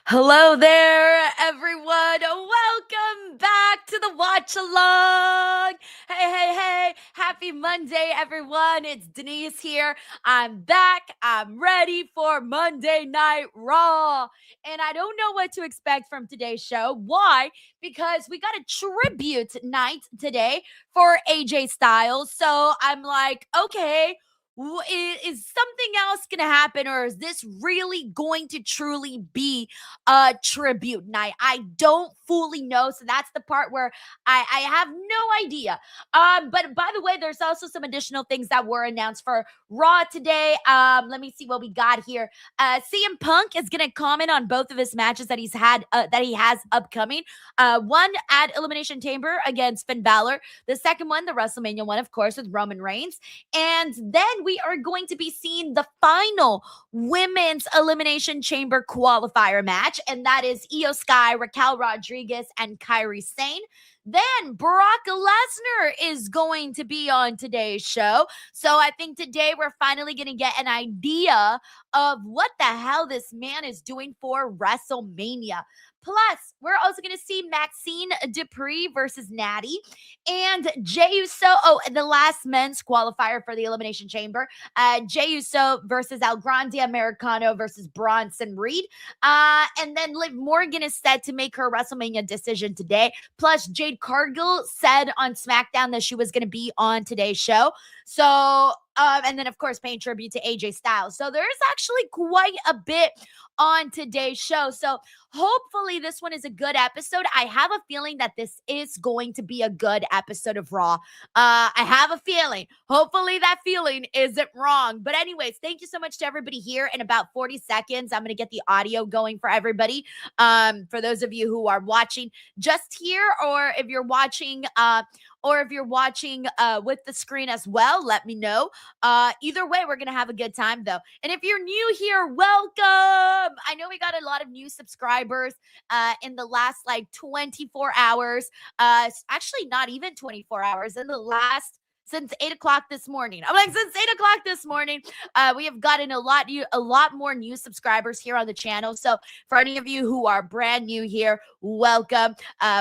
Hello there, everyone. Welcome back to the Watch Along. Hey. Happy Monday, everyone. It's Denise here. I'm back. I'm ready for Monday Night Raw. And I don't know what to expect from today's show. Why? Because we got a tribute night today for AJ Styles. So I'm like, okay. Is something else going to happen, or is this really going to truly be a tribute night? I don't fully know. So that's the part where I have no idea. But by the way, there's also some additional things that were announced for Raw today. Let me see what we got here. CM Punk is going to comment on both of his matches that he has upcoming. One at Elimination Chamber against Finn Balor. The second one, the WrestleMania one, of course, with Roman Reigns. And then we are going to be seeing the final Women's Elimination Chamber qualifier match, and that is Io Sky, Raquel Rodriguez, and Kairi Sane. Then Brock Lesnar is going to be on today's show. So I think today we're finally going to get an idea of what the hell this man is doing for WrestleMania. Plus, we're also going to see Maxine Dupree versus Natty and Jey Uso. Oh, and the last men's qualifier for the Elimination Chamber. Jey Uso versus El Grande Americano versus Bronson Reed. And then Liv Morgan is set to make her WrestleMania decision today. Plus, Jade Cargill said on SmackDown that she was going to be on today's show. So, and then, of course, paying tribute to AJ Styles. So there's actually quite a bit on today's show. So hopefully this one is a good episode. I have a feeling that this is going to be a good episode of Raw. I have a feeling. Hopefully that feeling isn't wrong. But anyways, thank you so much to everybody here. In about 40 seconds, I'm going to get the audio going for everybody. For those of you who are watching just here, or if you're watching with the screen as well, let me know. Either way, we're gonna have a good time though. And if you're new here, welcome. I know we got a lot of new subscribers in the last like 24 hours. Actually not even 24 hours, since 8 o'clock this morning. I'm like, since 8 o'clock this morning, we have gotten a lot more new subscribers here on the channel. So for any of you who are brand new here, welcome.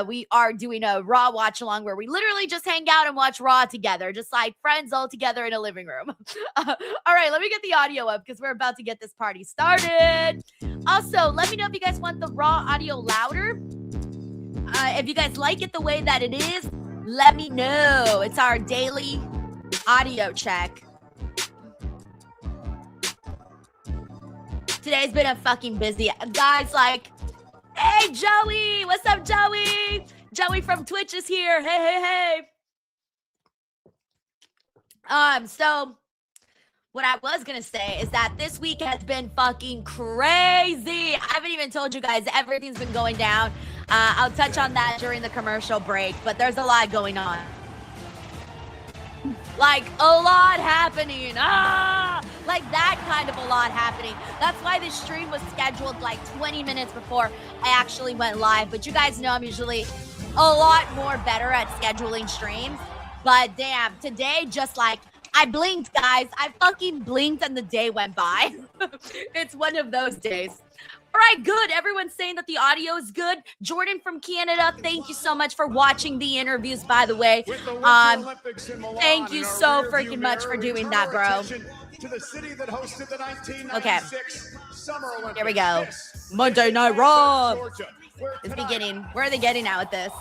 We are doing a Raw watch along where we literally just hang out and watch Raw together, just like friends all together in a living room. All right, let me get the audio up because we're about to get this party started. Also, let me know if you guys want the Raw audio louder. If you guys like it the way that it is, let me know. It's our daily audio check. Today's been a fucking busy, guys. Like, hey, Joey, what's up, Joey? Joey from Twitch is here. Hey. So what I was gonna say is that this week has been fucking crazy. I haven't even told you guys everything's been going down. I'll touch on that during the commercial break, but there's a lot going on. Like, a lot happening. Like that kind of a lot happening. That's why this stream was scheduled like 20 minutes before I actually went live. But you guys know I'm usually a lot more better at scheduling streams. But damn, today just like, I blinked, guys. I fucking blinked and the day went by. It's one of those days. All right, good. Everyone's saying that the audio is good. Jordan from Canada, thank you so much for watching the interviews, by the way. Thank you so freaking much for doing that, bro. Okay. Here we go. Monday Night Raw is beginning. Where are they getting at with this?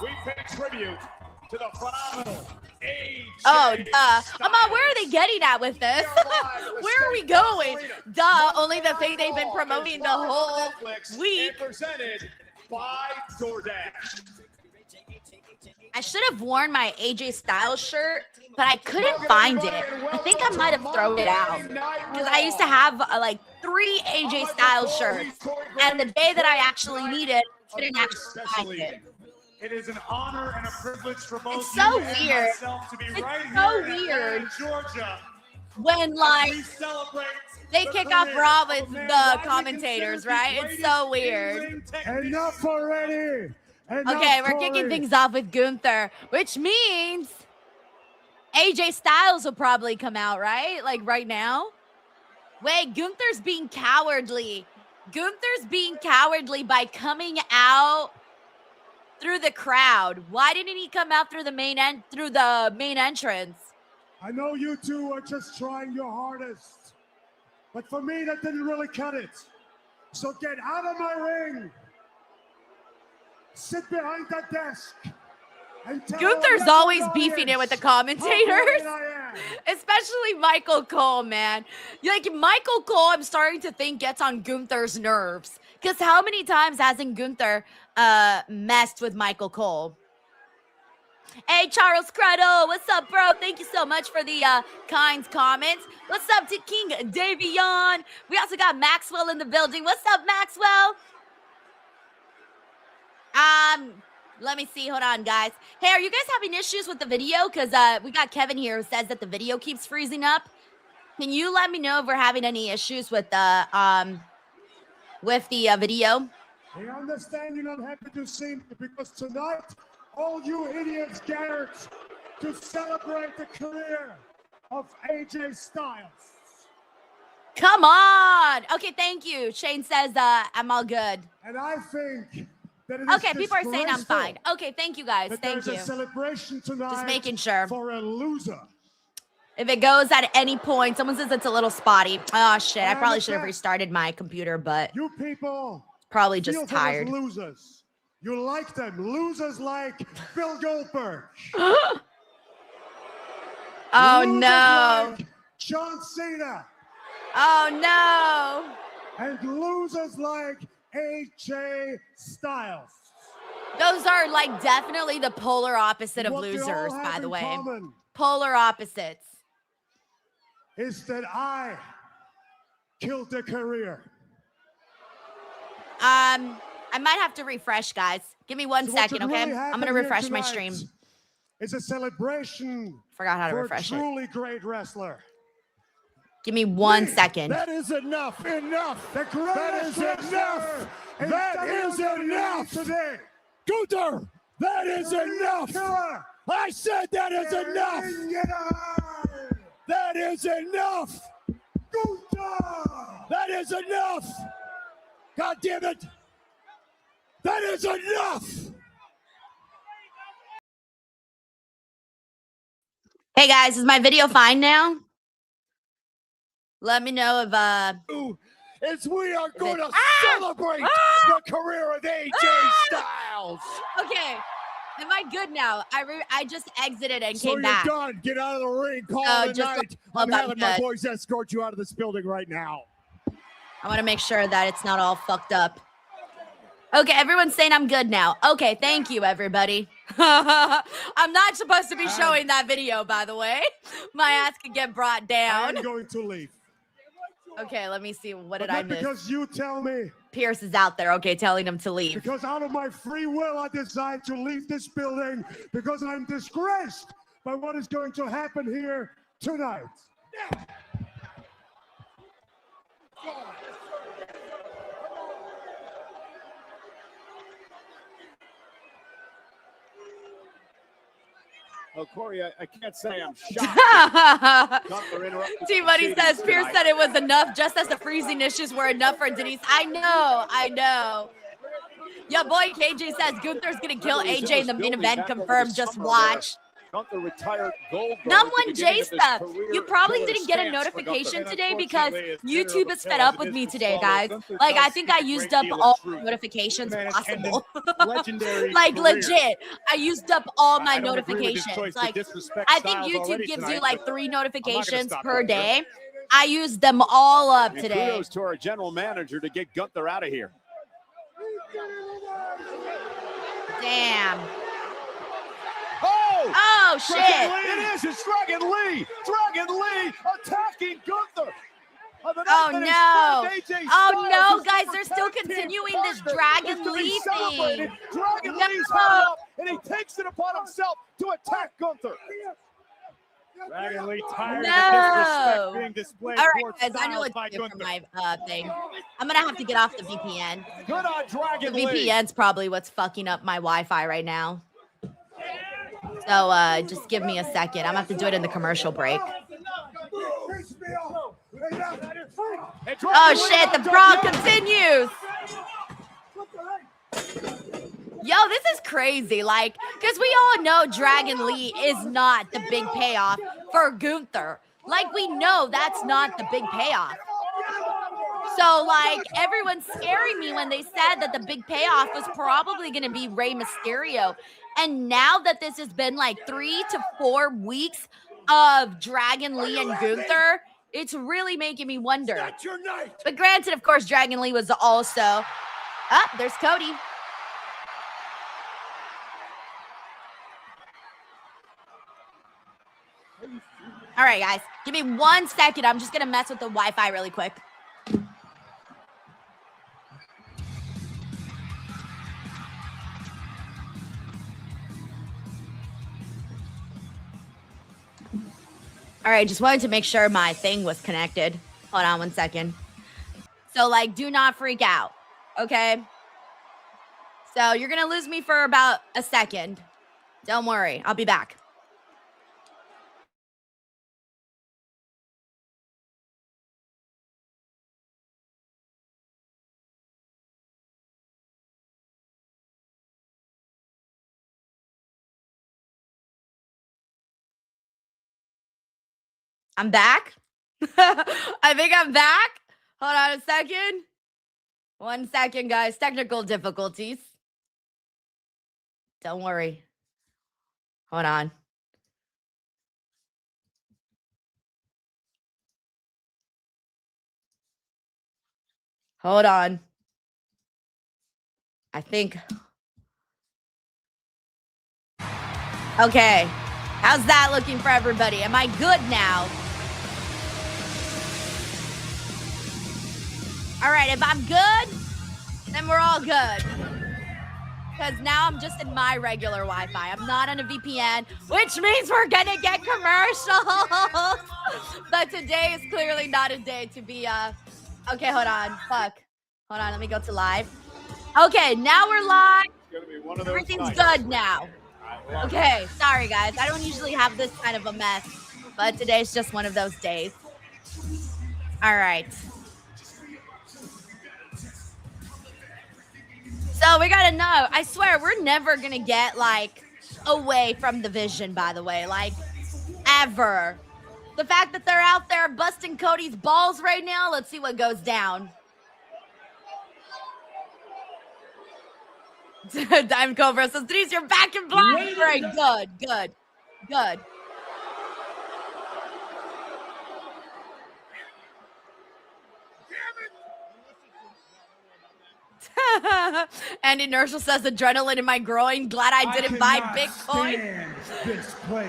To the phenomenal where are they getting at with this? Where are we going? Only the thing they've been promoting the whole week. Presented by DoorDash. I should have worn my AJ Styles shirt, but I couldn't find it. I think I might have thrown it out because I used to have like 3 AJ Styles shirts, and the day that I actually needed, I didn't actually find it. It is an honor and a privilege for both it's so you and weird. myself to be it's right so here weird in Georgia. When like they kick off Raw with the commentators, right? It's so weird. Enough already. Okay, we're kicking things off with Gunther, which means AJ Styles will probably come out, right? Like right now. Wait, Gunther's being cowardly. Gunther's being cowardly by coming out through the crowd. Why didn't he come out through the main entrance? I know you two are just trying your hardest, but for me, that didn't really cut it. So get out of my ring. Sit behind that desk. Gunther's always beefing it with the commentators, especially Michael Cole, man. Like, Michael Cole, I'm starting to think gets on Gunther's nerves. Because how many times hasn't Gunther messed with Michael Cole? Hey, Charles Creddo, what's up, bro? Thank you so much for the kind comments. What's up to King Davion? We also got Maxwell in the building. What's up, Maxwell? Let me see. Hold on, guys. Hey, are you guys having issues with the video? Because we got Kevin here who says that the video keeps freezing up. Can you let me know if we're having any issues with the video? I understand you're not happy to see me because tonight, all you idiots gathered to celebrate the career of AJ Styles. Come on. Okay, thank you. Shane says I'm all good. And I think that it okay, people are saying I'm fine. Okay, thank you guys. Thank you. There's a celebration tonight. Just making sure. For a loser. If it goes at any point, someone says it's a little spotty. Oh shit! I probably should have restarted my computer, but you people probably just tired. Losers. You like them. Losers like Bill Goldberg. Oh no. Like John Cena. Oh no. And losers like AJ Styles. Those are like definitely the polar opposite of losers, by the way. Polar opposites. Is that I killed their career. I might have to refresh, guys. Give me 1 second, okay? Really I'm gonna refresh my stream. It's a celebration. Forgot how to refresh it. Truly great wrestler. Give me 1 second. That is enough. Enough. That is enough. That is enough today. Gunther, that is enough. I said that is enough. That is enough. Gunther. That is enough. God damn it. That is enough. Hey guys, is my video fine now? Let me know if as we are going to celebrate the career of AJ Styles. Okay, am I good now? I just exited and came you're back. Done. Get out of the ring. Call it a night. I'm having my boys escort you out of this building right now. I want to make sure that it's not all fucked up. Okay, everyone's saying I'm good now. Okay, thank you, everybody. I'm not supposed to be showing that video, by the way. My ass could get brought down. I'm going to leave. Okay, let me see. What did I miss? Because you tell me. Pierce is out there. Okay, telling him to leave. Because out of my free will, I decide to leave this building because I'm disgraced by what is going to happen here tonight. Oh, Corey, I can't say I'm shocked. T-Money says, Pierce said it was enough, just as the freezing issues were enough for Denise. I know. Yeah, boy, KJ says Gunther's going to kill AJ in the main event. Confirmed, just watch. Gunther retired Goldberg. Number J stuff. You probably didn't get a notification today because YouTube is fed up with me today, guys. Like, I think I used up all notifications possible. Like, legit. I used up all my notifications. Like, I think YouTube gives you like 3 notifications per day. I used them all up today. Kudos to our general manager to get Gunther out of here. Damn. Oh, shit. It is. It's Dragon Lee. Dragon Lee attacking Gunther. Oh, no. Oh, no, guys. They're still continuing this Dragon Lee thing. Dragon Lee's up, and he takes it upon himself to attack Gunther. Dragon Lee tired of disrespect being displayed. All right, guys. I know it's good for my thing. I'm going to have to get off the VPN. Good on Dragon Lee. The VPN's probably what's fucking up my Wi-Fi right now. So just give me a second. I'm going to have to do it in the commercial break. Oh shit, the brawl continues. Yo, this is crazy, like, because we all know Dragon Lee is not the big payoff for Gunther. Like, we know that's not the big payoff. So, like, everyone's scaring me when they said that the big payoff was probably going to be Rey Mysterio. And now that this has been like 3 to 4 weeks of Dragon Lee and Gunther, it's really making me wonder. But granted, of course, Dragon Lee was also... Oh, there's Cody. All right, guys, give me 1 second. I'm just going to mess with the Wi-Fi really quick. All right, just wanted to make sure my thing was connected. Hold on 1 second. So, like, do not freak out, okay? So you're going to lose me for about a second. Don't worry, I'll be back. I'm back. I think I'm back. Hold on a second. 1 second, guys. Technical difficulties. Don't worry. Hold on. Hold on. I think. Okay. How's that looking for everybody? Am I good now? All right, if I'm good, then we're all good. Because now I'm just in my regular Wi-Fi. I'm not on a VPN, which means we're going to get commercials. But today is clearly not a day to be, okay, hold on. Fuck. Hold on, let me go to live. Okay, now we're live. Everything's good now. Okay, sorry, guys. I don't usually have this kind of a mess, but today's just one of those days. All right. So we gotta know, I swear, we're never gonna get, like, away from the Vision, by the way. Like, ever. The fact that they're out there busting Cody's balls right now, let's see what goes down. Diamond Cobra says, Denise, you're back in black. Right, good. And Inertial says, adrenaline in my groin. Glad I didn't buy Bitcoin. This place.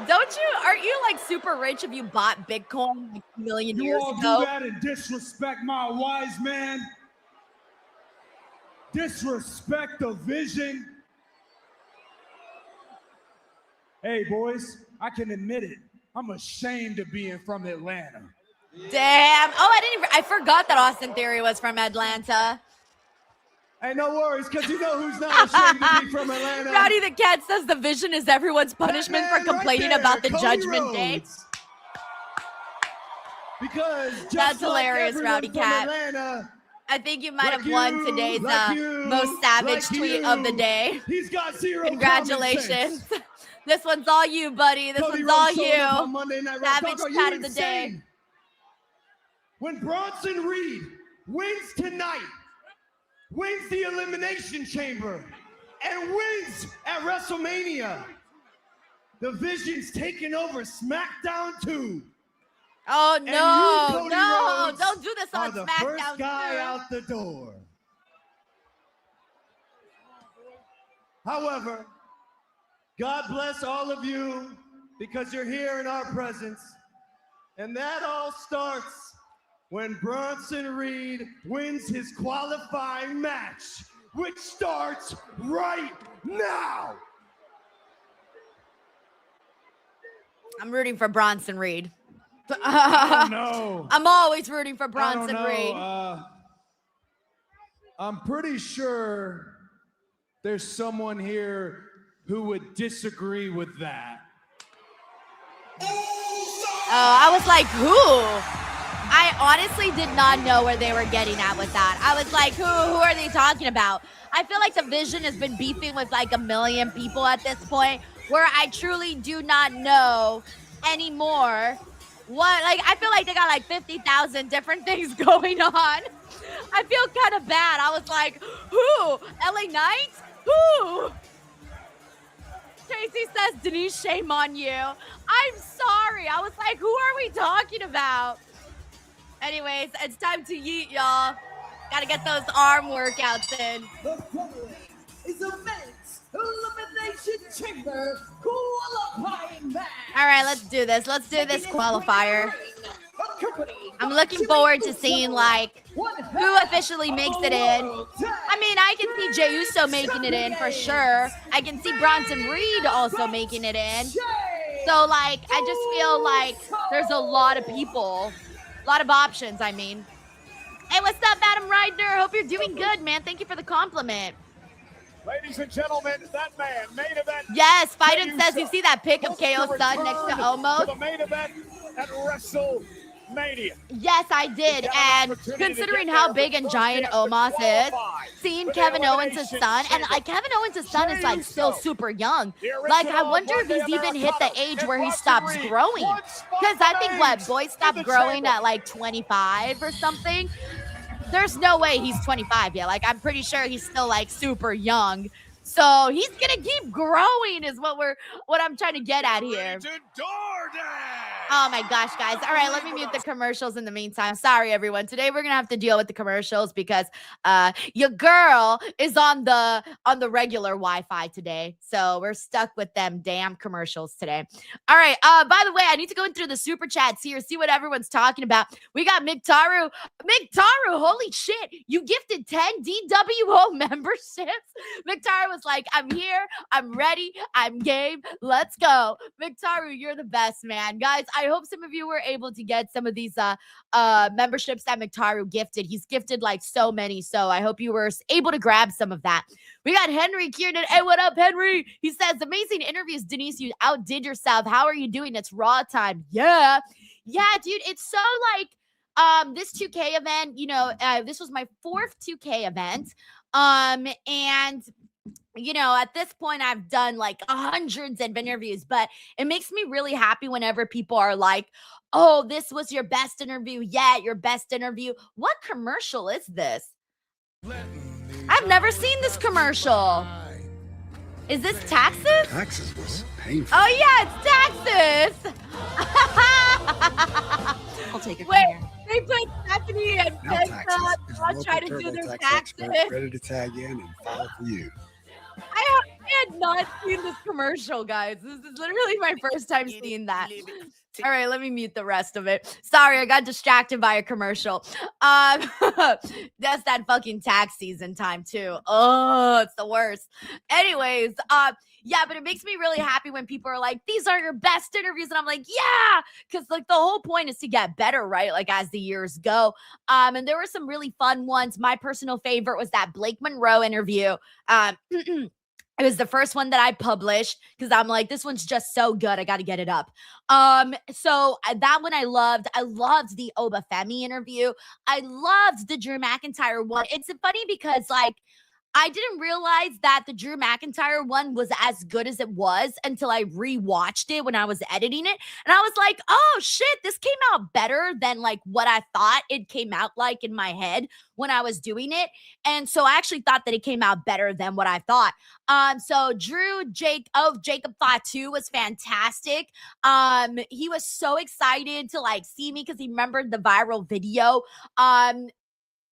Aren't you like super rich if you bought Bitcoin like a million years ago? You all do that and disrespect my wise man? Disrespect the Vision? Hey, boys, I can admit it. I'm ashamed of being from Atlanta. Damn. Oh, I forgot that Austin Theory was from Atlanta. Hey, no worries, because you know who's not ashamed to be from Atlanta? Rowdy the Cat says the Vision is everyone's punishment for complaining about the Cody Judgment Rhodes. Day. Because just That's like hilarious, Rowdy from Cat. Atlanta, I think you might like have won you, today's like you, most savage like tweet you. of the day. He's got zero Congratulations. common sense. This one's all you, buddy. This Cody one's all Rhodes showed up on you. Monday Night Raw. Savage Dog, are cat you of the day. insane? When Bronson Reed wins tonight, wins the Elimination Chamber, and wins at WrestleMania, the Vision's taking over SmackDown 2. Oh, And you, no, Cody no. Rhodes, Don't do this are on the SmackDown. first guy too. out the door. However, God bless all of you because you're here in our presence. And that all starts when Bronson Reed wins his qualifying match, which starts right now. I'm rooting for Bronson Reed. I don't know. I'm always rooting for I don't Bronson know. Reed. I'm pretty sure there's someone here who would disagree with that. I was like, who? I honestly did not know where they were getting at with that. I was like, who are they talking about? I feel like the Vision has been beefing with like a million people at this point, where I truly do not know anymore what, like, I feel like they got like 50,000 different things going on. I feel kind of bad. I was like, who? LA Knight? Who? Tracy says, Denise, shame on you. I'm sorry. I was like, who are we talking about? Anyways, it's time to yeet, y'all. Gotta get those arm workouts in. The following is a men's elimination chamber qualifying match. All right, let's do this. Let's do this qualifier. I'm looking forward to seeing, like, who officially makes it in. I mean, I can see Jey Uso making it in for sure. I can see Bronson Reed also making it in. So, like, I just feel like there's a lot of people, a lot of options, I mean. Hey, what's up, Adam Ryder? Hope you're doing good, man. Thank you for the compliment. Ladies and gentlemen, that man, main event. Yes, Fiden says you see that pic of KO's son next to Omos. The main event at WrestleMania. Yes, I did. And considering how big and giant Omos is, seeing Kevin Owens' son, and like Kevin Owens' son is like still super young. Like, I wonder if he's even hit the age where he stops growing. Because I think boys stop growing at like 25 or something. There's no way he's 25 yet. Like, I'm pretty sure he's still like super young. So he's gonna keep growing is what I'm trying to get at here. Oh my gosh, guys. All right, let me mute the commercials in the meantime. Sorry, everyone. Today we're gonna have to deal with the commercials because your girl is on the regular Wi-Fi today. So we're stuck with them damn commercials today. All right. By the way, I need to go in through the super chats here, see what everyone's talking about. We got Mictaru. Mictaru, holy shit. You gifted 10 DWO memberships. Mictaru was like, I'm here, I'm ready, I'm game, let's go. Mictaru, you're the best, man. Guys, I hope some of you were able to get some of these memberships that Mictaru gifted. He's gifted like so many, so I hope you were able to grab some of that. We got Henry Kiernan. Hey, what up, Henry? He says, amazing interviews, Denise. You outdid yourself. How are you doing? It's Raw time. Yeah, dude, it's so like this 2K event, you know, this was my 4th 2K event. And you know, at this point, I've done like hundreds of interviews, but it makes me really happy whenever people are like, oh, this was your best interview yet, your best interview. What commercial is this? I've never seen this commercial. Is this Taxes? Taxes was painful. Oh, yeah, it's Taxes. I'll take it. Wait, they put Stephanie and Now Penta Taxes is all local trying to do their TurboTax taxes. expert ready to tag in and file for you. I had not seen this commercial, guys. This is literally my first time seeing that. All right, let me mute the rest of it. Sorry, I got distracted by a commercial. That's that fucking tax season time too. Oh, it's the worst. Anyways, yeah, but it makes me really happy when people are like, these are your best interviews. And I'm like, yeah, because like the whole point is to get better, right? Like as the years go. And there were some really fun ones. My personal favorite was that Blake Monroe interview. It was the first one that I published because I'm like, this one's just so good. I got to get it up. So that one I loved. I loved the Oba Femi interview. I loved the Drew McIntyre one. It's funny because like, I didn't realize that the Drew McIntyre one was as good as it was until I rewatched it when I was editing it. And I was like, oh shit, this came out better than like what I thought it came out like in my head when I was doing it. And so I actually thought that it came out better than what I thought. So Jacob Fatu was fantastic. He was so excited to like see me because he remembered the viral video.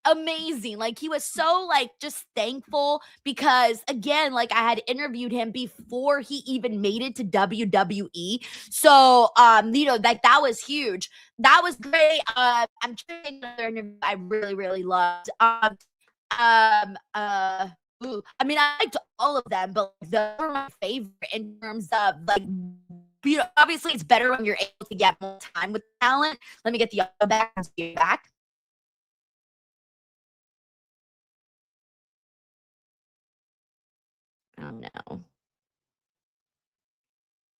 Amazing. Like he was so like just thankful because again, like I had interviewed him before he even made it to WWE. So you know, like that was huge. That was great. I'm trying another interview I really, really loved. I mean, I liked all of them, but those were my favorite in terms of like, you know, obviously it's better when you're able to get more time with talent. Let me get the audio back. Oh no.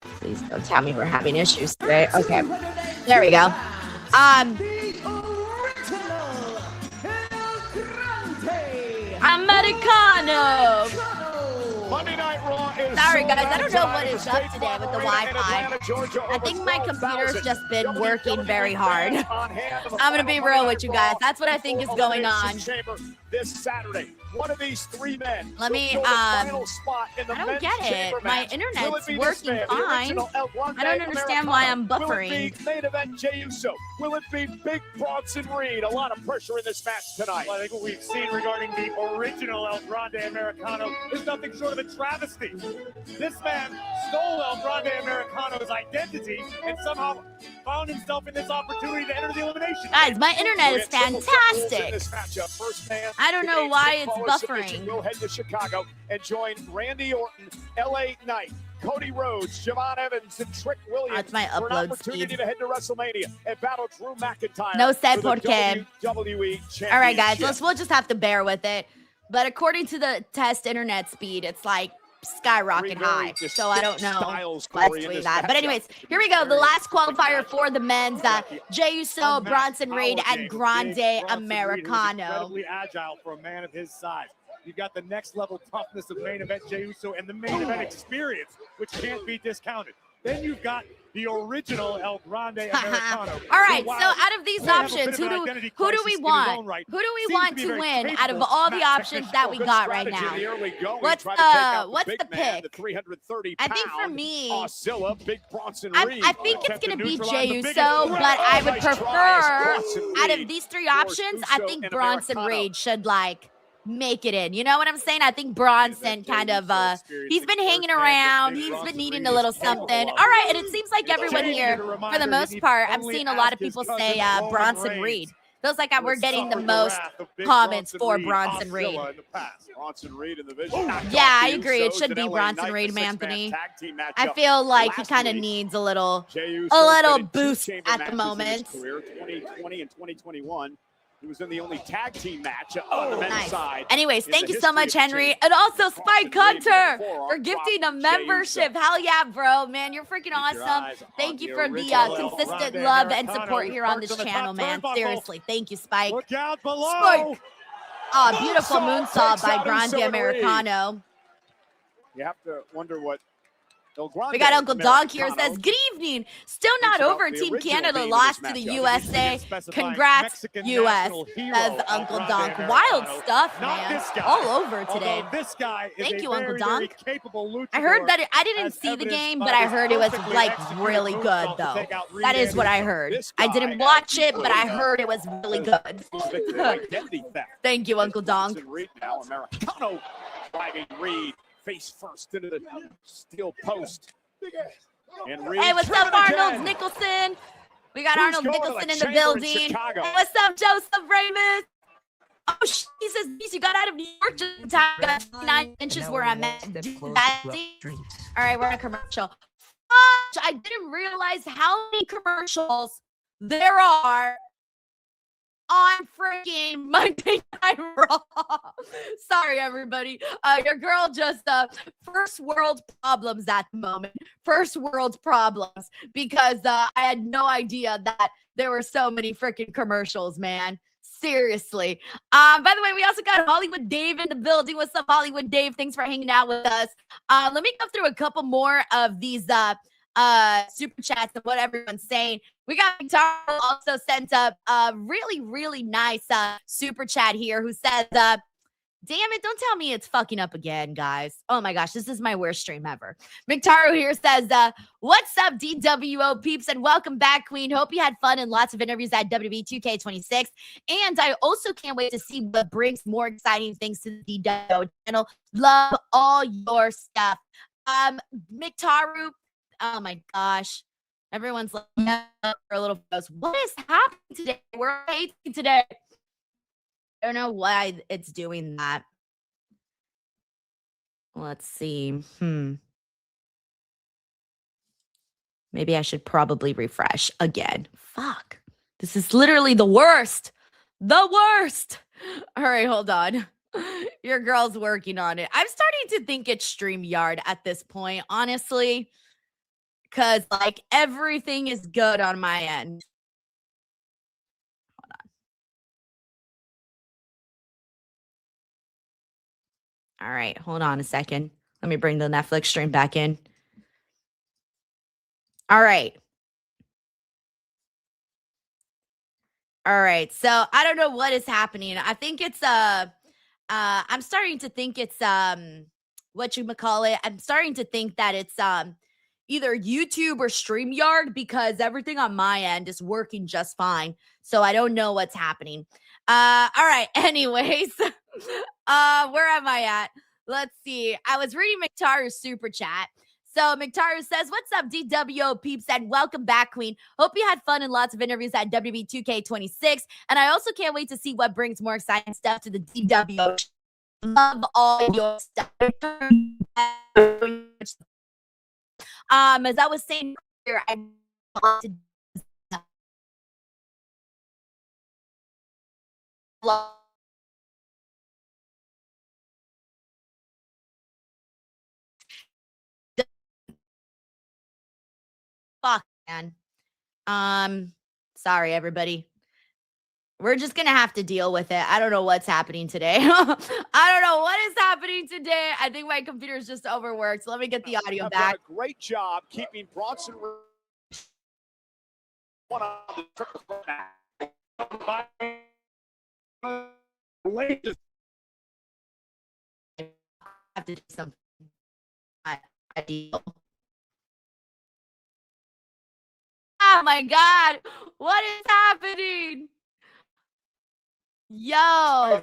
Please don't tell me we're having issues today. Okay. There we go. Americano. Monday Night Raw is Sorry, sold guys, I out don't know tonight what at is the up State today Farm with the Arena in Wi-Fi. Atlanta, Georgia. I think my computer's just been working very hard. I'm I'm gonna be real with you guys. That's what I think is going on. This Saturday, one of these three men. Let me, I I don't get it. My internet's working fine. I don't understand why I'm buffering. Will it be main event Jey Uso? Will it be Big Bronson Reed? A lot of pressure in this match tonight. Well, I think what we've seen regarding the original El Grande Americano is nothing short of a travesty. This man stole El Grande Americano's identity and somehow found himself in this opportunity to enter the elimination. Guys, my internet is fantastic. First man I don't know why it's buffering. We'll head to Chicago and join Randy Orton, LA Knight, Cody Rhodes, Javon Evans, and Trick Williams. That's my for an upload opportunity speed. to head to WrestleMania and battle Drew McIntyre. No sé for por the qué. WWE Championship. All right, guys, we'll just have to bear with it. But according to the test internet speed, it's like skyrocket high. So I don't know. Let's leave that. But anyways, here we go. The last qualifier for the men's. Jey Uso, Bronson Reed, and Grande Americano. Incredibly agile for a man of his size. You've got the next level toughness of main event Jey Uso and the main event experience, which can't be discounted. Then you've got the original El Grande Americano. All right, so out of these options, who do we want? Who do we want to win out of all the options that we got right now? What's the pick? I think for me, I think it's going to be Jey Uso, but I would prefer, out of these three options, I think Bronson Reed should, like, make it in. You know what I'm saying? I think Bronson kind of, he's been hanging around. He's been needing a little something. All right, and it seems like everyone here, for the most part, I'm seeing a lot of people say Bronson Reed. Feels like we're getting the most comments for Bronson Reed. Yeah, I agree. It should be Bronson Reed, Anthony. I feel like he kind of needs a little boost at the moment. 2020 and 2021. He was in the only tag team match on the men's side. Anyways, thank you so much, Henry. And also Spike Gunther for gifting a membership. Hell yeah, bro. Man, you're freaking awesome. Thank you for the consistent love and support here on this channel, man. Seriously, thank you, Spike. Look out below. Spike. Oh, beautiful moonsault by Grande Americano. You have to wonder what we got Uncle Donk here, says, good evening. Still not over. Team Canada lost to the USA. Congrats, US, says Uncle Donk. Wild stuff, man. All over today. Thank you, Uncle Donk. I heard that I didn't see the game, but I heard it was, like, really good, though. That is what I heard. I didn't watch it, but I heard it was really good. Thank you, Uncle Donk. Reed face first into the steel post. And hey, what's up, Arnold Nicholson? We got Arnold Nicholson in the building. Hey, what's up, Joseph Raymond? Oh, he says, you got out of New York just in time. Got 9 inches where I'm at. All right, we're on a commercial. I didn't realize how many commercials there are on freaking Monday Night Raw. Sorry, everybody. Your girl just first world problems at the moment. First world problems because I had no idea that there were so many freaking commercials, man. Seriously. By the way, we also got Hollywood Dave in the building. What's up, Hollywood Dave? Thanks for hanging out with us. Let me go through a couple more of these super chats and what everyone's saying. We got Victoria also sent up a really, really nice super chat here who says, damn it, don't tell me it's fucking up again, guys. Oh my gosh, this is my worst stream ever. Victoria here says, what's up, DWO peeps, and welcome back, Queen. Hope you had fun and lots of interviews at WWE 2K26. And I also can't wait to see what brings more exciting things to the DWO channel. Love all your stuff. Miktaru, oh my gosh. Everyone's like, yeah, for a little buzz. What is happening today? We're hating today. I don't know why it's doing that. Let's see. Maybe I should probably refresh again. Fuck. This is literally the worst. The worst. All right, hold on. Your girl's working on it. I'm starting to think it's StreamYard at this point, honestly. Because, like, everything is good on my end. Hold on. All right, hold on a second. Let me bring the Netflix stream back in. All right. All right. So I don't know what is happening. I think it's I'm starting to think it's whatchamacallit. I'm starting to think that it's either YouTube or StreamYard because everything on my end is working just fine. So I don't know what's happening. All right. Anyways, where am I at? Let's see. I was reading McTaru's super chat. So McTaru says, "What's up, DWO peeps, and welcome back, Queen. Hope you had fun and lots of interviews at WWE 2K26, and I also can't wait to see what brings more exciting stuff to the DWO. Love all your stuff." As I was saying earlier, I want to fuck, man. Sorry, everybody. We're just gonna have to deal with it. I don't know what's happening today. I don't know what is happening today. I think my computer is just overworked. So let me get the audio back. Done a great job keeping Bronson one on the triple threat. I have to do something. Ideal. Oh my God, what is happening? Yo,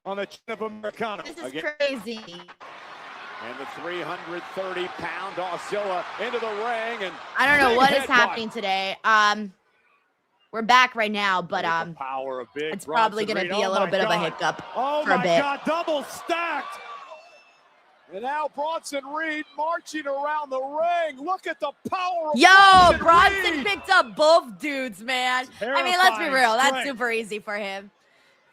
on the chin of Americano. this is crazy. And the 330-pound Oscilla into the ring, and I don't know what is happening today. We're back right now, but power of big it's probably Bronson gonna Reed. be a little bit of a hiccup for a bit. God, double stacked. And now Bronson Reed marching around the ring. Look at the power of Bronson Reed. picked up both dudes, man. I mean, let's be real. That's Strength. super easy for him.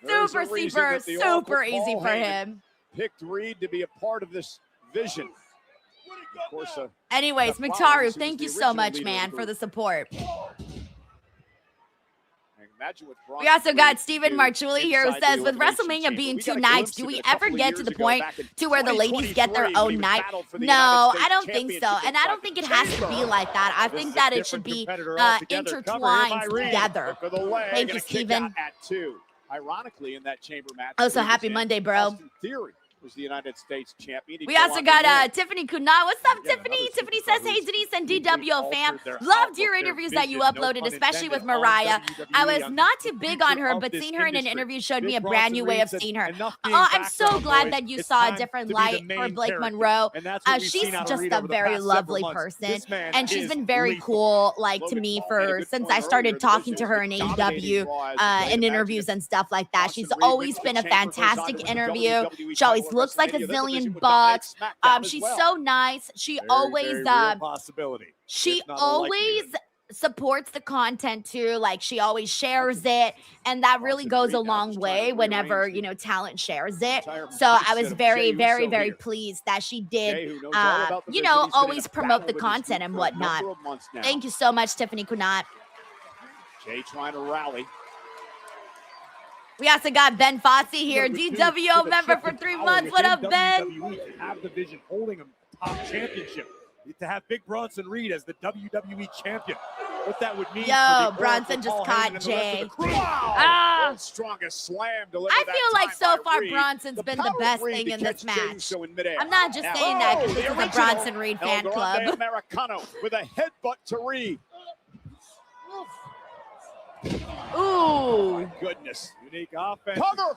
There's a Super reason that the super Oracle easy Paul for Heyman him. picked Reed to be a part of this vision. Of course, Anyways, the McTaru, Rollins, who thank was you the so original much, leader man, of the for the group. support. Imagine what We also Bronson got Reed Stephen do Marchuli here who inside the says, with Elimination WrestleMania Chamber. being We two got a nights, glimpse do of we it a ever couple of get to years the ago point back in to where the ladies get their 2023 when own he night? battled for the No, United States I don't think so. Championship And I don't think it has to be chamber. like that. I This think is a that it different should be competitor altogether. intertwined Cover here by Reed. together. Look for the leg Thank and you, a kick Steven. out at 2. Ironically, in that chamber match. Oh, so Reed happy was in, Monday, bro. Austin Theory was the United States champion. He'd We go also on to got win. Tiffany Kunal. What's up, Again, Tiffany? another Tiffany superstar says, "Hey, who's Denise and completely DWO fam. altered their Loved your outlook, their interviews that you vision, no uploaded, pun especially with intended, on Mariah. I WWE, was on not the too big future on her, of but this seeing her in an industry. interview showed me Big a brand new Bronson way Reed of said, seeing her. "Enough being I'm so background, glad boys. that you It's saw a time different to be the light for main Blake character." Monroe. And that's what we've She's seen out of just Reed a over the very past several lovely months. person, This man and she's is been very lethal. cool, like to Logan me, Paul made a for good since point I earlier started in the talking vision. to her in Dominating AEW, Raw as of late. in Imagine interviews and stuff like that. Bronson She's Reed always wins the been a chamber, goes on to fantastic win the interview. WWE She always title at looks like a WrestleMania. That division zillion would dominate bucks. SmackDown as She's well. so nice. She Very, always very real possibility. she if not a always likelihood. supports the content too. Like she always shares it, and that really goes a long way whenever talent shares it. So I was very, very, very pleased that she did, Jey, who knows all about the vision. He's been always in a promote the battle with this content group and for a whatnot. number of months now. Thank you so much, Tiffany Kunat. Jey trying to rally. We also got Ben Fosse here, DWO member for 3 months. What up, Ben? WWE to have the vision holding a top championship. To have Big Bronson Reed as the WWE champion. What that would mean. Yo, for the Bronson Oracle just Paul caught Heyman and the rest of Jey. the crew. Ah! World's strongest slam delivered I that feel like time so by far Reed. Bronson's The been power the of best Reed thing to in this catch Jey match. Uso in midair. I'm not just Now, saying that because the this is a original Bronson Reed El fan Grande club. Americano with a headbutt to Reed. Ooh. My goodness. Unique offense. Cover.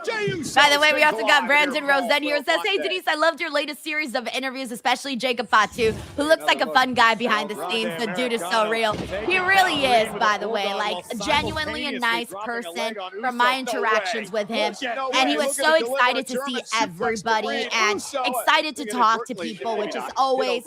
Jey Uso By the way, we stays also alive got in Brandon their Rosen here. Raw Says, "Hey, Monday. Denise, I loved your latest series of interviews, especially Jacob Fatu, who looks like a fun guy behind the scenes. The dude is so real. He really is, by the way. Like, genuinely a nice person from my interactions with him. And he was so excited to see everybody and excited to talk to people, which is always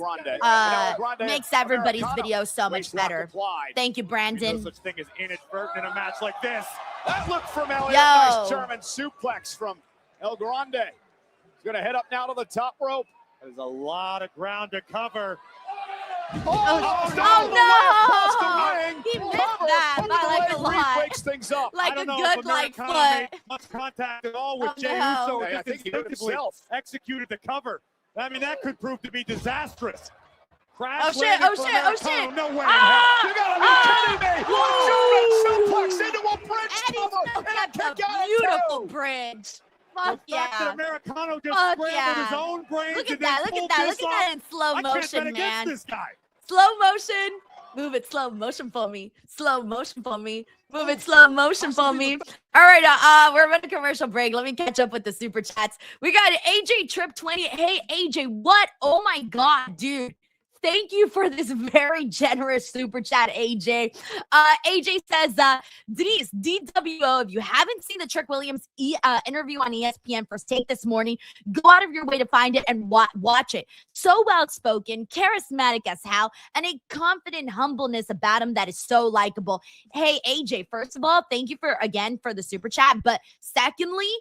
makes everybody's video so much better. Thank you, No Brandon. such thing as inadvertent in a match like this. That look from Elliott. Yo. Nice German suplex from El Grande. He's going to head up now to the top rope. There's a lot of ground to cover. He missed that by like a lot. Breaks things up. Like a good like Americano foot. made much contact at all with Oh, Jey no. Uso. I Just think he hurt instinctively himself. executed the cover. I mean, that could prove to be disastrous. Crash Oh shit, landing oh for shit, oh Americano. shit. No way in Ah! You gotta be kidding me! One suplex into a bridge And he cover still and a kept kick a out beautiful two. bridge. The Fuck fact that yeah. Americano just Fuck scrambled yeah. his own brains Look at and that, then look at pulled that, this look at off. that in slow I can't bet motion, against man. this guy. Slow motion. Move it slow motion for me. Slow motion for me. Move it slow motion for me. All right, we're about a commercial break. Let me catch up with the super chats. We got AJ Trip 20. Hey, AJ, what? Oh my God, dude. Thank you for this very generous super chat, AJ. AJ says, Denise, DWO, if you haven't seen the Trick Williams interview on ESPN First Take this morning, go out of your way to find it and watch it. So well-spoken, charismatic as hell, and a confident humbleness about him that is so likable. Hey, AJ, first of all, thank you for the super chat. But secondly,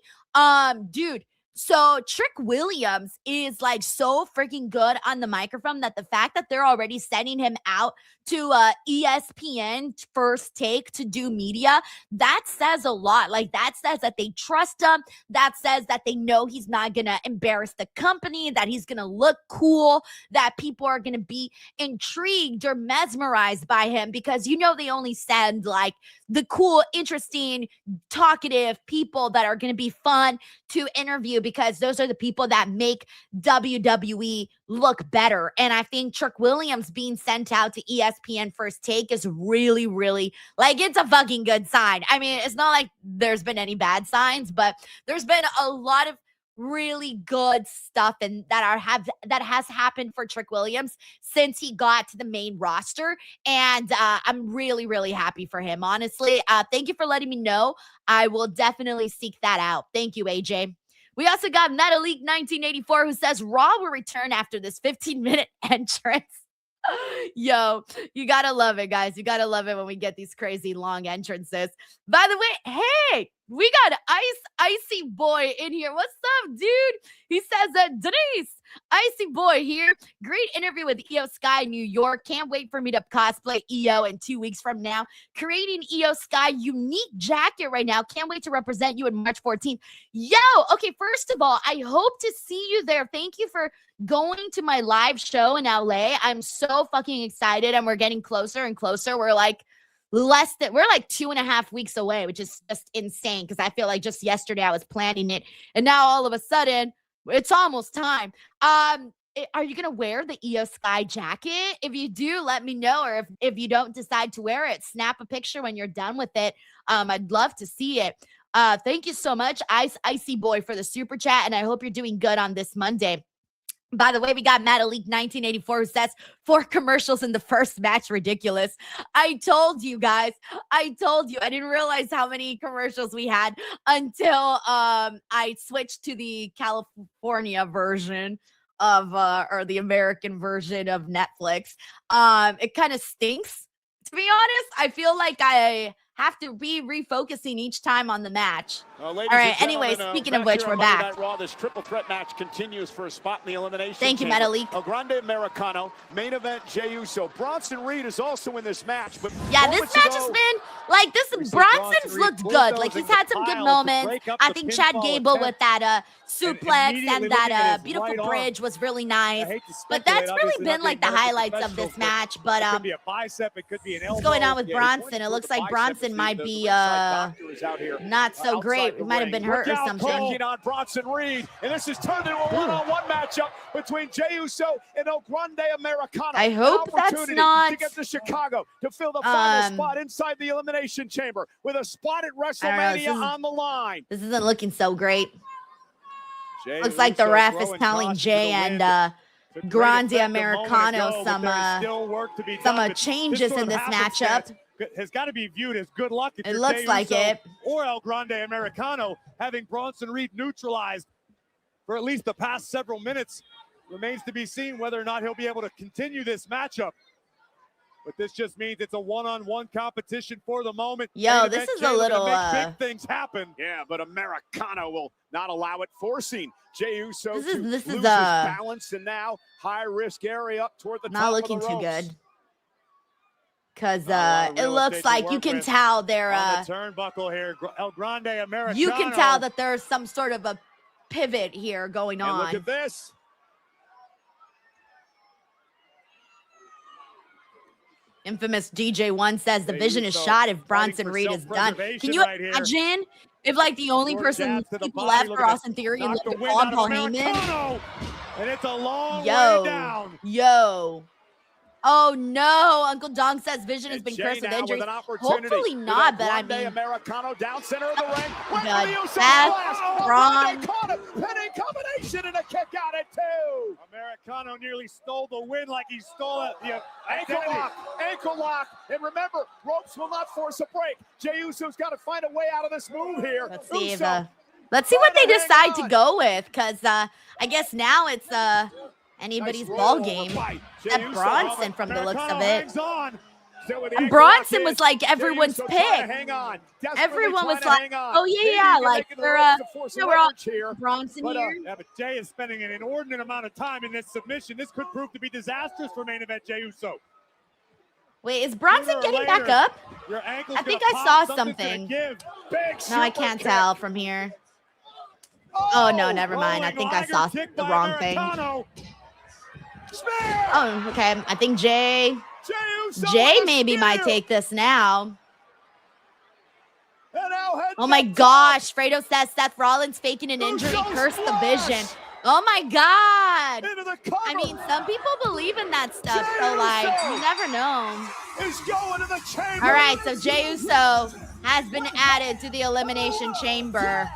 dude, so Trick Williams is like so freaking good on the microphone that the fact that they're already sending him out to ESPN First Take to do media, that says a lot. Like that says that they trust him. That says that they know he's not going to embarrass the company, that he's going to look cool, that people are going to be intrigued or mesmerized by him because, they only send like the cool, interesting, talkative people that are going to be fun to interview because those are the people that make WWE look better. And I think Trick Williams being sent out to ESPN First Take is really, really like it's a fucking good sign. I mean, it's not like there's been any bad signs, but there's been a lot of really good stuff and that has happened for Trick Williams since he got to the main roster. And I'm really, really happy for him, honestly. Thank you for letting me know. I will definitely seek that out. Thank you, AJ. We also got Metalik 1984 who says Raw will return after this 15-minute entrance. Yo, you gotta love it, guys. You gotta love it when we get these crazy long entrances. By the way, hey, we got Icy Boy in here. What's up, dude? He says that Denise, Icy Boy here. Great interview with Io Sky New York. Can't wait for me to cosplay Io in 2 weeks from now. Creating Io Sky unique jacket right now. Can't wait to represent you on March 14th. Yo, okay, first of all, I hope to see you there. Thank you for going to my live show in LA. I'm so fucking excited and we're getting closer and closer. We're like 2.5 weeks away, which is just insane because I feel like just yesterday I was planning it and now all of a sudden it's almost time. Are you going to wear the Io Sky jacket? If you do, let me know. Or if you don't decide to wear it, snap a picture when you're done with it. I'd love to see it. Thank you so much, Icy Boy, for the super chat. And I hope you're doing good on this Monday. By the way, we got Metalik 1984 who says 4 commercials in the first match. Ridiculous. I told you guys. I didn't realize how many commercials we had until I switched to the California version of or the American version of Netflix. It kind of stinks, to be honest. I feel like I have to be refocusing each time on the match. All right, anyway, speaking of which, we're back. Raw, this triple threat match continues for a spot in the elimination. Thank you, Metalik. El Grande Americano, main event, Jey Uso. Bronson Reed is also in this match. But yeah, this match has been like this. Bronson's looked good. Like he's had some good moments. I think Chad Gable with that suplex and that beautiful bridge was really nice. But that's really been like the highlights of this match. But it could be a bicep, it could be an elbow. What's going on with Bronson? It looks like Bronson might be not so great. He might have been hurt or something. On Bronson Reed, and this is turned into a one-on-one matchup between Jey Uso and El Grande Americano. I hope that's not to get to Chicago to fill the final spot inside the Elimination Chamber with a spot at WrestleMania on the line. This isn't looking so great. Jey Looks like the Uso ref is telling Jey and Grande Americano some changes in this matchup. Has got to be viewed as good luck. It looks like it. Or El Grande Americano having Bronson Reed neutralized for at least the past several minutes. Remains to be seen whether or not he'll be able to continue this matchup. But this just means it's a one-on-one competition for the moment. Yo, Main this event is a Jey looking to little, make big things happen. Yeah, but Americano will not allow it, forcing Jey Uso This to is lose his uh, balance, and now high-risk area up toward the not top looking of the too ropes. good. Because Not a lot of it real looks estate to like you work can with tell they're on the turnbuckle here. El Grande Americano. you can tell that there's some sort of a pivot here going And on. look at this. Infamous DJ1 says the Jey vision is Uso shot if fighting Bronson for Reed is done. self-preservation Can you right here. imagine if like the only Short person jab to the people body, left look for at Austin Theory and knock the Logan wind Paul out and of Paul Heyman? Americano. And it's a long way Yo, down. yo. Oh no, Uncle Dong says Vision has And been Jey cursed with now injuries. an opportunity Hopefully with not, El but I Grande mean, Americano down center of the ring. Went the for the Uso best splash. Braun- Caught him. Pinning combination and a kick out at 2. Americano nearly stole the win like he stole it. Ankle lock, and remember, ropes will not force a break. Jey Uso's got to find a way out of this move here. let's see if, Uso, let's see what they trying to hang decide to on. go with, because I guess now it's anybody's Nice ball rollover game. fight. Jey Except Uso, Bronson from the looks of Americano it. hangs on. still with the And ankle lock Bronson in. was like Jey everyone's Uso trying to pick. hang on. Desperately Everyone was trying to like, hang on. oh yeah, Maybe yeah, you can like make it the we're ropes to force a we're all leverage here. Bronson But, here. Yeah, but Jey is spending an inordinate amount of time in this submission. This could prove to be disastrous for main event Jey Uso. Wait, is Bronson Sooner or getting back later, up? Your ankle's I think gonna I pop, saw something's gonna something. give. Big No, I super can't kick. tell from here. Oh no, never mind. I think I Rolling saw Liger kick the by wrong thing. Americano. Spear! Oh, okay. I think Jey Jey Uso Jey with a maybe might spear. take this now. And now heads Oh my up top. gosh, Fredo says Seth Rollins faking an injury Uso cursed the splash. vision. Oh my god. Into the cover. I mean, some people believe in that stuff, so Jey like, Uso. you never know. is going to the chamber. All right, so Jey Uso has been added to the Elimination Chamber.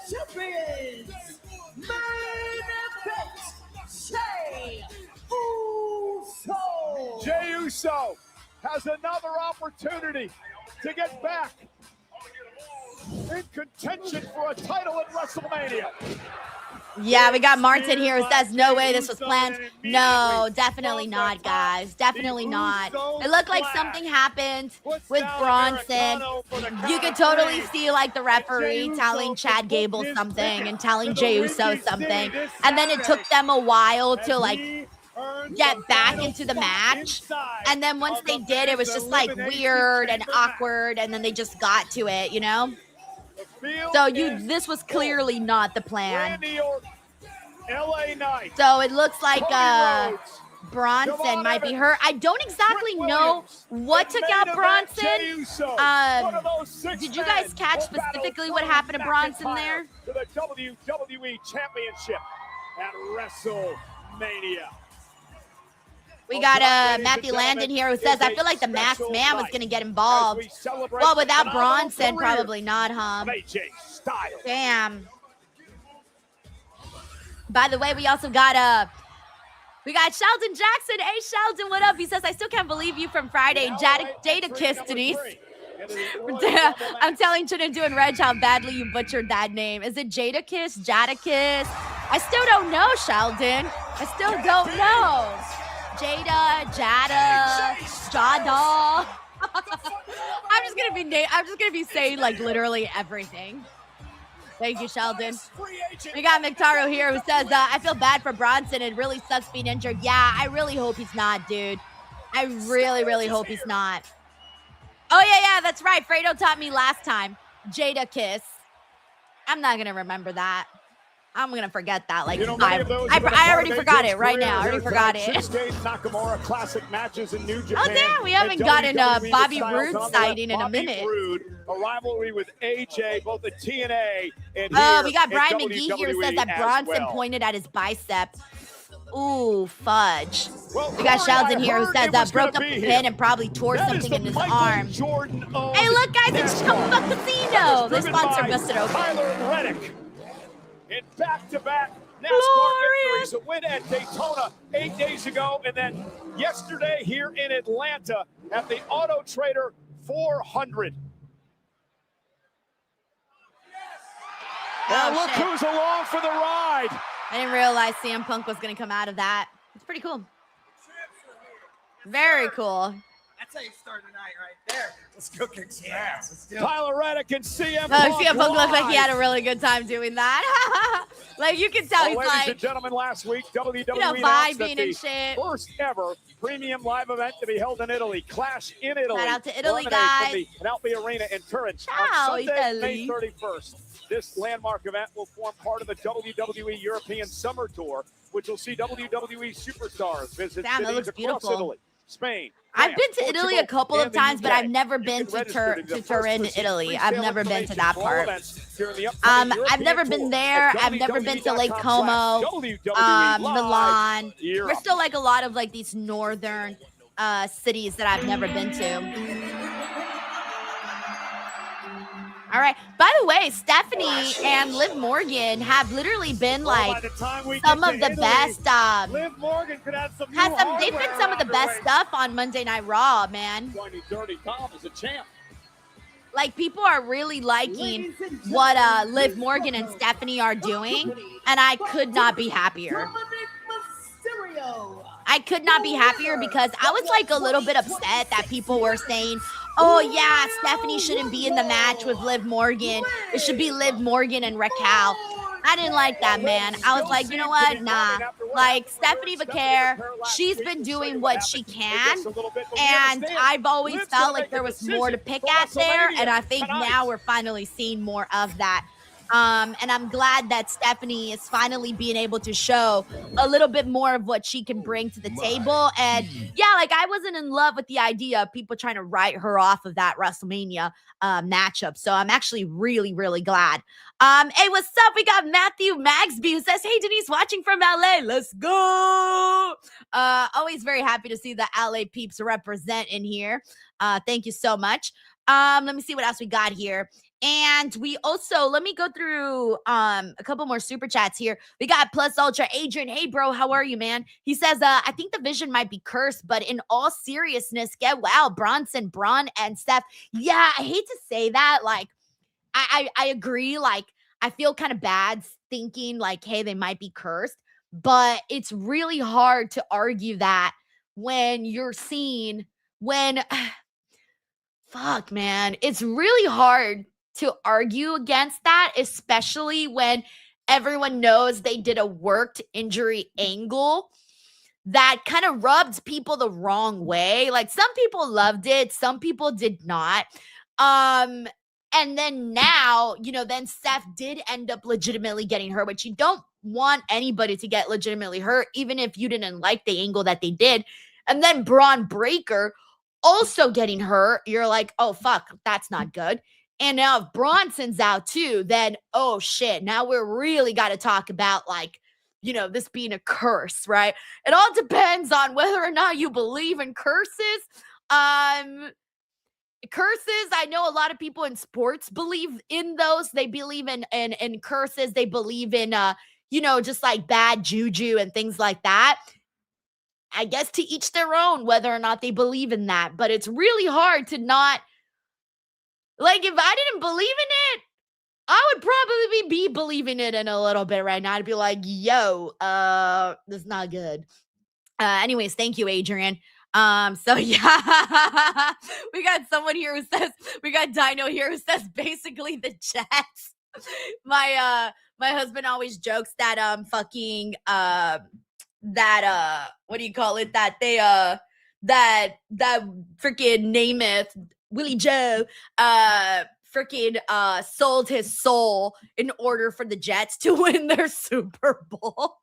Champions, main event, Jey Uso. Jey Uso has another opportunity to get back in contention for a title at WrestleMania. Yeah, we got Martin here who says, no way this was planned. No, definitely not, guys. Definitely not. It looked like something happened with Bronson. You could totally see like the referee telling Chad Gable something and telling Jey Uso something. And then it took them a while to like get back into the match. And then once they did, it was just like weird and awkward. And then they just got to it, you know? So this was clearly not the plan. Randy Orton, LA Knight. So it looks like Cody Rhodes, Bronson might be hurt. I don't exactly Rick know Williams, what took and out main event Bronson. Jey Uso. One of those 6 Did you men guys catch will battle specifically what for happened to Bronson McIntyre there? To the WWE Championship at WrestleMania. We got Matthew Landon here who says, I feel like the masked man was going to get involved. Well, without Bronson, probably not, huh? AJ Styles. Damn. By the way, we also got Sheldon Jackson. Hey, Sheldon, what up? He says, I still can't believe you from Friday. Data kiss, Denise. I'm telling Chinadu and Reg how badly you butchered that name. Is it Jada Kiss? Jada Kiss? I still don't know, Sheldon. I still don't know. Jada, Jada. I'm just gonna be saying like literally everything. Thank you, Sheldon. We got McTaro here who says, I feel bad for Bronson. It really sucks being injured. Yeah, I really hope he's not, dude. I really, really hope he's not. Oh, yeah, that's right. Fredo taught me last time. Jada Kiss. I'm not going to remember that. I'm going to forget that. Like, I already forgot it right now. I already forgot it. Nakamura classic matches in New Japan. Oh, damn. We haven't gotten a Bobby Roode sighting in a minute. Bobby Roode, a rivalry with AJ, both at TNA and Oh, here we got at Brian McGee here who says that WWE as Bronson well. pointed at his bicep. Ooh, fudge. Well, We got Corey, Sheldon I here who heard says it that was broke up gonna the be pin here. and probably tore That is something the in his Michael arm. Jordan-owned Hey, look, guys, it's NASCAR. Chumba Casino. They Driven sponsor by Busted Open. Tyler Reddick. In back-to-back NASCAR Glorious. victories, a win at Daytona 8 days ago, and then yesterday here in Atlanta at the Auto Trader 400. Now look shit. who's along for the ride. I didn't realize CM Punk was going to come out of that. It's pretty cool. Very cool. That's how you start the night right there. Let's go kick some ass. Let's do it. Tyler Reddick and CM Oh, Punk CM Punk looked like he had a live. really good time doing that. Like, you can tell Well, he's ladies and like, gentlemen, last week WWE you know, announced that vibing the and shit. first ever premium live event to be held in Italy, Clash in Italy. Shout out to Italy, Eliminate guys. From the Alpi Arena in Turin Ciao, on Sunday, May Italy. 31st. This landmark event will form part of the WWE European Summer Tour, which will see WWE superstars visit Damn, that cities looks across beautiful. Italy, Spain. I've France, been to Italy a Portugal, couple of and the times, but UK. I've never You been can to register be the first Turin, receive Italy. I've pre-sale never been to information that for all part. events during the upcoming I've European never been tour there. at I've never been to Lake Como, WWE Milan. Europe. There's still like a lot of like these northern cities that I've never been to. All right. By the way, Stephanie and Liv Morgan have literally been like some of the best. Liv Morgan could have some They've been some of the best stuff on Monday Night Raw, man. Dirty Tom is a champ. Like, people are really liking what Liv Morgan and Stephanie are doing, and I could not be happier. I could not be happier because I was like a little bit upset that people were saying, oh yeah, Stephanie shouldn't be in the match with Liv Morgan. It should be Liv Morgan and Raquel. I didn't like that, man. I was like, you know what? Nah. Like, Stephanie Vaquer, she's been doing what she can, and I've always felt like there was more to pick at there, and I think now we're finally seeing more of that. And I'm glad that Stephanie is finally being able to show a little bit more of what she can bring to the table. And yeah, like, I wasn't in love with the idea of people trying to write her off of that WrestleMania matchup. So I'm actually really, really glad. Hey, what's up? We got Matthew Magsby who says, hey, Denise, watching from LA. Let's go. Always very happy to see the LA peeps represent in here. Thank you so much. Let me see what else we got here. And we also, let me go through a couple more super chats here. We got Plus Ultra Adrian. Hey, bro, how are you, man? He says, I think the vision might be cursed, but in all seriousness, get wow, Bronson, Braun, and Steph. Yeah, I hate to say that. Like, I agree. Like, I feel kind of bad thinking like, hey, they might be cursed, but it's really hard to argue that when you're seeing, fuck, man, it's really hard to argue against that, especially when everyone knows they did a worked injury angle that kind of rubbed people the wrong way. Like, some people loved it, some people did not. And then now, you know, then Steph did end up legitimately getting hurt, which you don't want anybody to get legitimately hurt, even if you didn't like the angle that they did. And then Braun Breaker also getting hurt. You're like, oh, fuck, that's not good. And now if Bronson's out too, then, oh shit, now we're really got to talk about, like, you know, this being a curse, right? It all depends on whether or not you believe in curses. Curses, I know a lot of people in sports believe in those. They believe in curses. They believe in, you know, just like bad juju and things like that. I guess to each their own, whether or not they believe in that. But it's really hard to not, like, if I didn't believe in it, I would probably be believing it in a little bit right now. I'd be like, yo, this is not good. Anyways, thank you, Adrian. So yeah, we got someone here who says, we got Dino here who says basically the Jets. My husband always jokes that, what do you call it? That they, that freaking Namath, Willie Joe, freaking sold his soul in order for the Jets to win their Super Bowl.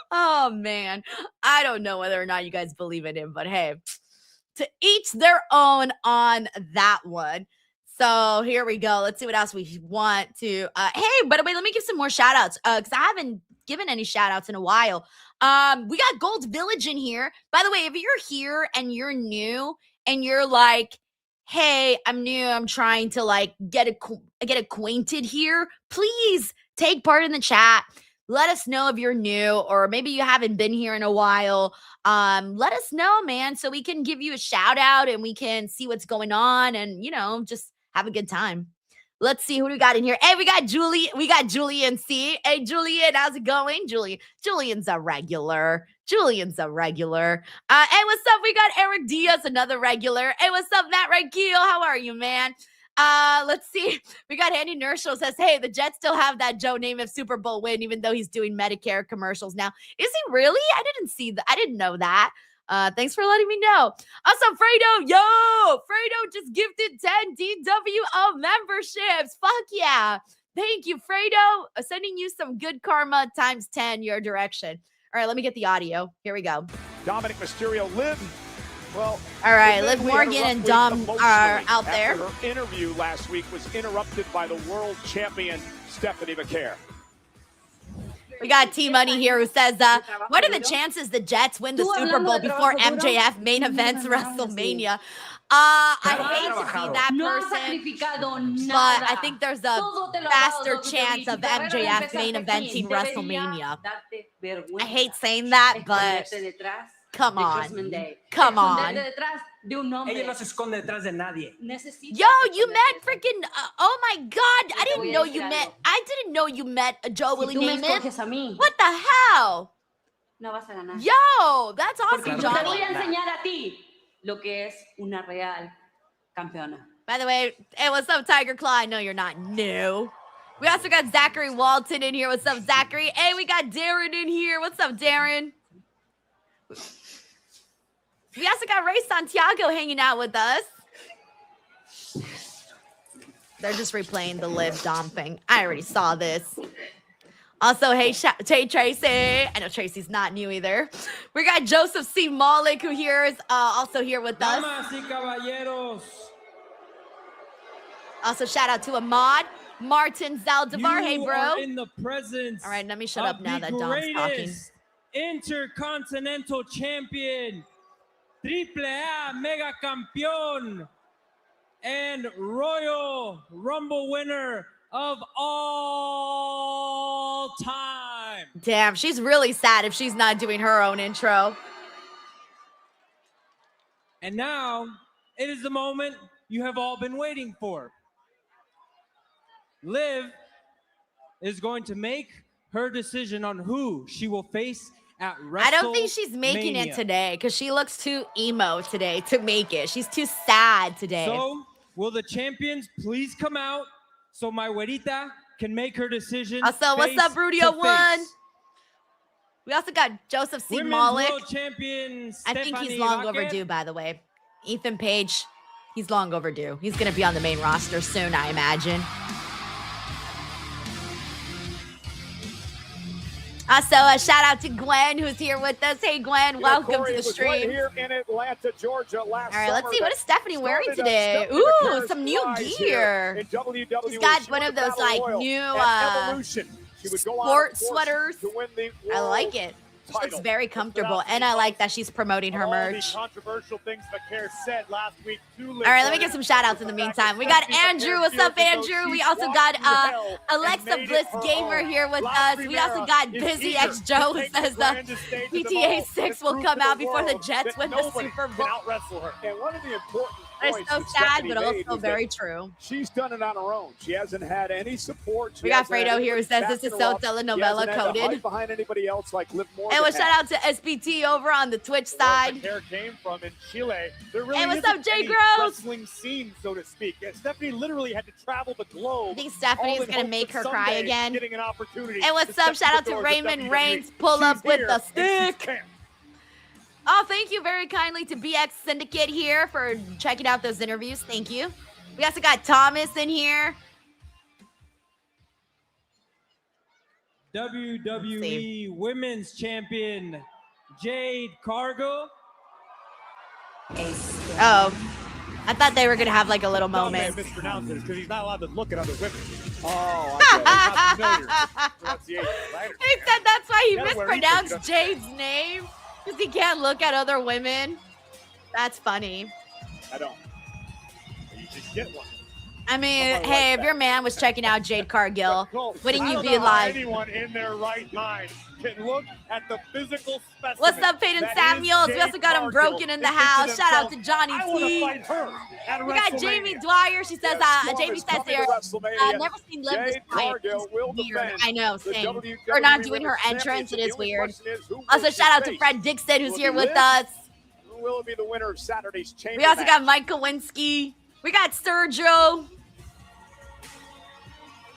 Oh man, I don't know whether or not you guys believe in him, but hey, to each their own on that one. So here we go. Let's see what else we want to. Hey, by the way, let me give some more shout outs because I haven't given any shout outs in a while. We got Gold Village in here. By the way, if you're here and you're new and you're like, hey, I'm new, I'm trying to like get acquainted here, please take part in the chat. Let us know if you're new or maybe you haven't been here in a while. Let us know, man, so we can give you a shout out and we can see what's going on and, you know, just have a good time. Let's see who we got in here. Hey, we got Julie. We got Julian C. Hey, Julian, how's it going? Julian's a regular. Julian's a regular. Hey, what's up? We got Eric Diaz, another regular. Hey, what's up, Matt Raikeel? How are you, man? Let's see. We got Andy Nershow says, hey, the Jets still have that Joe Namath Super Bowl win, even though he's doing Medicare commercials now. Is he really? I didn't see that. I didn't know that. Thanks for letting me know. Also, Fredo, Fredo just gifted 10 DWO memberships. Fuck yeah. Thank you, Fredo. Sending you some good karma times 10 your direction. All right, let me get the audio. Here we go. Dominic Mysterio, Liv. Well, all right, Liv Morgan and Dom are out there. Her interview last week was interrupted by the world champion, Stephanie McCare. We got T-Money here who says, what are the chances the Jets win the Super Bowl before MJF main events WrestleMania? I hate to be that person, but I think there's a faster chance of MJF main eventing WrestleMania. I hate saying that, but come on. Come on. Ella no se esconde detrás de nadie. Yo, you met freaking, oh my God. I didn't know you met Joe Willie Namath. What the hell? No vas a ganar. Yo, that's awesome, Johnny. Te voy a enseñar a ti lo que es una real campeona. By the way, hey, what's up, Tiger Claw? I know you're not new. We also got Zachary Walton in here. What's up, Zachary? Hey, we got Darren in here. What's up, Darren? We also got Ray Santiago hanging out with us. They're just replaying the Liv Dom thing. I already saw this. Also, hey, Tracy. I know Tracy's not new either. We got Joseph C. Malik, who here is also here with us. Damas y caballeros. Also, shout out to Ahmad. Martin Zaldivar. Hey, bro. Are in the presence. All right, let me shut up now that Dom's talking. Intercontinental champion, Triple A Mega Campeón, and Royal Rumble winner of all time. Damn, she's really sad if she's not doing her own intro. And now, it is the moment you have all been waiting for. Liv is going to make her decision on who she will face at WrestleMania. I don't think she's making it today because she looks too emo today to make it. She's too sad today. So, will the champions please come out so my güerita can make her decision? Also, what's up, Rudio One? We also got Joseph C. Malik. I think he's long overdue, by the way. Ethan Page, he's long overdue. He's going to be on the main roster soon, I imagine. Also, a shout out to Gwen, who's here with us. Hey, Gwen, welcome to the stream. Here in Atlanta, Georgia, last all right, let's see. What is Stephanie wearing today? Ooh, some new gear. She's got one of those, like, new sport sweaters. I like it. She looks very comfortable, and I like that she's promoting her merch. Controversial things McCare said last week. All right, let me get some shout-outs in the meantime. We got Andrew. What's up, Andrew? We also got Alexa Bliss Gamer here with us. We also got Busy X Joe who says PTA 6 will come out before the Jets win the Super Bowl. And one of the important it's so sad, but also very true. She's done it on her own. She hasn't had any support. We got Fredo here who says this is so telenovela coded. Behind anybody else like Liv Morgan. And well, shout out to SPT over on the Twitch side. Where came from in Chile. There really hey, what's up, Jay Gross? Wrestling scene, so to speak. Stephanie literally had to travel the globe. I think Stephanie's gonna make her cry again. Getting an opportunity. And what's up? Shout out to Raymond Reigns. Pull up with the stick. Oh, thank you very kindly to BX Syndicate here for checking out those interviews. Thank you. We also got Thomas in here. WWE Women's Champion Jade Cargill. Oh, I thought they were going to have like a little moment. Mispronounced it because he's not allowed to look at other women. Oh, I he said that's why he mispronounced Jade's name. Because he can't look at other women. That's funny. I don't. You just get one. I mean, hey, if your man was checking out Jade Cargill, wouldn't you be like, anyone in their right mind can look at the physical specimen? what's up, Peyton Samuels? We also got him broken in the house. Shout out to Johnny T. We got Jamie Dwyer. She says, Jamie says here, never seen Liv this quiet. Weird. I know, same. We're not doing her entrance. It is weird. Also, shout out to Fred Dixon, who's here with us. Who will be the winner of Saturday's chamber We also match? got Mike Kowinski. We got Sergio.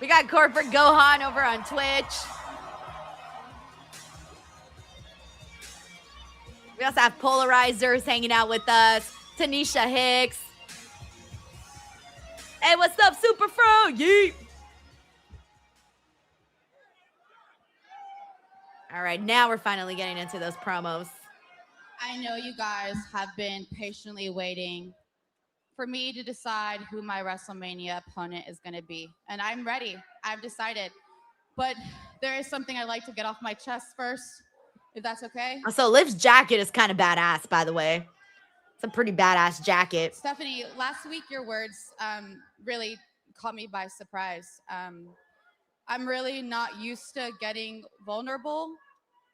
We got Corporate Gohan over on Twitch. We also have Polarizers hanging out with us. Tanisha Hicks. Hey, what's up, Super Fro? Yeet. All right, now we're finally getting into those promos. I know you guys have been patiently waiting for me to decide who my WrestleMania opponent is going to be. And I'm ready. I've decided. But there is something I'd like to get off my chest first, if that's okay. So Liv's jacket is kind of badass, by the way. It's a pretty badass jacket. Stephanie, last week your words really caught me by surprise. I'm really not used to getting vulnerable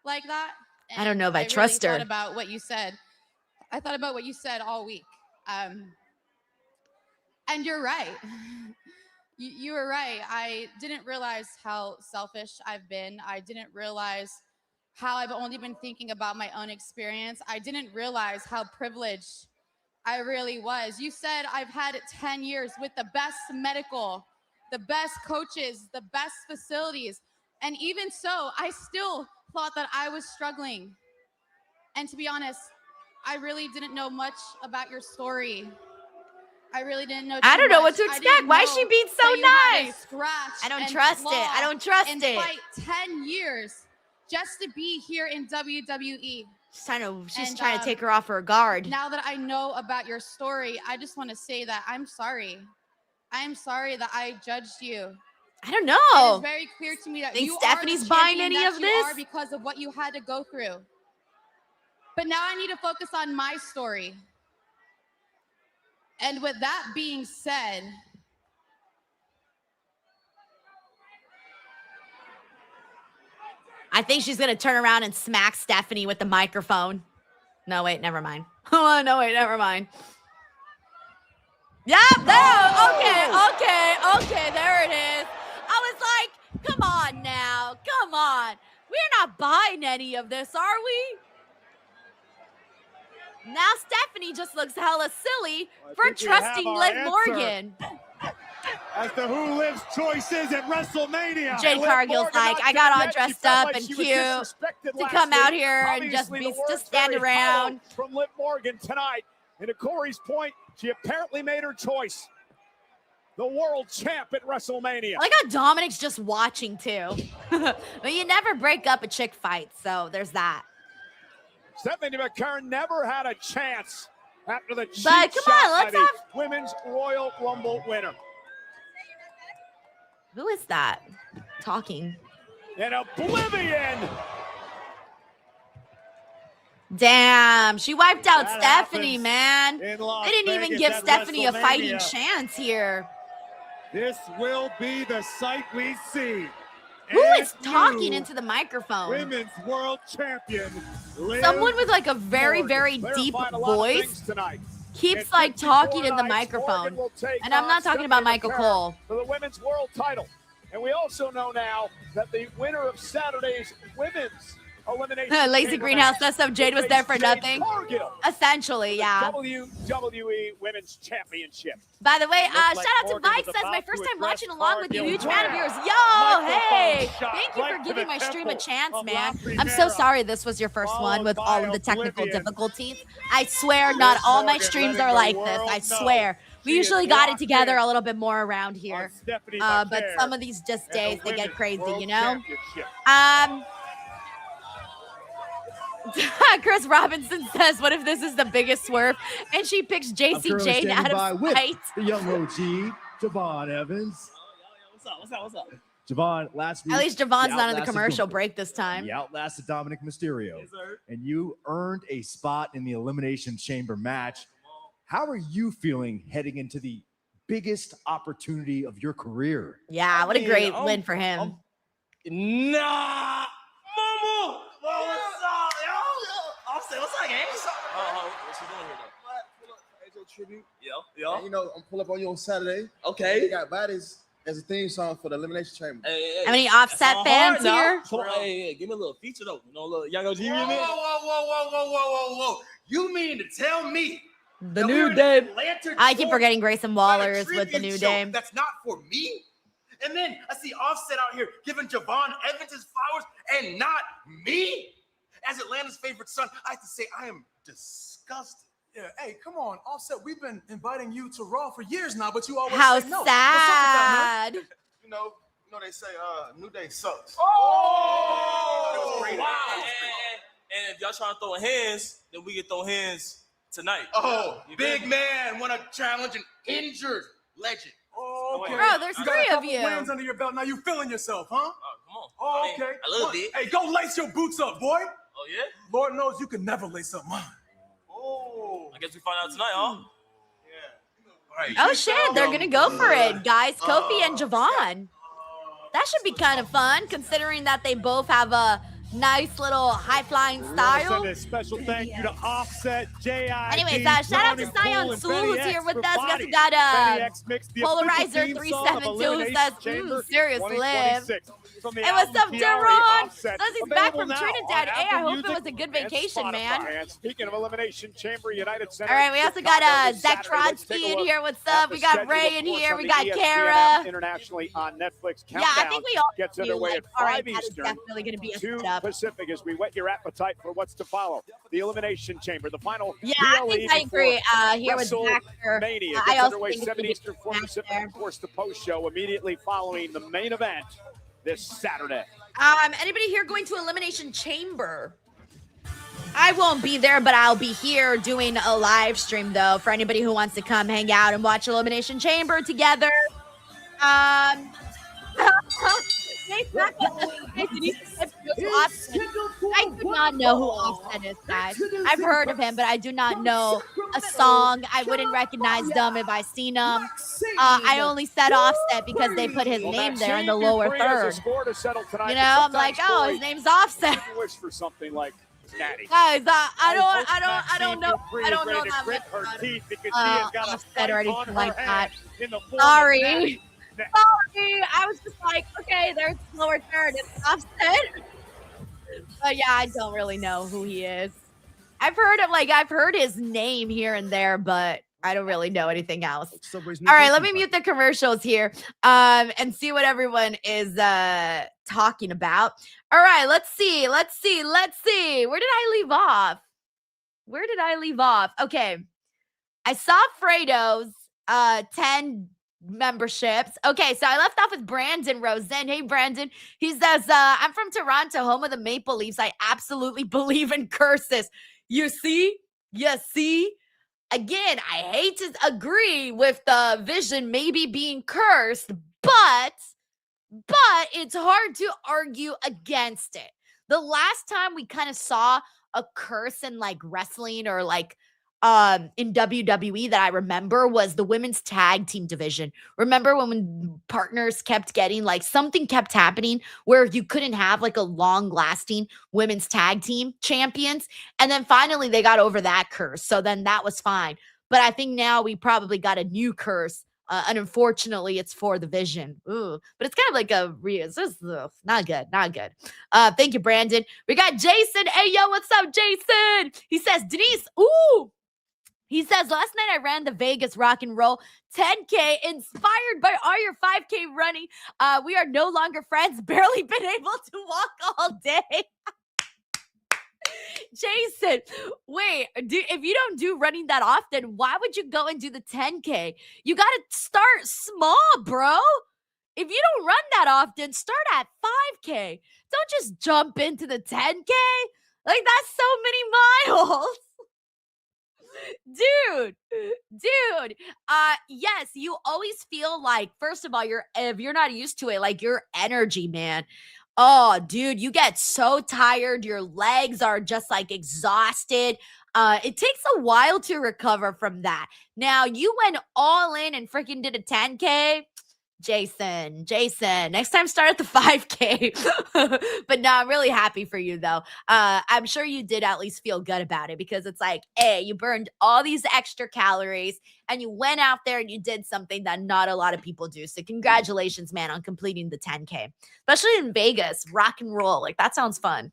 like that. And I don't know if I trust her. I thought about what you said. I thought about what you said all week. And you're right. You were right. I didn't realize how selfish I've been. I didn't realize how I've only been thinking about my own experience. I didn't realize how privileged I really was. You said I've had 10 years with the best medical, the best coaches, the best facilities. And even so, I still thought that I was struggling. And to be honest, I really didn't know much about your story. I really didn't know. I don't know what to expect. Why is she being so nice? I don't trust it. I don't trust it. Fight 10 years just to be here in WWE. She's trying to take her off her guard. Now that I know about your story, I just want to say that I'm sorry. I'm sorry that I judged you. I don't know. It is very clear to me that Think you Stephanie's are the buying champion any that of you this? are because of what you had to go through. But now I need to focus on my story. And with that being said, I think she's going to turn around and smack Stephanie with the microphone. No, wait, never mind. Oh, no, wait, never mind. Yep, okay, there it is. I was like, come on now, come on. We're not buying any of this, are we? Now Stephanie just looks hella silly for trusting Liv Morgan. As to who Liv's choice is at WrestleMania. Jade Cargill's like, I got all dressed up and cute to come out here and just stand around. From Liv Morgan tonight. And to Corey's point, she apparently made her choice. The world champ at WrestleMania. I like how Dominic's just watching too. But you never break up a chick fight, so there's that. Stephanie McCurran never had a chance after the cheap But come on, shot let's by have the Women's Royal Rumble winner. Who is that talking? And Oblivion. Damn, she wiped out That Stephanie, happens man. in They Las didn't even Vegas give at Stephanie a fighting WrestleMania. chance here. This will be the sight we see. Who And is talking new into the microphone? Women's World Champion. Liv Someone with like a very, Morgan. very deep Clarified a lot of voice things tonight. keeps In like 54 talking in the nights, microphone. Morgan will take And I'm on not talking about Stephanie Michael McCurran Cole. for the women's world title. And we also know now that the winner of Saturday's women's elimination Lazy chamber Greenhouse match says so. Jade was will there face for Jade nothing. Cargill, Essentially, yeah. WWE Women's Championship. By the way, Looks shout like out to Morgan Mike was says my about first to time watching address along with you. Cargill. Huge fan of Wow. yours. Yo, Microphone hey. shot Thank you right for to giving the my stream a temple chance, of man. La I'm so Primera. sorry this was your first one Followed with all by of the technical Oblivion. difficulties. I swear not all my Morgan streams letting are the like this. world I know swear. We she is usually got it locked together in a little bit more around here. on Stephanie But McCurran some of these just and days, the they get Women's crazy, World you know? Championship. Chris Robinson says, what if this is the biggest swerve? And she picks JC Jane out of fight. The young OG, Javon Evans. What's up? Javon, last week. At least Javon's you not in the outlasted commercial Gunther. break this time. You outlasted Dominic Mysterio. Yes, sir. And you earned a spot in the Elimination Chamber match. How are you feeling heading into the biggest opportunity of your career. Yeah, what a great win for him. Nah, Momo. Well, what's up, yo? Offset, what's up, gang? What's you doing here, though? Tribute. Yo. And, you know, I'm pull up on you on Saturday. Okay. They got Bodies as a theme song for the Elimination Chamber. Hey, How many Offset fans here? Hey, give me a little feature though. You know, a little Young OG. Whoa. You mean to tell me The New Day. I keep forgetting Grayson Waller's with the New Day. That's not for me? And then I see Offset out here giving Javon Evans his flowers and not me? As Atlanta's favorite son, I have to say I am disgusted. Yeah, hey, come on, Offset. We've been inviting you to Raw for years now, but you always How say no. sad. You know they say New Day sucks. Oh, wow. And if y'all trying to throw hands, then we can throw hands tonight. Oh, big man want to challenge an injured legend. Oh, okay. Bro, there's You three got a of couple you. wins under your belt. Now you feeling yourself, huh? Come on. Oh, I mean, okay. a little bit. Hey, go lace your boots up, boy. Oh, yeah? Lord knows you can never lace up mine. Oh. I guess we find out tonight, huh? Oh shit, they're gonna go for it, guys. Kofi and Javon. That should be kind of fun, considering that they both have a nice little high-flying style. Send a special thank you to Offset, J.I. Anyways, shout out to Sion Su who's here with us. We also got Polarizer 372 who says, serious Liv. Hey, what's up, Deron? Leslie's back from Trinidad. Hey, I hope it was a good vacation, man. And speaking of Elimination Chamber, United Center. All right, we also got Zach Trotsky in here. What's up? We got Ray in here. We got Kara. Internationally on Netflix. Yeah, I think we all gets knew, underway like, at all right, 5 that is Eastern, definitely going to be a 2 setup. Pacific as we whet your appetite for what's to follow. The Elimination Chamber, the final. Yeah, I think I agree here with Zach. Mania I gets also underway think 7 it's Eastern, 4 Pacific. Of course, the post show immediately following the main event this Saturday. Anybody here going to Elimination Chamber? I won't be there, but I'll be here doing a live stream, though, for anybody who wants to come hang out and watch Elimination Chamber together. I do not know who Offset is, guys. I've heard of him, but I do not know a song. I wouldn't recognize them if I seen them. I only said Offset because they put his name there in the lower third. You know, I'm like, oh, his name's Offset. Wish for something like Natty. Guys, I don't know that much about Offset or anything like that. Sorry. I was just like, okay, there's lower third. It's Offset. But yeah, I don't really know who he is. I've heard his name here and there, but I don't really know anything else. All right, let me mute the commercials here and see what everyone is talking about. All right, let's see. Where did I leave off? Okay. I saw Fredo's 10 memberships. Okay, so I left off with Brandon Rosen. Hey, Brandon. He says, I'm from Toronto, home of the Maple Leafs. I absolutely believe in curses. You see? Again, I hate to agree with the Vision maybe being cursed, but it's hard to argue against it. The last time we kind of saw a curse in like wrestling or like in WWE that I remember was the women's tag team division. Remember when partners kept getting like something kept happening where you couldn't have like a long lasting women's tag team champions. And then finally they got over that curse. So then that was fine. But I think now we probably got a new curse. And unfortunately it's for the Vision. Ooh, but it's kind of like not good. Thank you, Brandon. We got Jason. Hey, yo, what's up, Jason? He says, Denise, ooh. He says, last night I ran the Vegas Rock and Roll 10K inspired by all your 5K running. We are no longer friends, barely been able to walk all day. Jason, wait, if you don't do running that often, why would you go and do the 10K? You got to start small, bro. If you don't run that often, start at 5K. Don't just jump into the 10K. Like, that's so many miles. Dude, yes, you always feel like, first of all, if you're not used to it, like your energy, man. Oh, dude, you get so tired. Your legs are just like exhausted. It takes a while to recover from that. Now, you went all in and freaking did a 10K. Jason, next time start at the 5K. But no, I'm really happy for you though. I'm sure you did at least feel good about it because it's like, hey, you burned all these extra calories and you went out there and you did something that not a lot of people do. So congratulations, man, on completing the 10K, especially in Vegas. Rock and roll. Like, that sounds fun.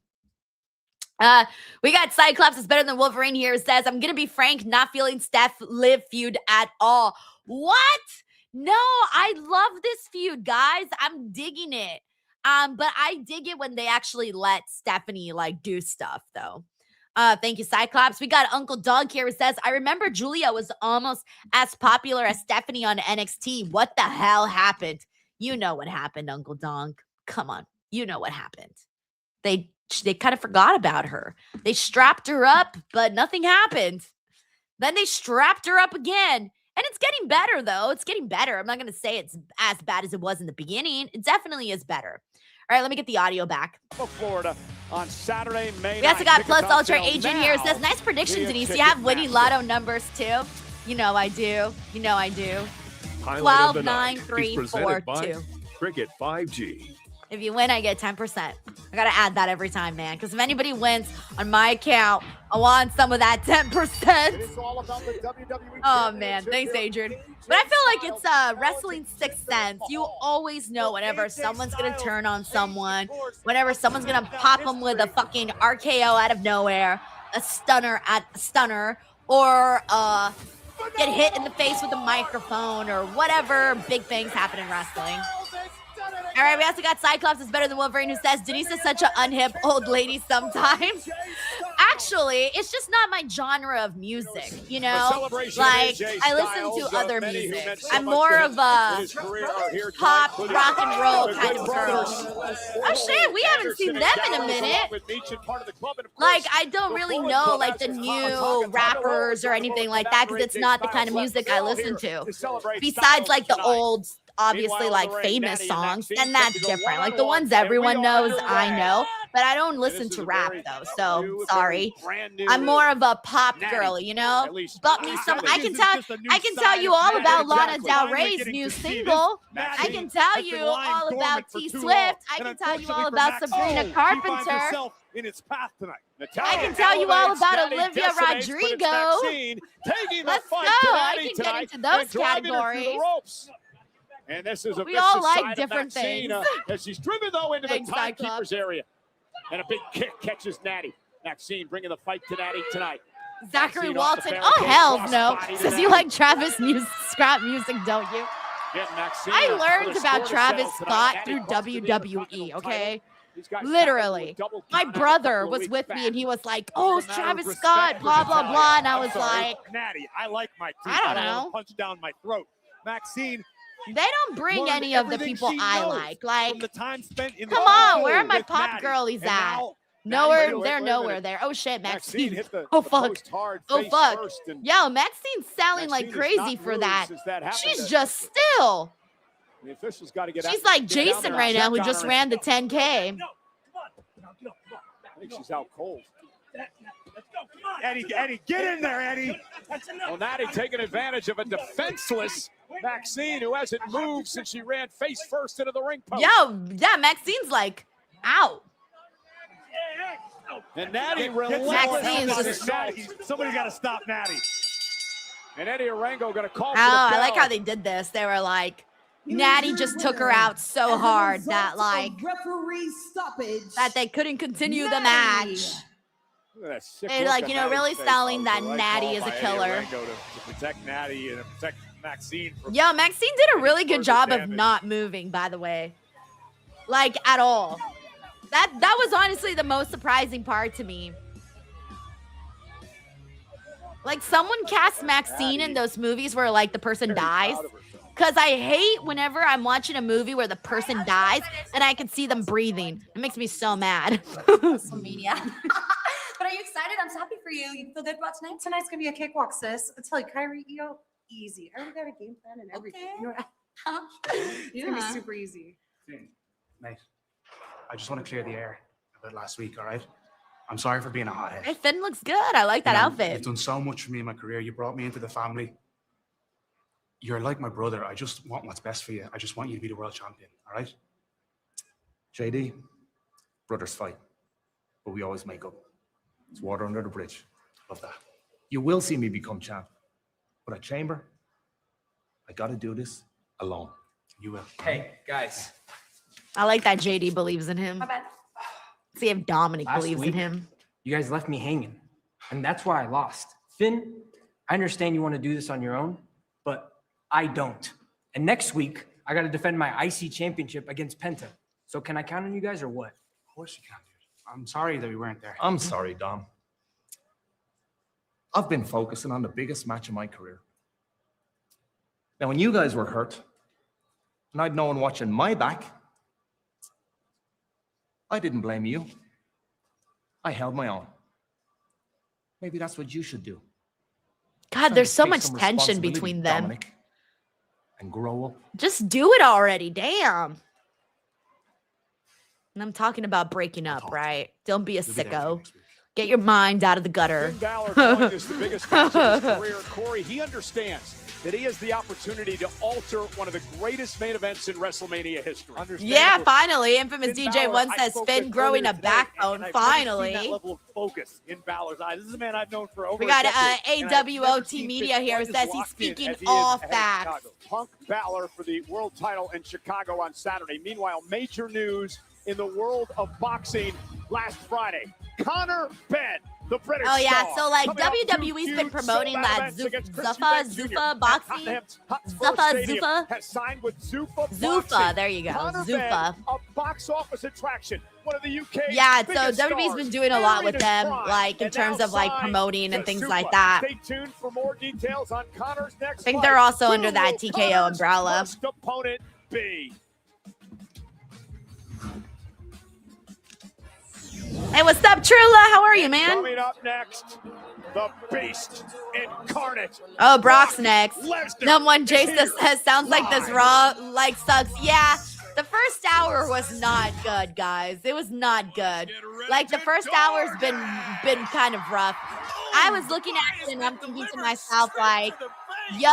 We got Cyclops is better than Wolverine here. Says, I'm gonna be frank, not feeling Steph Liv feud at all. What? No, I love this feud, guys. I'm digging it. But I dig it when they actually let Stephanie like do stuff though. Thank you, Cyclops. We got Uncle Doug here who says, I remember Julia was almost as popular as Stephanie on NXT. What the hell happened? You know what happened, Uncle Doug. Come on. You know what happened. They kind of forgot about her. They strapped her up, but nothing happened. Then they strapped her up again. And it's getting better, though. It's getting better. I'm not going to say it's as bad as it was in the beginning. It definitely is better. All right, let me get the audio back. Florida on Saturday, May 9th. We also got Plus Ultra Agent here. It says, nice prediction, Denise. You have winning lotto numbers, too. You know I do. 12, 9, 3, 4, 2. Cricket 5G. If you win, I get 10%. I got to add that every time, man. Because if anybody wins on my account, I want some of that 10%. Oh, man. Thanks, Adrian. But I feel like it's wrestling sixth sense. You always know whenever someone's going to turn on someone, whenever someone's going to pop them with a fucking RKO out of nowhere, a stunner, or get hit in the face with a microphone, or whatever big things happen in wrestling. All right, we also got Cyclops is better than Wolverine who says, Denise is such an unhip old lady sometimes. Actually, it's just not my genre of music, you know? Like, I listen to other music. I'm more of a pop, rock and roll kind of girl. Oh, shit, we haven't seen them in a minute. Like, I don't really know, like, the new rappers or anything like that because it's not the kind of music I listen to. Besides, like, the old, obviously, like, famous songs, and that's different. Like, the ones everyone knows, I know, but I don't listen to rap, though, so sorry. I'm more of a pop girl, you know? But me some, I can tell you all about Lana Del Rey's new single. I can tell you all about T Swift. I can tell you all about Sabrina Carpenter. In its path tonight. I can tell you all about Olivia Rodrigo. Let's go. I can get into those categories. And this is a we all like different things. As she's driven, though, into the timekeeper's area. And a big kick catches Natty. Maxine bringing the fight to Natty tonight. Zachary Walton. Oh, hell no. Says you like Travis Scott music, don't you? I learned about Travis Scott through WWE, okay? Literally. My brother was with me and he was like, oh, it's Travis Scott, blah, blah, blah. And I was like, Natty, I like my teeth. I don't know. Punch down my throat. Maxine. They don't bring any of the people I like. Like, the time spent in come on, where are my pop girlies at? Nowhere, they're nowhere there. Oh shit, Maxine. Oh fuck. Oh fuck. Yo, Maxine's selling like crazy for that. She's just still. The officials got to get out. She's like Jason right now, who just ran the 10K. I think she's out cold. Eddie, get in there, Eddie. Well, Natty taking advantage of a defenseless Maxine who hasn't moved since she ran face first into the ring post. Yo, yeah, Maxine's like out. And Natty somebody's got to stop Natty. And Eddie Arango going to call for the I bell. like how they did this. They were like, Natty just took her out so hard that like that they couldn't continue the match. They're like, you know, really selling that Natty is a killer. To protect Natty and protect Maxine. Yo, Maxine did a really good job of not moving, by the way. Like, at all. That was honestly the most surprising part to me. Like, someone cast Maxine in those movies where, like, the person dies. Because I hate whenever I'm watching a movie where the person dies and I can see them breathing. It makes me so mad. Social media. But are you excited? I'm so happy for you. You feel good about tonight? Tonight's going to be a cakewalk, sis. I tell you, Kyrie, you know, easy. I already got a game plan and everything. Okay. You know, it's going to be super easy. Mate, I just want to clear the air about last week, all right? I'm sorry for being a hothead. Hey, Finn looks good. I like that outfit. You've done so much for me in my career. You brought me into the family. You're like my brother. I just want what's best for you. I just want you to be the world champion, all right? JD, brothers fight, but we always make up. It's water under the bridge. Love that. You will see me become champ. But at Chamber, I got to do this alone. You will. Hey, guys. I like that JD believes in him. My bad. See if Dominic Last believes in week, him. You guys left me hanging, and that's why I lost. Finn, I understand you want to do this on your own, but I don't. And next week, I got to defend my IC championship against Penta. So can I count on you guys or what? Of course you can, dude. I'm sorry that we weren't there. I'm sorry, Dom. I've been focusing on the biggest match of my career. Now, when you guys were hurt, and I'd no one watching my back, I didn't blame you. I held my own. Maybe that's what you should do. God, there's so Take much some tension responsibility, between them. Dominic, and grow up. Just do it already. Damn. And I'm talking about breaking up, right? Don't be a sicko. Get your mind out of the gutter. Finn Balor calling this the biggest match of his career. Corey, he understands that he has the opportunity to alter one of the greatest main events in WrestleMania history. Yeah, finally. Infamous Finn DJ Balor, One I says spoke Finn with growing earlier a today, backbone. and I've never Finally. seen that level of focus in Balor's eyes. This is a man I've known for over We got a decade, and I've never AWOT seen Media Finn here quite who as says he's locked in speaking as he is all ahead of facts. Chicago. Punk Balor for the world title in Chicago on Saturday. Meanwhile, major news in the world of boxing last Friday. Conor Benn, the British Oh, yeah. star, So, like, coming off two WWE's been huge promoting sold-out that events against Chris Zuffa Eubanks Jr. boxing. Tottenham's Hotspur Zuffa, Stadium Zuffa. has signed with Zuffa Zuffa, Boxing. there you go. Conor Zuffa. Benn, a box office attraction, one of the UK's Yeah, so biggest WWE's stars, been doing a lot with in his them, prime, like, in and terms now of, like, signed promoting and to things Zuffa. like that. Stay tuned for more details on Conor's next I think fight. they're also Who under that will TKO Conor's umbrella. first opponent be? Hey, what's up, Trula? How are you, man? Coming up next, the Beast incarnate. Oh, Brock's next. Lesnar Someone is Jason here. says sounds like this Raw like sucks. Yeah, the first hour was not good, guys. It was not good. Like the first hour's been kind of rough. I was looking at it and I'm thinking to myself like, yo,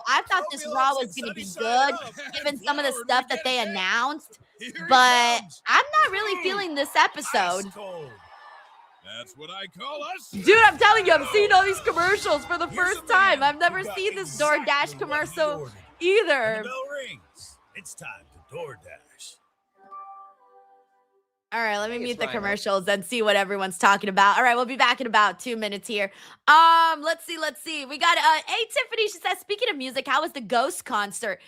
I thought this Raw was gonna be good, given some of the stuff that they announced. But I'm not really feeling this episode. That's what I call us. Dude, I'm telling you, I'm seeing all these commercials for the first time. I've never seen this DoorDash commercial either. Bell rings. It's time to DoorDash. All right, let me mute the commercials and see what everyone's talking about. All right, we'll be back in about 2 minutes here. Let's see. We got hey Tiffany, she says, speaking of music, how was the Ghost concert?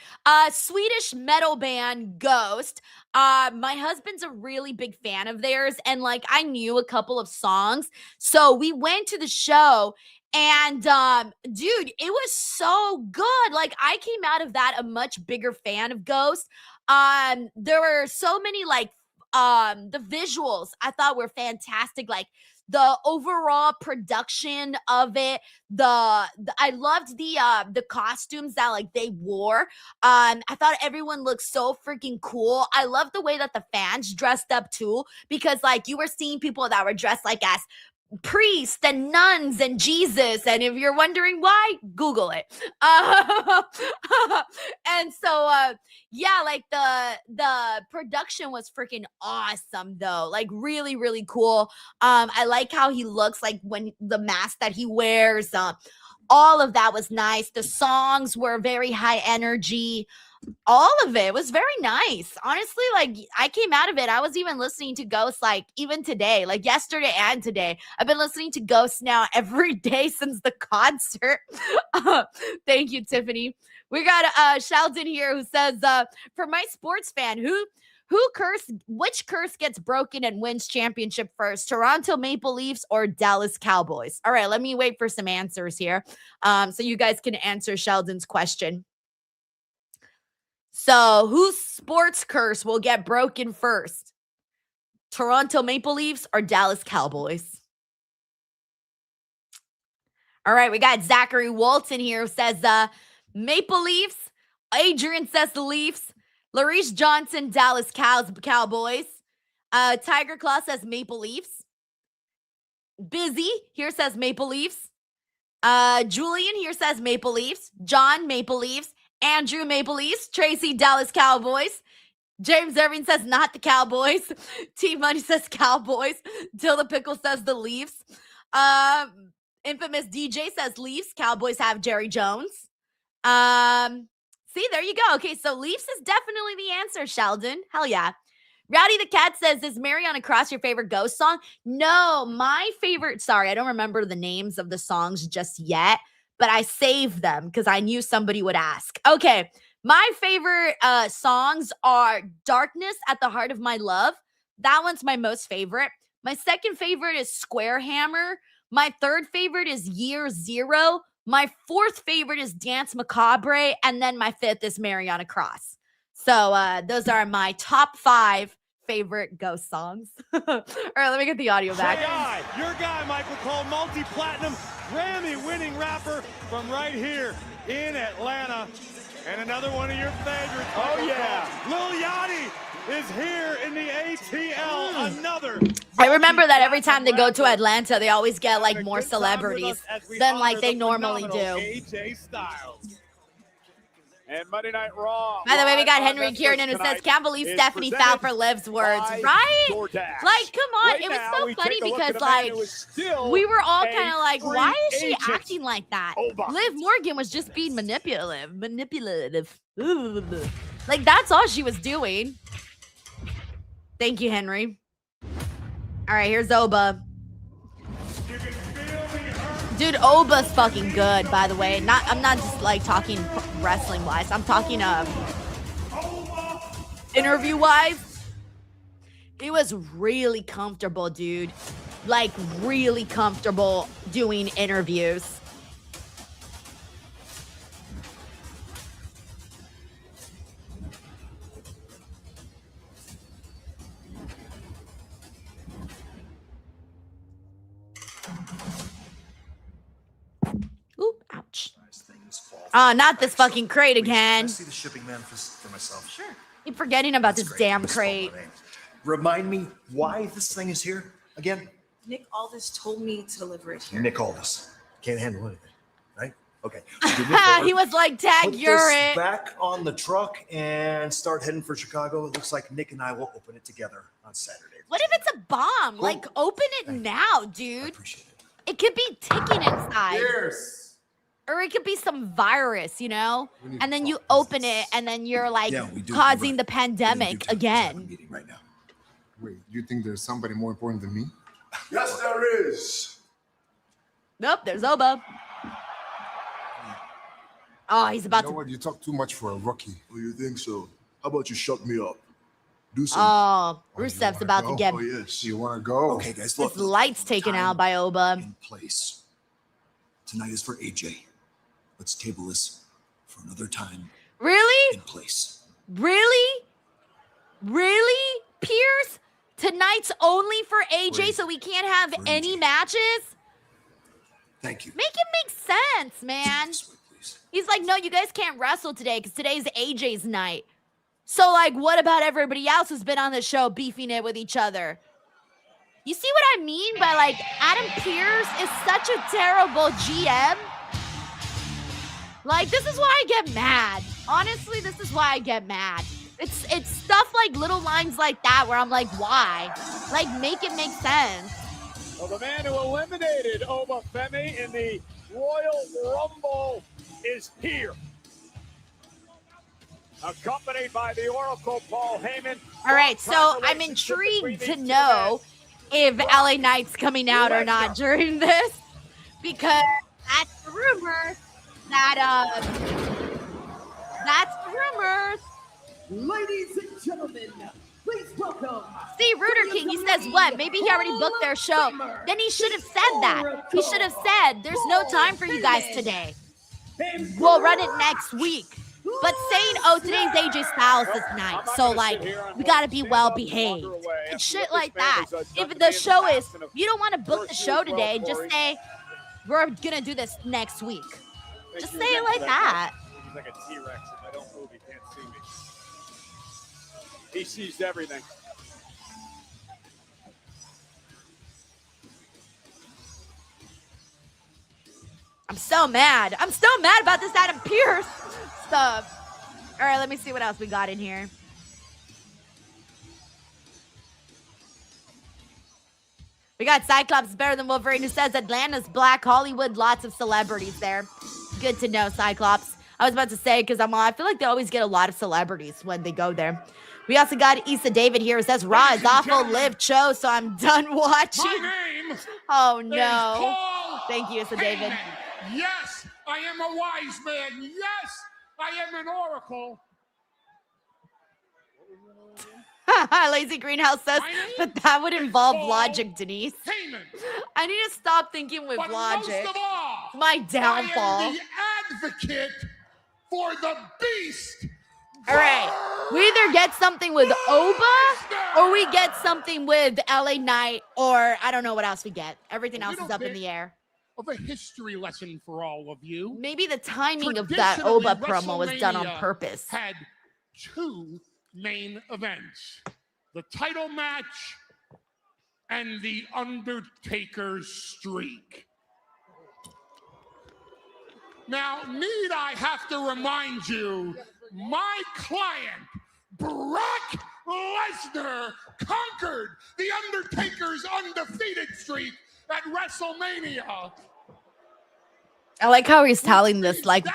Swedish metal band Ghost. My husband's a really big fan of theirs, and like I knew a couple of songs. So we went to the show. And dude, it was so good. Like I came out of that a much bigger fan of Ghost. There were so many like the visuals I thought were fantastic, like the overall production of it, I loved the costumes that like they wore. I thought everyone looked so freaking cool. I love the way that the fans dressed up too, because like you were seeing people that were dressed like as priests and nuns and Jesus, and if you're wondering why, Google it. And so yeah, like the production was freaking awesome though, like really, really cool. I like how he looks, like when the mask that he wears, all of that was nice. The songs were very high energy. All of it was very nice. Honestly, like I came out of it. I was even listening to Ghost like even today, like yesterday and today. I've been listening to Ghost now every day since the concert. Thank you, Tiffany. We got Sheldon here who says, for my sports fan, which curse gets broken and wins championship first? Toronto Maple Leafs or Dallas Cowboys? All right, let me wait for some answers here. So you guys can answer Sheldon's question. So, whose sports curse will get broken first? Toronto Maple Leafs or Dallas Cowboys? All right, we got Zachary Walton here who says Maple Leafs. Adrian says the Leafs. Larice Johnson, Dallas Cowboys. Tiger Claw says Maple Leafs. Busy here says Maple Leafs. Julian here says Maple Leafs. John, Maple Leafs. Andrew, Maple Leafs. Tracy, Dallas Cowboys. James Irving says not the Cowboys. T Money says Cowboys. Till Pickle says the Leafs. Infamous DJ says Leafs. Cowboys have Jerry Jones. See, there you go. Okay, so Leafs is definitely the answer, Sheldon. Hell yeah. Rowdy the Cat says, is Mariana Cross your favorite Ghost song? No, my favorite, sorry, I don't remember the names of the songs just yet, but I saved them because I knew somebody would ask. Okay, my favorite songs are Darkness at the Heart of My Love. That one's my most favorite. My second favorite is Square Hammer. My third favorite is Year Zero. My fourth favorite is Dance Macabre. And then my fifth is Mariana Cross. So those are my top 5 favorite Ghost songs. All right, let me get the audio back. J.I., your guy, Michael Cole, multi-platinum, Grammy-winning rapper from right here in Atlanta. And another one of your favorites. Oh, yeah. Lil Yachty is here in the ATL. Another. I remember that every time they go to Atlanta, they always get like more celebrities than like they normally do. AJ Styles. And Monday Night Raw. By the way, we got Henry Kiernan who says, can't believe Stephanie fell for Liv's words. Right? Like, come on. It was so funny because, like, we were all kind of like, why is she acting like that? Liv Morgan was just being manipulative. Ooh. Like, that's all she was doing. Thank you, Henry. All right, here's Oba. Dude, Oba's fucking good, by the way. I'm not just like talking wrestling wise. I'm talking interview wise. He was really comfortable, dude. Like really comfortable doing interviews. Oop, ouch. Not this fucking crate again. I see the shipping man for myself. Sure. Keep forgetting about this damn crate. Remind me why this thing is here again? Nick Aldis told me to deliver it here. Nick Aldis. Can't handle anything, right? Okay. He was like, tag, Put you're this it. back on the truck and start heading for Chicago. It looks like Nick and I will open it together on Saturday. What if it's a bomb? Cool. Like, open it now, dude. It could be ticking inside. Cheers. Or it could be some virus, you know? And then you open it, and then you're like causing the pandemic again. Right now. Wait, you think there's somebody more important than me? Yes, there is. Nope, there's Oba. Oh, he's about You know what? You talk too much for a rookie. Oh, you think so? How about you shut me up? Do something. Oh, Rusev's about to get Oh, yes. You want to go? Okay, guys, his lights taken out by Oba. Place. Tonight is for AJ. Let's table this for another time. Really? In place. Really? Really? Pierce? Tonight's only for AJ, so we can't have any matches? Thank you. Make it make sense, man. He's like, no, you guys can't wrestle today because today's AJ's night. So, like, what about everybody else who's been on the show beefing it with each other? You see what I mean by, like, Adam Pearce is such a terrible GM? Like, this is why I get mad. Honestly, this is why I get mad. It's stuff like little lines like that where I'm like, why? Like, make it make sense. Well, the man who eliminated Oba Femi in the Royal Rumble is here. Accompanied by the Oracle, Paul Heyman. All right, so I'm intrigued to know if LA Knight's coming out or not during this, because that's the rumor that that's the rumor. Ladies and gentlemen, please welcome. See, Rooter King, he says what? Maybe he already booked their show. Then he should have said that. He should have said, there's no time for you guys today. We'll run it next week. But saying, oh, today's AJ Styles is night, so, like, we got to be well-behaved. And shit like that. If the show is, you don't want to book the show today, just say, we're going to do this next week. Just say it like that. He's like a T-Rex. If I don't move, he can't see me. He sees everything. I'm so mad. I'm so mad about this Adam Pearce stuff. All right, let me see what else we got in here. We got Cyclops is better than Wolverine, who says Atlanta's black Hollywood, lots of celebrities there. Good to know, Cyclops. I was about to say, because I feel like they always get a lot of celebrities when they go there. We also got Issa David here, who says Raw is awful, Liv chose, so I'm done watching. My name Oh is no. Paul Thank you, Issa David. Heyman. Yes, I am a wise man. Yes, I am an oracle. Lazy Greenhouse says, but that would involve logic, Denise. Heyman. I need to stop thinking with But logic. most of all, My downfall. I am the advocate for the beast. All right. We either get something with Oba or we get something with LA Knight, or I don't know what else we get. Everything else is up in the air. Of a history lesson for all of you. Maybe the timing of that Oba promo was done on WrestleMania purpose. Had two main events: the title match and the Undertaker's streak. Now, need I have to remind you, my client, Brock Lesnar, conquered the Undertaker's undefeated streak at WrestleMania. I like how he's telling this like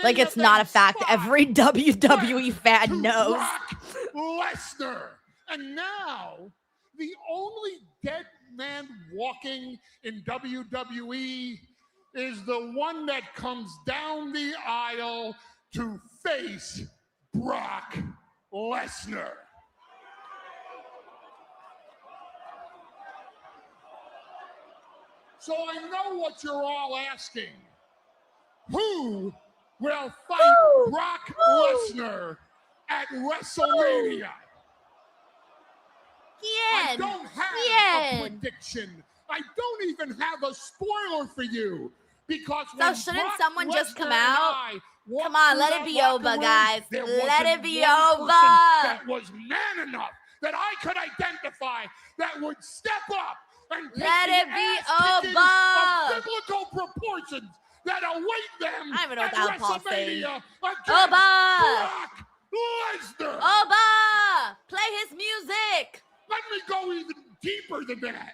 it's not a fact every WWE fan knows. Brock Lesnar. And now, the only dead man walking in WWE is the one that comes down the aisle to face Brock Lesnar. So I know what you're all asking. Who will fight Brock Lesnar at WrestleMania? I don't have a prediction. I don't even have a spoiler for you. Because So shouldn't someone just come out? Come on, let it be Oba, guys. Let it be Oba. That was man enough that I could identify that would step up and take Let it the be ass-kicking Oba. of biblical proportions that await them I don't even know what at the hell Paul's saying. WrestleMania against Oba. Brock Lesnar. Oba, play his music. Let me go even deeper than that.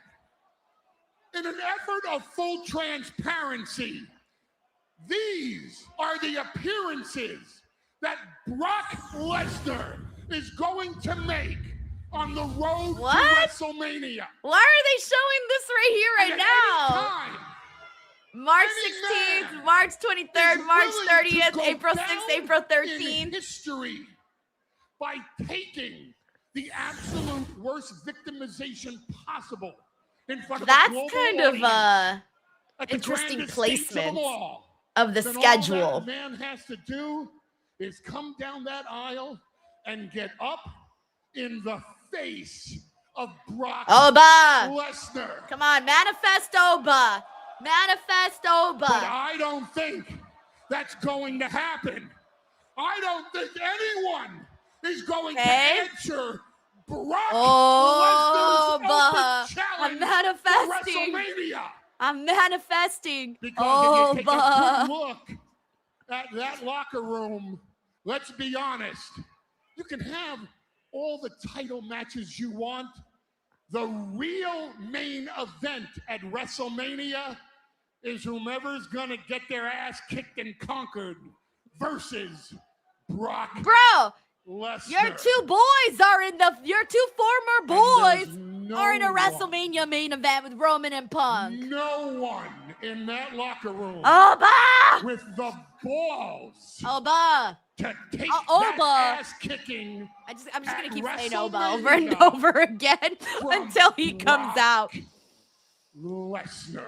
In an effort of full transparency, these are the appearances that Brock Lesnar is going to make on the road to WrestleMania. Why are they showing this right here, right And at now? any time, March any 16th, man March 23rd, is March willing to 30th, go April down 6th, April in 13th. history by taking the absolute worst victimization possible in front of a That's global kind of audience at the interesting grandest stage of them placement all. of the Then schedule. All that man has to do is come down that aisle and get up in the face of Brock Oba. Lesnar. Come on, manifest Oba. Manifest Oba. But I don't think that's going to happen. I don't think anyone is going to answer Brock Lesnar's open challenge I'm manifesting. for WrestleMania. I'm manifesting. Because if you take a Oba. good look at that locker room, let's be honest, you can have all the title matches you want. The real main event at WrestleMania is whomever's gonna get their ass kicked and conquered versus Brock Lesnar. Your two boys are in your two former boys are in a WrestleMania main event with Roman and Punk. No one in that locker room Oba! with the balls Oba. to take Oba. that ass kicking. I'm just gonna keep saying WrestleMania Oba over and over again until he comes out. Lesnar.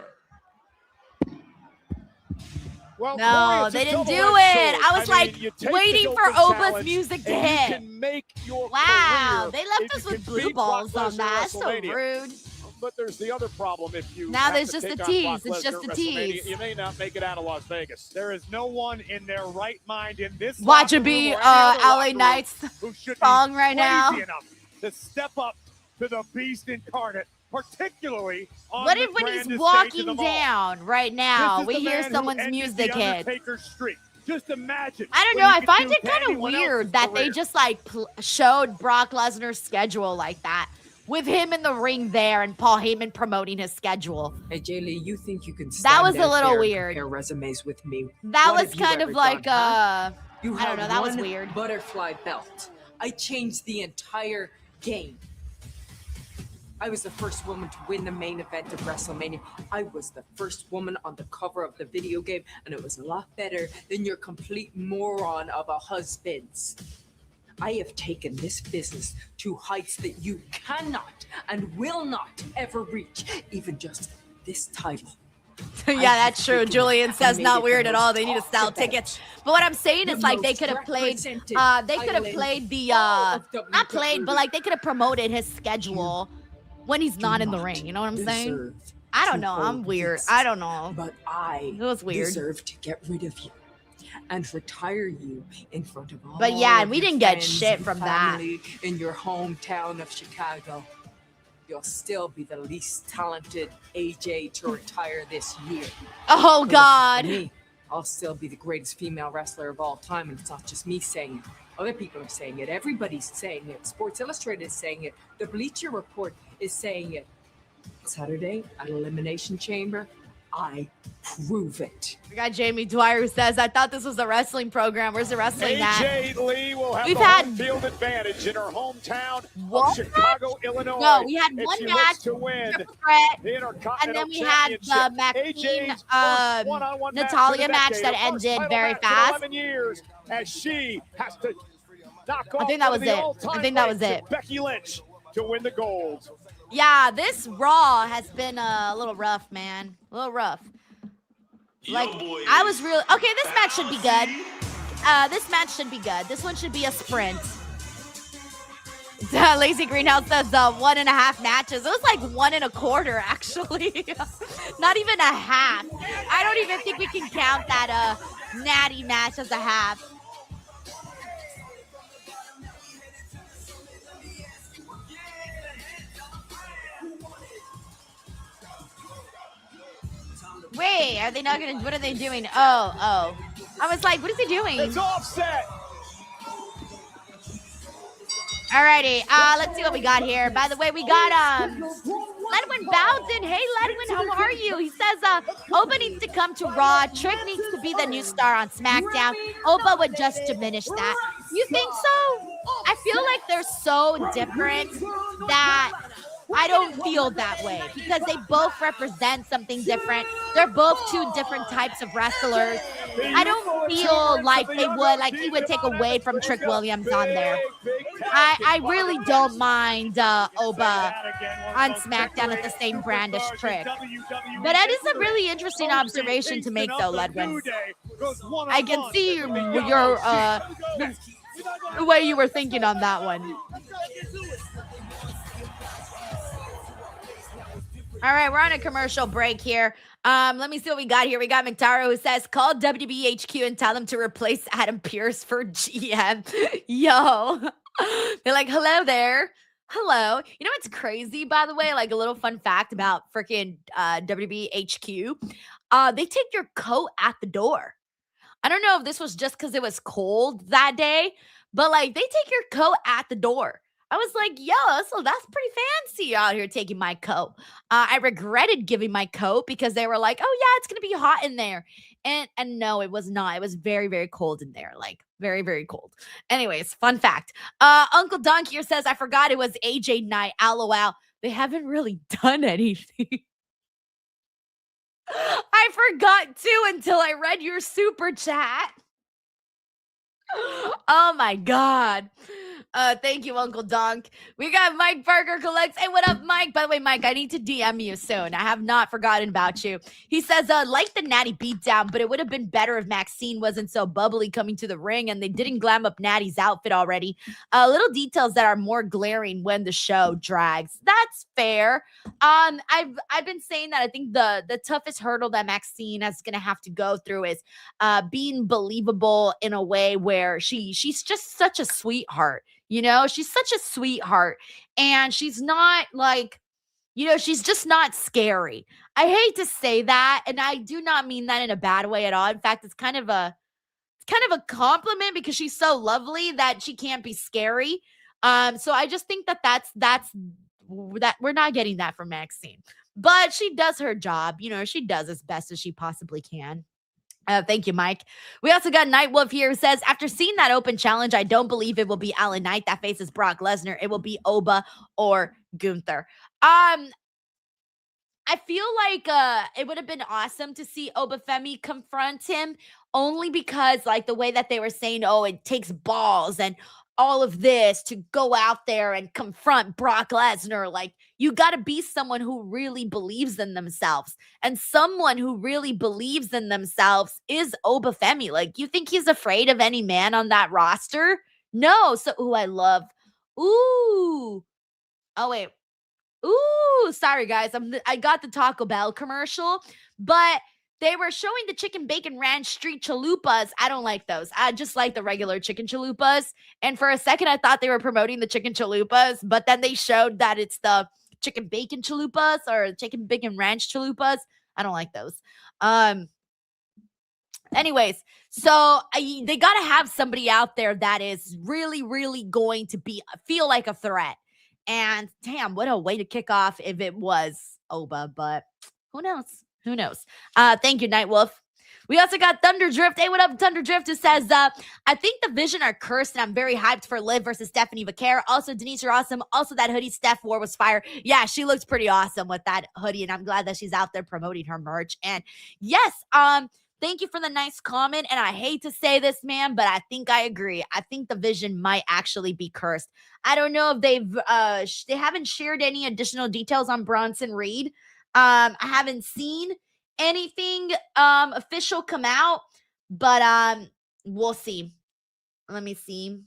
Well, No, Corey, it's a they didn't do double-edged it. sword. I was like you take waiting the for open Oba's challenge music to and hit. You can make your Wow, career they left if us you with can blue beat Brock balls on Lesnar that. at So WrestleMania. rude. But there's the other problem. If you Now have there's to just take a on tease. Brock It's just Lesnar a at tease. WrestleMania, you may not make it out of Las Vegas. There is no one in their right mind in this Watch locker it be room or any other LA locker room Knight's who should song be right now. crazy enough to step up to the beast incarnate, particularly on What the if when he's grandest walking stage of them all. down right This now, is we the hear man who someone's ended music the hit? Undertaker's streak. Just imagine. I don't what know. he I could find do it to kind of anyone else's weird that they career. just like showed Brock Lesnar's schedule like that with him in the ring there and Paul Heyman promoting his schedule. Hey, Jay Lee, you think you can That stand was a out little there and weird. compare resumes with me? That What was have you kind of ever like done, huh? You I don't have know. That was one weird. butterfly belt. I changed the entire game. I was the first woman to win the main event of WrestleMania. I was the first woman on the cover of the video game, and it was a lot better than your complete moron of a husband's. I have taken this business to heights that you cannot and will not ever reach, even just this title. Yeah, that's true. Julian says not weird at all. They need to sell tickets. But what I'm saying is like they could have played they could have played the not played, but like they could have promoted his schedule when he's not in the ring. You know what I'm saying? I don't know. I'm weird. I don't know. But I It was weird. deserve to get rid of you and retire you in front of all But yeah, of we your didn't get friends shit and from that. family in your hometown of Chicago. You'll still be the least talented AJ to retire this year. Oh, But God. for me, I'll still be the greatest female wrestler of all time, and it's not just me saying it. Other people are saying it. Everybody's saying it. Sports Illustrated is saying it. The Bleacher Report is saying it. Saturday at Elimination Chamber, I prove it. We got Jamie Dwyer who says, I thought this was a wrestling program. Where's the wrestling at? AJ Lee will have We've the had- home field advantage in her hometown What? of Chicago, Illinois. No, we had and one she match, looks to win triple threat, the Intercontinental and then we had the Championship. Maxine AJ's first one-on-one Natalia match match of the that decade, her first ended title very match in fast. 11 years, as she has to knock off I think that one was of the it. I all-time think that was greats, it. Becky Lynch, to win the gold. Yeah, this Raw has been a little rough, man. A little rough. Like, I was really... Okay, this match should be good. This match should be good. This one should be a sprint. Lazy Greenhouse says 1.5 matches. It was like 1 1/4, actually. Not even a half. I don't even think we can count that natty match as a half. Wait, are they not gonna? What are they doing? Oh. I was like, what is he doing? It's offset. Alrighty, let's see what we got here. By the way, we got Ledwin Bowden. Hey Ledwin, how are you? He says Oba needs to come to Raw. Trick needs to be the new star on SmackDown. Oba would just diminish that. You think so? I feel like they're so different that I don't feel that way because they both represent something different. They're both two different types of wrestlers. I don't feel like they would, like he would take away from Trick Williams on there. I really don't mind Oba on SmackDown at the same brand as Trick. But that is a really interesting observation to make, though, Ledwin. I can see your the way you were thinking on that one. All right, we're on a commercial break here. Let me see what we got here. We got McTaro who says, call WWE HQ and tell them to replace Adam Pearce for GM. Yo. They're like, hello there. Hello. You know what's crazy, by the way? Like a little fun fact about freaking WWE HQ. They take your coat at the door. I don't know if this was just because it was cold that day, but like they take your coat at the door. I was like, yo, so that's pretty fancy out here taking my coat. I regretted giving my coat because they were like, oh yeah, it's going to be hot in there. And no, it was not. It was very, very cold in there. Like very, very cold. Anyways, fun fact. Uncle Dunk here says, I forgot it was AJ night. LOL. They haven't really done anything. I forgot too until I read your super chat. Oh my God. Thank you, Uncle Donk. We got Mike Parker collects. Hey, what up, Mike? By the way, Mike, I need to DM you soon. I have not forgotten about you. He says, like the Natty beatdown, but it would have been better if Maxine wasn't so bubbly coming to the ring and they didn't glam up Natty's outfit already. Little details that are more glaring when the show drags. That's fair. I've been saying that I think the toughest hurdle that Maxine is gonna have to go through is being believable in a way where she's just such a sweetheart. You know, she's such a sweetheart and she's not like You know, she's just not scary. I hate to say that, and I do not mean that in a bad way at all. In fact, it's kind of a compliment because she's so lovely that she can't be scary. So I just think that we're not getting that from Maxine. But she does her job. You know, she does as best as she possibly can. Thank you, Mike. We also got Nightwolf here who says, after seeing that open challenge, I don't believe it will be Alan Knight that faces Brock Lesnar. It will be Oba or Gunther. I feel like it would have been awesome to see Oba Femi confront him, only because like the way that they were saying, oh, it takes balls and all of this to go out there and confront Brock Lesnar. Like, you got to be someone who really believes in themselves. And someone who really believes in themselves is Oba Femi. Like, you think he's afraid of any man on that roster? No. So, I love. Ooh. Oh, wait. Ooh, sorry, guys. I got the Taco Bell commercial, but they were showing the chicken bacon ranch street chalupas. I don't like those. I just like the regular chicken chalupas. And for a second, I thought they were promoting the chicken chalupas, but then they showed that it's the chicken bacon chalupas or chicken bacon ranch chalupas. I don't like those. Anyways, so they got to have somebody out there that is really, really going to feel like a threat. And damn, what a way to kick off if it was Oba, but who knows? Who knows? Thank you, Nightwolf. We also got Thunder Drift. Hey, what up, Thunder Drift? Who says, I think the Vision are cursed, and I'm very hyped for Liv versus Stephanie Vaquer. Also, Denise, you're awesome. Also, that hoodie Steph wore was fire. Yeah, she looks pretty awesome with that hoodie, and I'm glad that she's out there promoting her merch. And yes, thank you for the nice comment. And I hate to say this, man, but I think I agree. I think the Vision might actually be cursed. I don't know if they haven't shared any additional details on Bronson Reed. I haven't seen anything official come out, but we'll see. Let me see.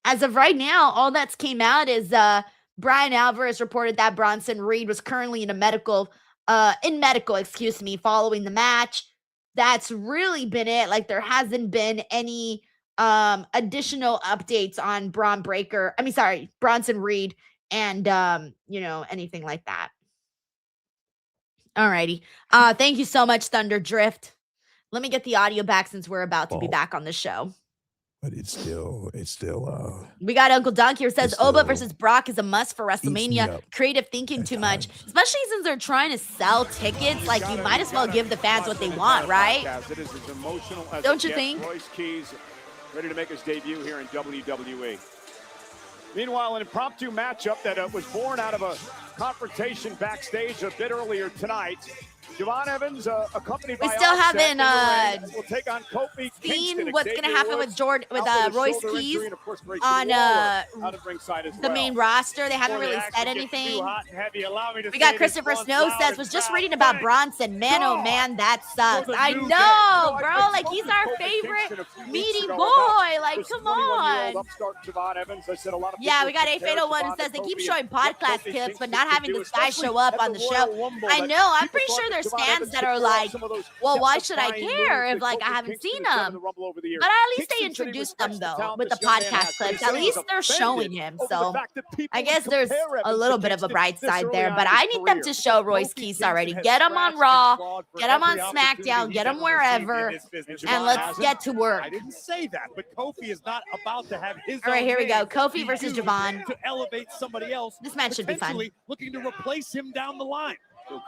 As of right now, all that's came out is Brian Alvarez reported that Bronson Reed was currently in medical, following the match. That's really been it. Like, there hasn't been any additional updates on Bronson Reed and anything like that. Alrighty. Thank you so much, Thunder Drift. Let me get the audio back since we're about to be back on the show. But it's still. We got Uncle Donkey here says Oba versus Brock is a must for WrestleMania. Creative thinking too much, especially since they're trying to sell tickets. Like, you might as well give the fans what they want, right? Don't you think? Royce Keys ready to make his debut here in WWE. Meanwhile, an impromptu matchup that was born out of a confrontation backstage a bit earlier tonight. Javon Evans, accompanied by still haven't will take on Kofi seen what's going to happen with Royce Keys on the main roster. They haven't really said anything. We got Christopher Snow says, was just reading about Bronson. Man, oh man, that sucks. I know, bro. Like, he's our favorite meaty boy. Like, come on. Yeah, we got A801 who says they keep showing podcast clips, but not having this guy show up on the show. I know. I'm pretty sure there's fans that are like, well, why should I care if, like, I haven't seen them? But at least they introduced them, though, with the podcast clips. At least they're showing him. So I guess there's a little bit of a bright side there. But I need them to show Royce Keys already. Get him on Raw, get him on SmackDown, get him wherever, and let's get to work. I didn't say that, but Kofi is not about to have his. All right, here we go. Kofi versus Javon. To elevate somebody else. This match should be fun. Looking to replace him down the line.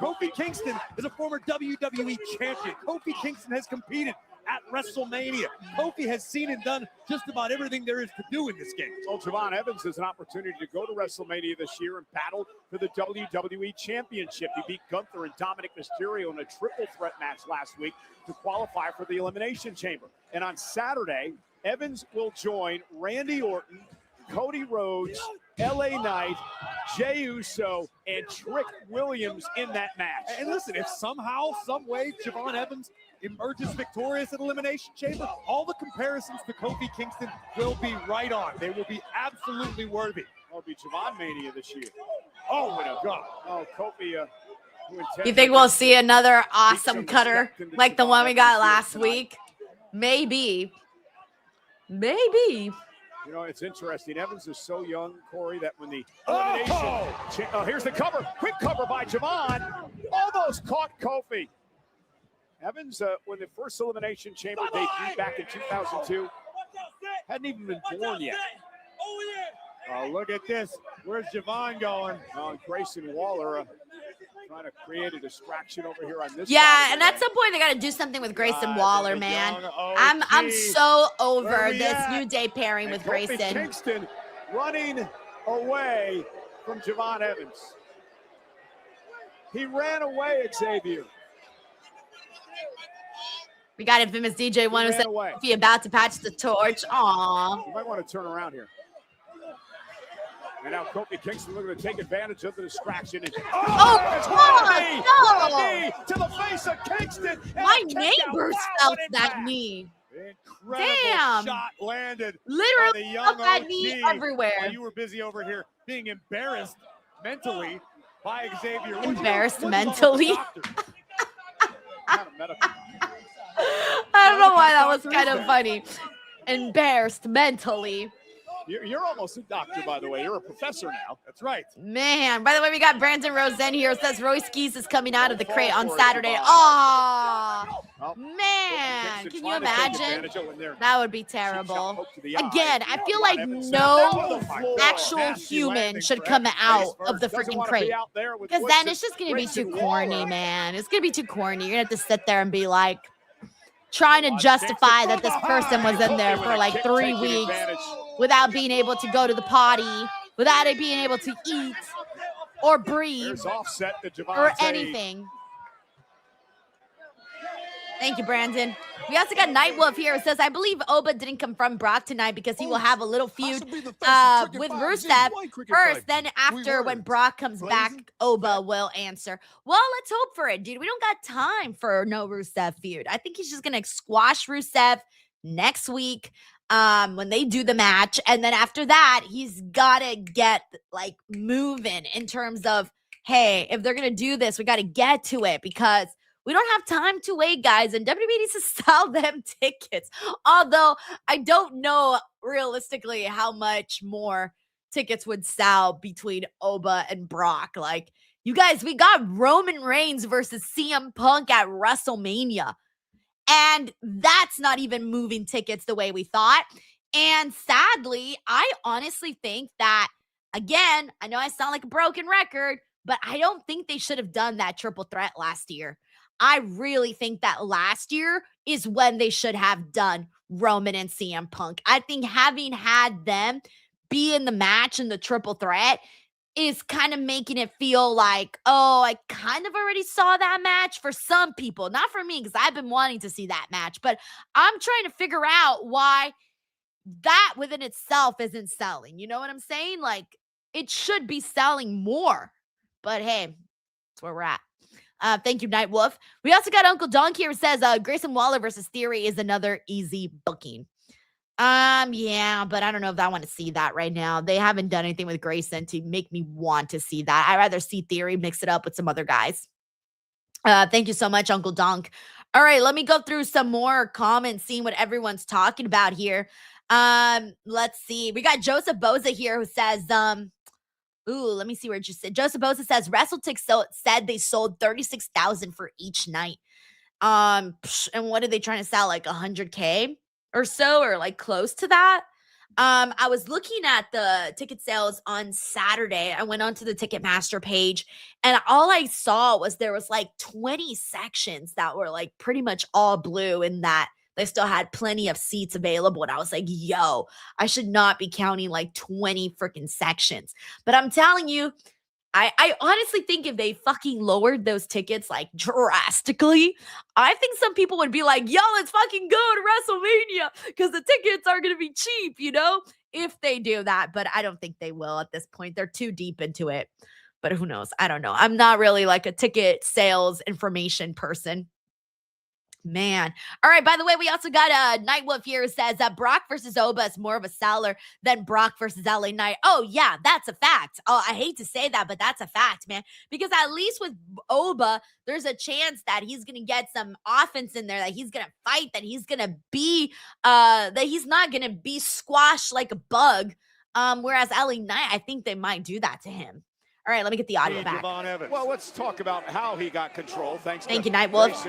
Kofi Kingston is a former WWE champion. Kofi Kingston has competed at WrestleMania. Kofi has seen and done just about everything there is to do in this game. Well, Javon Evans has an opportunity to go to WrestleMania this year and battle for the WWE Championship. He beat Gunther and Dominic Mysterio in a triple threat match last week to qualify for the Elimination Chamber. And on Saturday, Evans will join Randy Orton, Cody Rhodes, LA Knight, Jey Uso, and Trick Williams in that match. And listen, if somehow, some way, Javon Evans emerges victorious at Elimination Chamber, all the comparisons to Kofi Kingston will be right on. They will be absolutely worthy. It'll be Javon Mania this year. Oh, my God. Oh, Kofi. You think we'll see another awesome cutter like the one we got last week? Maybe. You know, it's interesting. Evans is so young, Corey, that when the elimination... here's the cover. Quick cover by Javon. Almost caught Kofi. Evans, when the first Elimination Chamber debuted back in 2002, hadn't even been born yet. Oh, look at this. Where's Javon going? Grayson Waller trying to create a distraction over here on this Yeah, and at some point they got to do something with Grayson Waller, man. I'm so over this New Day pairing with Kofi Grayson. Kingston running away from Javon Evans. He ran away, Xavier. We got Infamous DJ One who said Kofi about to patch the torch. Aw. You might want to turn around here. And now Kofi Kingston looking to take advantage of the distraction. And, no! To the face of Kingston. My neighbors felt that knee. Incredible Damn. shot landed. Literally by the young felt that knee OG. everywhere. While you were busy over here being embarrassed mentally by Xavier. Embarrassed mentally? I don't know why that was kind of funny. Embarrassed mentally. You're almost a doctor, by the way. You're a professor now. That's right. Man, by the way, we got Brandon Rosen here. It says Roy Skis is coming out of the crate on Saturday. Oh, man. Can you imagine? That would be terrible. Again, I feel like no actual human should come out of the freaking crate. Because then it's just going to be too corny, man. It's going to be too corny. You're going to have to sit there and be like, trying to justify that this person was in there for like 3 weeks without being able to go to the potty, without it being able to eat or breathe or anything. Thank you, Brandon. We also got Nightwolf here who says, I believe Oba didn't confront Brock tonight because he will have a little feud with Rusev first. Then after, when Brock comes back, Oba will answer. Well, let's hope for it, dude. We don't got time for no Rusev feud. I think he's just going to squash Rusev next week when they do the match. And then after that, he's got to get like moving in terms of, hey, if they're going to do this, we got to get to it because we don't have time to wait, guys, and WWE needs to sell them tickets. Although I don't know realistically how much more tickets would sell between Oba and Brock. Like, you guys, we got Roman Reigns versus CM Punk at WrestleMania. And that's not even moving tickets the way we thought. And sadly, I honestly think that, again, I know I sound like a broken record, but I don't think they should have done that triple threat last year. I really think that last year is when they should have done Roman and CM Punk. I think having had them be in the match in the triple threat is kind of making it feel like, oh, I kind of already saw that match for some people. Not for me, because I've been wanting to see that match. But I'm trying to figure out why that within itself isn't selling. You know what I'm saying? Like, it should be selling more. But hey, that's where we're at. Thank you, Nightwolf. We also got Uncle Donk here who says Grayson Waller versus Theory is another easy booking. Yeah, but I don't know if I want to see that right now. They haven't done anything with Grayson to make me want to see that. I'd rather see Theory mix it up with some other guys. Thank you so much, Uncle Donk. All right, let me go through some more comments, seeing what everyone's talking about here. Let's see. We got Joseph Boza here who says, let me see where it just said. Joseph Boza says WrestleTix said they sold 36,000 for each night. And what are they trying to sell? Like 100K or so, or like close to that? I was looking at the ticket sales on Saturday. I went onto the Ticketmaster page, and all I saw was there was like 20 sections that were like pretty much all blue, in that they still had plenty of seats available. And I was like, yo, I should not be counting like 20 freaking sections. But I'm telling you, I honestly think if they fucking lowered those tickets like drastically, I think some people would be like, yo, let's fucking go to WrestleMania because the tickets are going to be cheap, you know, if they do that. But I don't think they will at this point. They're too deep into it. But who knows? I don't know. I'm not really like a ticket sales information person. Man. All right. By the way, we also got Nightwolf here who says that Brock versus Oba is more of a seller than Brock versus LA Knight. Oh, yeah, that's a fact. Oh, I hate to say that, but that's a fact, man. Because at least with Oba, there's a chance that he's going to get some offense in there, that he's going to fight, that he's going to be, that he's not going to be squashed like a bug. Whereas LA Knight, I think they might do that to him. All right, let me get the audio back. Well, let's talk about how he got control. Thank you, Nightwolf.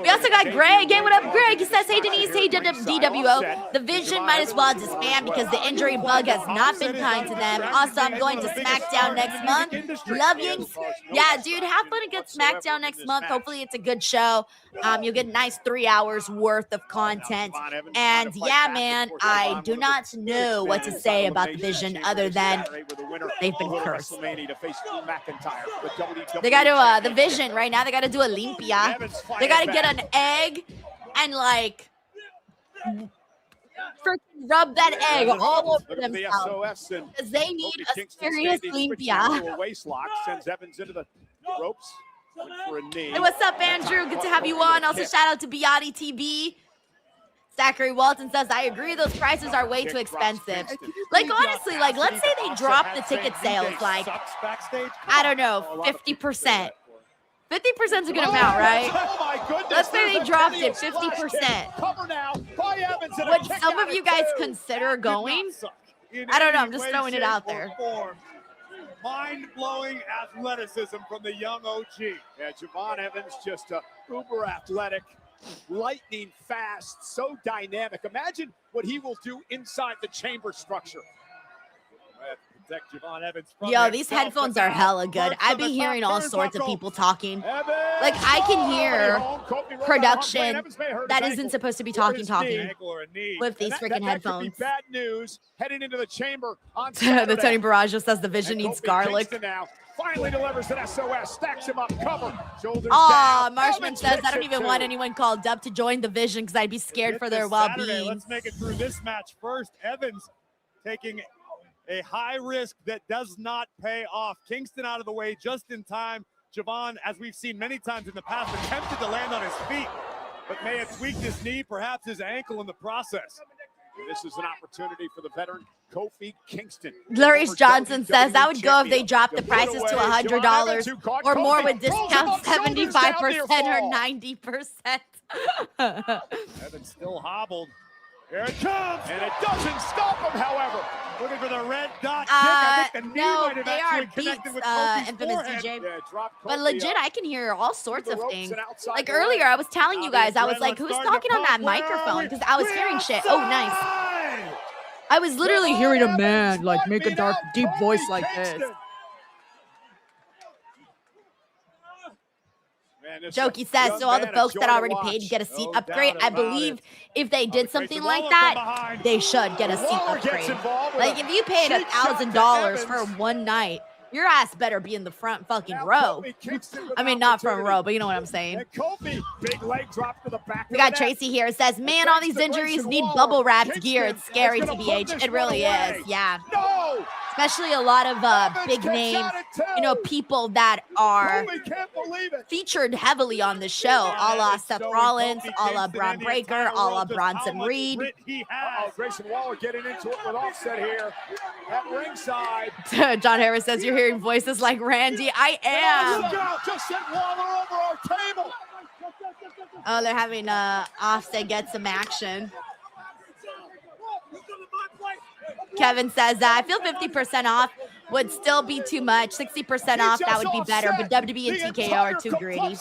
We also got Greg. Hey, what up, Greg? He says, hey, Denise, hey, DWO. The Vision might as well disband because the injury bug has not been kind to them. Also, I'm going to SmackDown next month. Love you. Yeah, dude, have fun against SmackDown next month. Hopefully, it's a good show. You'll get a nice 3 hours worth of content. And yeah, man, I do not know what to say about the Vision other than they've been cursed. They got to, the Vision right now, they got to do Olympia. They got to get an egg and like freaking rub that egg all over themselves because they need a serious Olympia. Sends Evans into the ropes. For a knee. Hey, what's up, Andrew? Good to have you on. Also, shout out to Biotti TV. Zachary Walton says, I agree, those prices are way too expensive. Like, honestly, like, let's say they drop the ticket sales, like, I don't know, 50%. 50% is a good amount, right? Oh my goodness. Let's say they dropped it 50%. Would some of you guys consider going? I don't know. I'm just throwing it out there. Mind-blowing athleticism from the young OG. Yeah, Javon Evans just uber athletic, lightning fast, so dynamic. Imagine what he will do inside the chamber structure. Yo, these headphones are hella good. I be hearing all sorts of people talking. Like, I can hear production that isn't supposed to be talking with these freaking headphones. Bad news heading into the chamber on The Tony Barrage says the Vision needs garlic. Finally delivers an SOS, stacks him up, cover, shoulders Aw, down. Marshman says, I don't even want anyone called up to join the Vision because I'd be scared for their well-being. Let's make it through this match first. Evans taking a high risk that does not pay off. Kingston out of the way just in time. Javon, as we've seen many times in the past, attempted to land on his feet, but may have tweaked his knee, perhaps his ankle in the process. And this is an opportunity for the veteran Kofi Kingston. Larice Johnson says that would go if they dropped the prices to $100 or more with discounts 75% or 90%. Evans still hobbled. Here it comes, and it doesn't stop him, however. Looking for the red dot kick. I think the knee no, might have they actually are beats, connected with Kofi's Infamous forehead. DJ. Yeah, but legit, I can hear all sorts of things. Like earlier, I was telling you guys, I was like, who's talking on that microphone? Because I was hearing shit. Oh, nice. I was literally hearing a man like make a dark, deep voice like this. Jokey says, so all the folks that already paid to get a seat upgrade, I believe if they did something like that, they should get a seat upgrade. Like, if you paid $1,000 for one night, your ass better be in the front fucking row. I mean, not front row, but you know what I'm saying. We got Tracy here. It says, man, all these injuries need bubble wrapped gear. It's scary, TBH. It really is, yeah. Especially a lot of big names, you know, people that are featured heavily on the show, a la Seth Rollins, a la Braun Breaker, a la Bronson Reed. Grayson Waller getting into it with Offset here at ringside. John Harris says, you're hearing voices like Randy. I am. Look out, just sent Waller over our table. Oh, they're having Offset get some action. Kevin says, I feel 50% off would still be too much. 60% off, that would be better. But WWE and TKO are too greedy.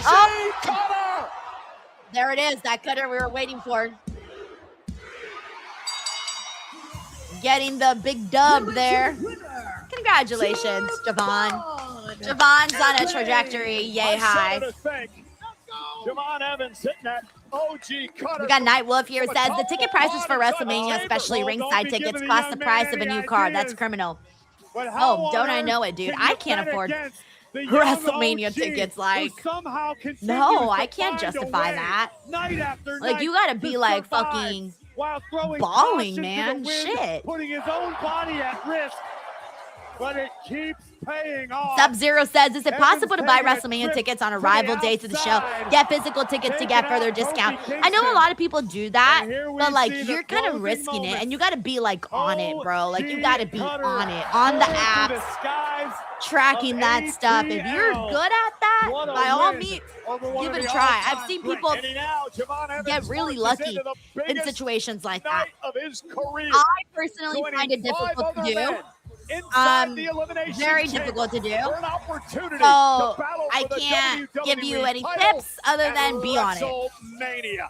Oh, there it is, that cutter we were waiting for. Getting the big dub there. Congratulations, Javon. Javon's on a trajectory, yay high. Javon Evans hitting that OG cutter. We got Nightwolf here. It says the ticket prices for WrestleMania, especially ringside tickets, cost the price of a new car. That's criminal. Oh, don't I know it, dude? I can't afford WrestleMania tickets. Like, no, I can't justify that. Like, you gotta be like fucking balling, man. Shit. Putting his own body at risk. but it keeps paying off. Sub-Zero says, is it possible to buy taking a WrestleMania trip tickets on to the arrival day to the show? outside. Get physical tickets to Taking get out further Kofi discount. I know a Kingston. lot of people do that, And here we but like see the you're kind of closing risking it, moments. and you got to be like on it, bro. Like you got to be Cutter on it, on the soared through apps, the skies tracking of that stuff. If you're ATL. good at that, What a by all win means, over one give of it a the try. I've all-time seen greats. people And now Javon Evans get really marches lucky into the in biggest situations like that. night of his career. I personally joining find it 5 difficult to other do. men inside the elimination Very chamber difficult to do. for an opportunity So to battle I for the can't give you WWE any title tips other at than be on it. WrestleMania.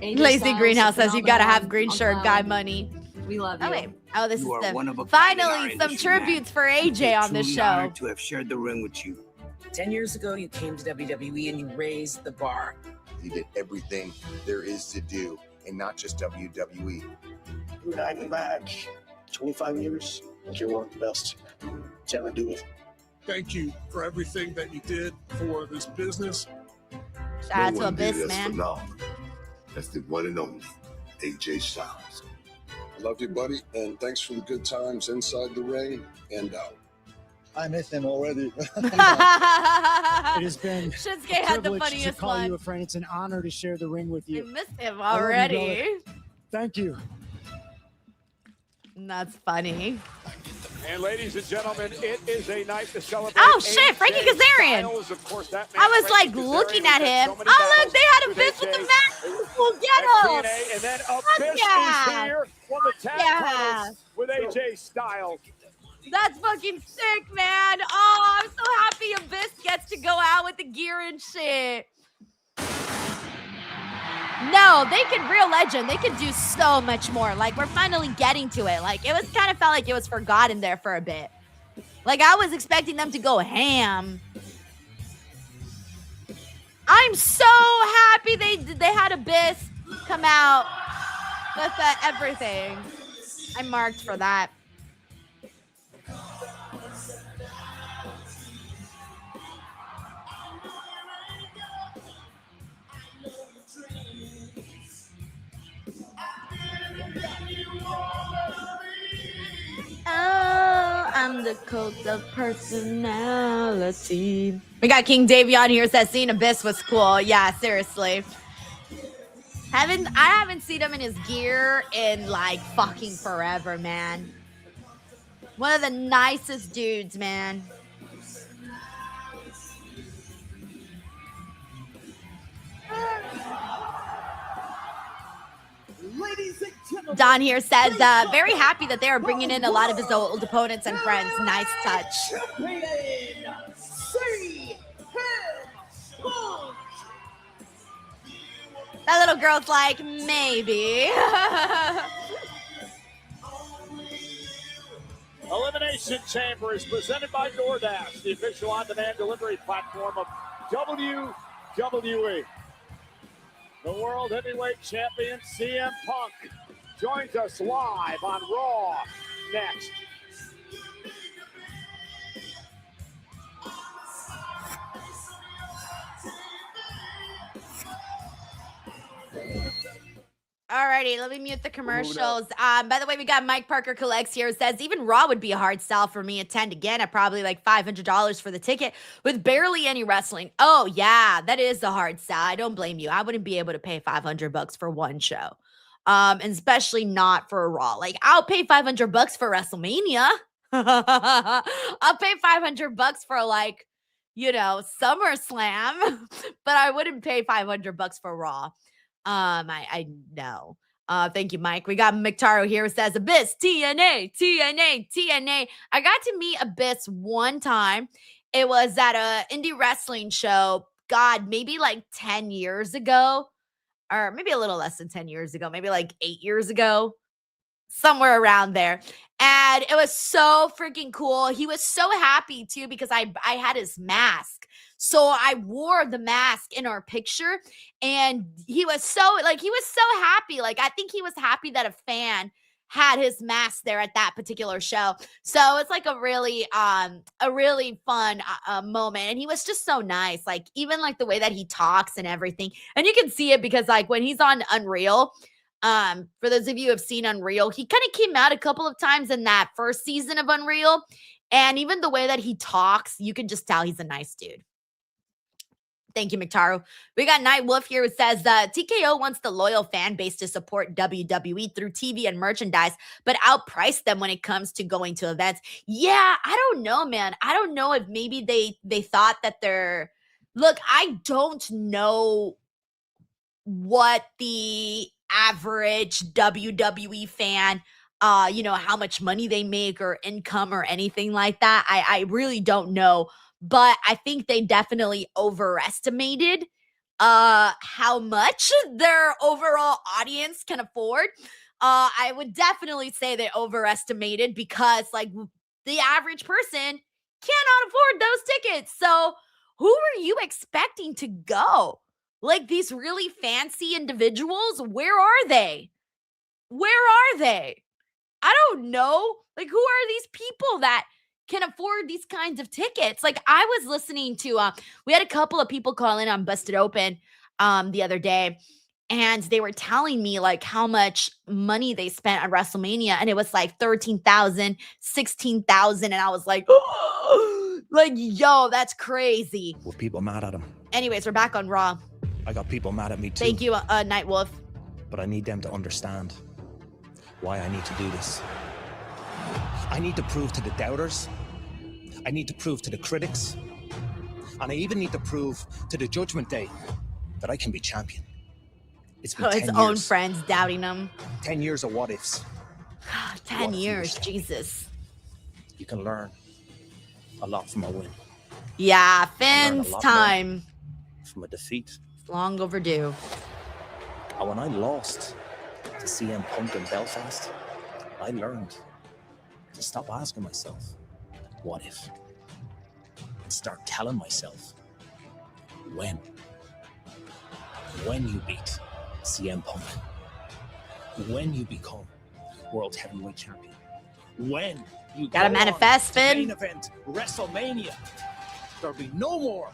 Lazy Greenhouse says you gotta have green shirt guy money. We love Oh wait. Oh, this You is are one of the a kind in our finally some industry, man. tributes for AJ on this Truly show. honored to have shared the ring with you. 10 years ago, you came to WWE and you raised the bar. He did everything there is to do, and not just WWE. You and I go back 25 years. I think you're one of the best to ever do it. Thank you for everything that you did for this business. Shout out to Abyss, man. Phenomenal. That's the one and only AJ Styles. I love you, buddy, and thanks for the good times inside the ring and out. I miss him already. It has been Shinsuke a had the privilege to funniest call one. you a friend. It's an honor to share the ring with I you. missed him I love you, already. brother. Thank you. That's funny. And ladies and gentlemen, it is a night to celebrate. Oh shit, Frankie AJ Kazarian. Styles. Of course, that man, I was like Frankie looking Kazarian at has had him. so many Oh look, battles they had a with Abyss with the AJ. mask. We'll get At him. TNA, and then Fuck Abyss yeah. is here for the tag Yeah. titles with AJ Styles. That's fucking sick, man. Oh, I'm so happy Abyss gets to go out with the gear and shit. No, they could, real legend, they could do so much more. Like, we're finally getting to it. Like, it was kind of felt like it was forgotten there for a bit. Like, I was expecting them to go ham. I'm so happy they had Abyss come out with everything. I marked for that. Oh, I'm the cult of personality. We got King Davion here says seeing Abyss was cool. Yeah, seriously. I haven't seen him in his gear in like fucking forever, man. One of the nicest dudes, man. Ladies and gentlemen, Don here says, very happy that they are bringing in a lot of his old opponents and friends. Nice touch. That little girl's like, maybe. Elimination Chamber is presented by DoorDash, the official on-demand delivery platform of WWE. The World Heavyweight Champion CM Punk joins us live on Raw next. Alrighty, let me mute the commercials. By the way, we got Mike Parker Collects here. Says even Raw would be a hard sell for me. Attend again at probably like $500 for the ticket with barely any wrestling. Oh yeah, that is a hard sell. I don't blame you. I wouldn't be able to pay $500 for one show, and especially not for a Raw. Like I'll pay $500 for WrestleMania. I'll pay $500 for like, you know, SummerSlam, but I wouldn't pay $500 for Raw. I know. Thank you, Mike. We got McTaro here who says Abyss, TNA. I got to meet Abyss one time. It was at a indie wrestling show. God, maybe like 10 years ago, or maybe a little less than 10 years ago, maybe like 8 years ago, somewhere around there. And it was so freaking cool. He was so happy too because I had his mask. So I wore the mask in our picture and he was so happy. Like I think he was happy that a fan had his mask there at that particular show. So it's like a really fun moment. And he was just so nice. Like, even like the way that he talks and everything. And you can see it because like when he's on Unreal, for those of you who have seen Unreal, he kind of came out a couple of times in that first season of Unreal. And even the way that he talks, you can just tell he's a nice dude. Thank you, McTaro. We got Night Wolf here who says TKO wants the loyal fan base to support WWE through TV and merchandise, but outprice them when it comes to going to events. Yeah, I don't know, man. I don't know if maybe they thought that they're... Look, I don't know what the average WWE fan, how much money they make or income or anything like that. I really don't know. But I think they definitely overestimated how much their overall audience can afford. I would definitely say they overestimated because, like, the average person cannot afford those tickets. So who were you expecting to go? Like, these really fancy individuals, where are they? Where are they? I don't know. Like, who are these people that can afford these kinds of tickets? Like, I was listening to, we had a couple of people call in on Busted Open the other day, and they were telling me like how much money they spent at WrestleMania, and it was like $13,000, $16,000, and I was like, oh, like, yo, that's crazy. With people mad at him. Anyways, we're back on Raw. I got people mad at me too. Thank you, Night Wolf. But I need them to understand why I need to do this. I need to prove to the doubters, I need to prove to the critics, and I even need to prove to the Judgment Day that I can be champion. It's been 10 his years. own friends doubting him. 10 years of what ifs. 10 years, Jesus. You can learn a lot from a win. Yeah, I learned a Finn's lot time. From a defeat. It's long overdue. And when I lost to CM Punk in Belfast, I learned to stop asking myself, what if? And start telling myself, when? When you beat CM Punk. When you become World Heavyweight Champion. When you Gotta go manifest, on to Finn. main event WrestleMania. There'll be no more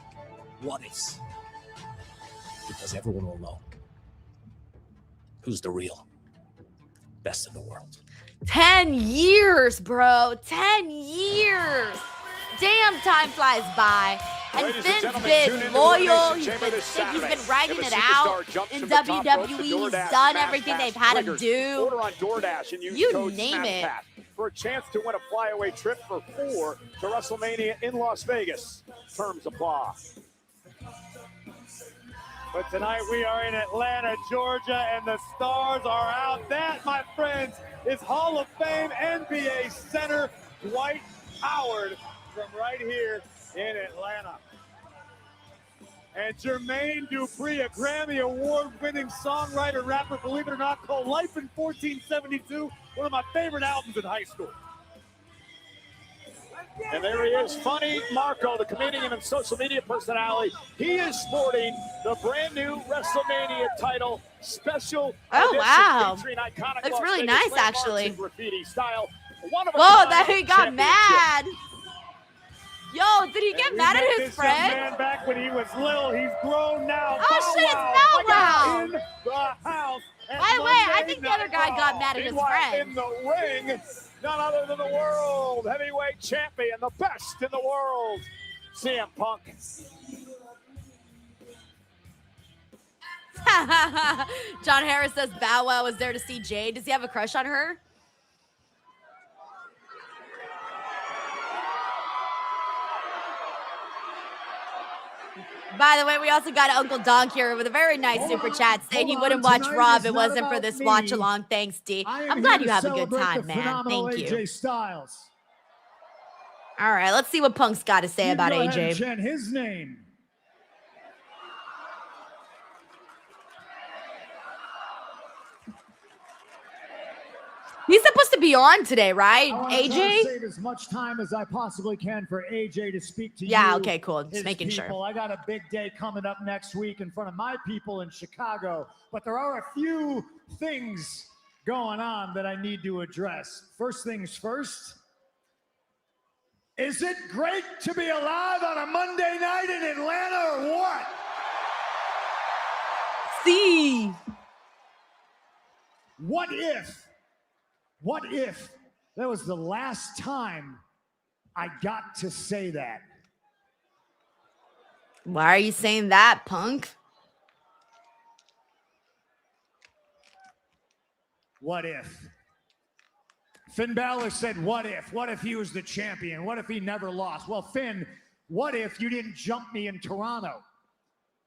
what ifs. Because everyone will know who's the real best in the world. 10 years, bro. 10 years. Damn, time flies by. And Ladies and Finn's gentlemen, been tune in to loyal. Elimination He's Chamber been, this Saturday. he's been writing If it a out superstar jumps in from the top rope, WWE. the He's DoorDash done Smash everything Pass they've had him triggers. do. Order on DoorDash and use You code name it. SMASHPASS for a chance to win a flyaway trip for 4 to WrestleMania in Las Vegas. Terms apply. But tonight we are in Atlanta, Georgia, and the stars are out. That, my friends, is Hall of Fame NBA center Dwight Howard from right here in Atlanta. And Jermaine Dupri, a Grammy Award-winning songwriter, rapper, believe it or not, called Life in 1472, one of my favorite albums in high school. And there he is, Funny Marco, the comedian and social media personality. He is sporting the brand new WrestleMania title, special edition, wow. featuring iconic Looks Las really Vegas nice, landmarks actually. in graffiti style. One of a Whoa, kind that he got championship. mad. Yo, did he get We mad met at his this young friend? man back when he was little. He's grown now. Oh, shit, it's Bow Bow in the house. at By the way, I Monday think the other guy Night got Raw. mad at his Meanwhile, friend. in the ring, none other than the world heavyweight champion, the best in the world, CM Punk. John Harris says Bow Wow was there to see Jade. Does he have a crush on her? By the way, we also got Uncle Donk here with a very nice super chat saying he wouldn't watch Raw if it wasn't for this watch along. Thanks, D. I'm glad you have a good time, man. Thank you. AJ Styles. All right, let's see what Punk's got to say You about go ahead and AJ. chant his name. He's supposed to be on today, right? I wanna try to AJ? save as much time as I possibly can for AJ to speak to you. Yeah, okay, cool. Just his making sure. people. I got a big day coming up next week in front of my people in Chicago, but there are a few things going on that I need to address. First things first, is it great to be alive on a Monday night in Atlanta or what? See. What if that was the last time I got to say that? Why are you saying that, Punk? What if? Finn Balor said, what if? What if he was the champion? What if he never lost? Well, Finn, what if you didn't jump me in Toronto?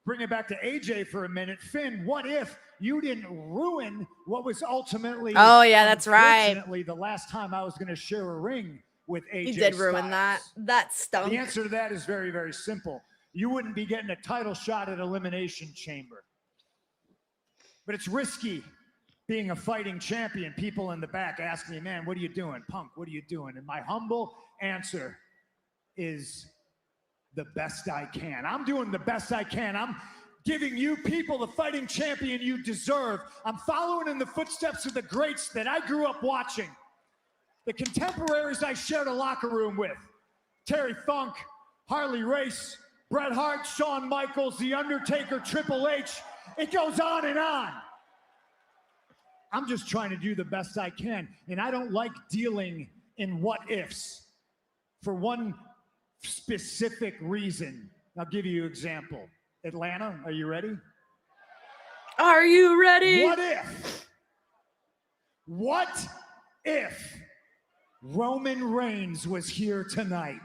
Bring it back to AJ for a minute. Finn, what if you didn't ruin what was ultimately... Oh, yeah, that's right. Unfortunately, the last time I was going to share a ring with AJ He did ruin Styles. that. That stunk. The answer to that is very, very simple. You wouldn't be getting a title shot at Elimination Chamber. But it's risky being a fighting champion. People in the back ask me, man, what are you doing? Punk, what are you doing? And my humble answer is the best I can. I'm doing the best I can. I'm giving you people the fighting champion you deserve. I'm following in the footsteps of the greats that I grew up watching. The contemporaries I shared a locker room with. Terry Funk, Harley Race, Bret Hart, Shawn Michaels, The Undertaker, Triple H. It goes on and on. I'm just trying to do the best I can. And I don't like dealing in what ifs for one specific reason. I'll give you an example. Atlanta, are you ready? Are you ready? What if Roman Reigns was here tonight?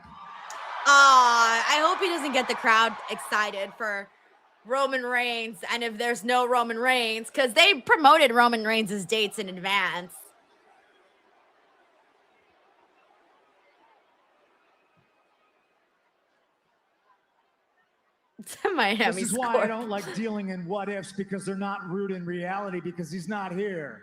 I hope he doesn't get the crowd excited for Roman Reigns, and if there's no Roman Reigns, because they promoted Roman Reigns' dates in advance. This is why I don't like dealing in what ifs, because they're not rooted in reality, because he's not here.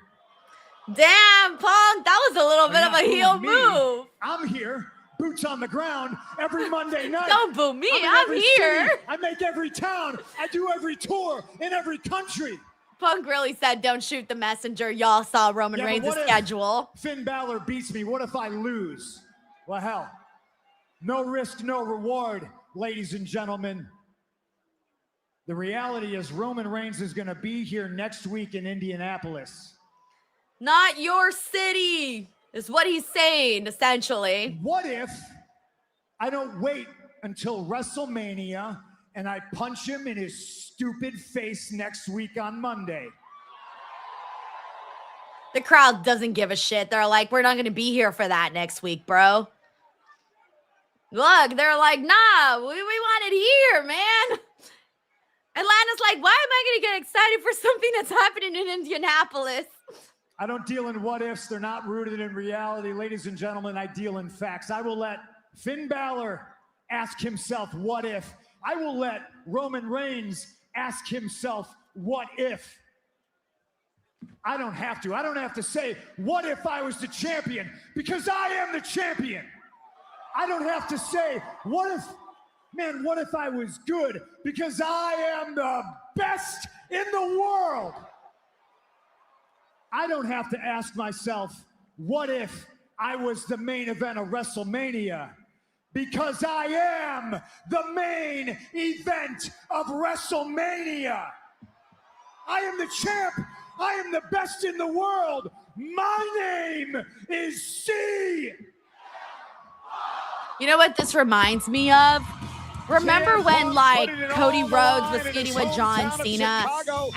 Damn, Punk, that was a little bit of a heel move. I'm here, boots on the ground, every Monday night. Don't boo me, I'm here. City. I make every town. I do every tour in every country. Punk really said, don't shoot the messenger. Y'all saw Roman Reigns' schedule. Finn Balor beats me. What if I lose? Well, hell, no risk, no reward, ladies and gentlemen. The reality is Roman Reigns is going to be here next week in Indianapolis. Not your city, is what he's saying, essentially. What if I don't wait until WrestleMania and I punch him in his stupid face next week on Monday? The crowd doesn't give a shit. They're like, we're not going to be here for that next week, bro. Look, they're like, nah, we want it here, man. Atlanta's like, why am I going to get excited for something that's happening in Indianapolis? I don't deal in what ifs. They're not rooted in reality. Ladies and gentlemen, I deal in facts. I will let Finn Balor ask himself, what if? I will let Roman Reigns ask himself, what if? I don't have to. I don't have to say, what if I was the champion? Because I am the champion. I don't have to say, what if I was good? Because I am the best in the world. I don't have to ask myself, what if I was the main event of WrestleMania? Because I am the main event of WrestleMania. I am the champ. I am the best in the world. My name is C. You know what this reminds me of? Remember when, like, Cody Rhodes was feuding with John Cena,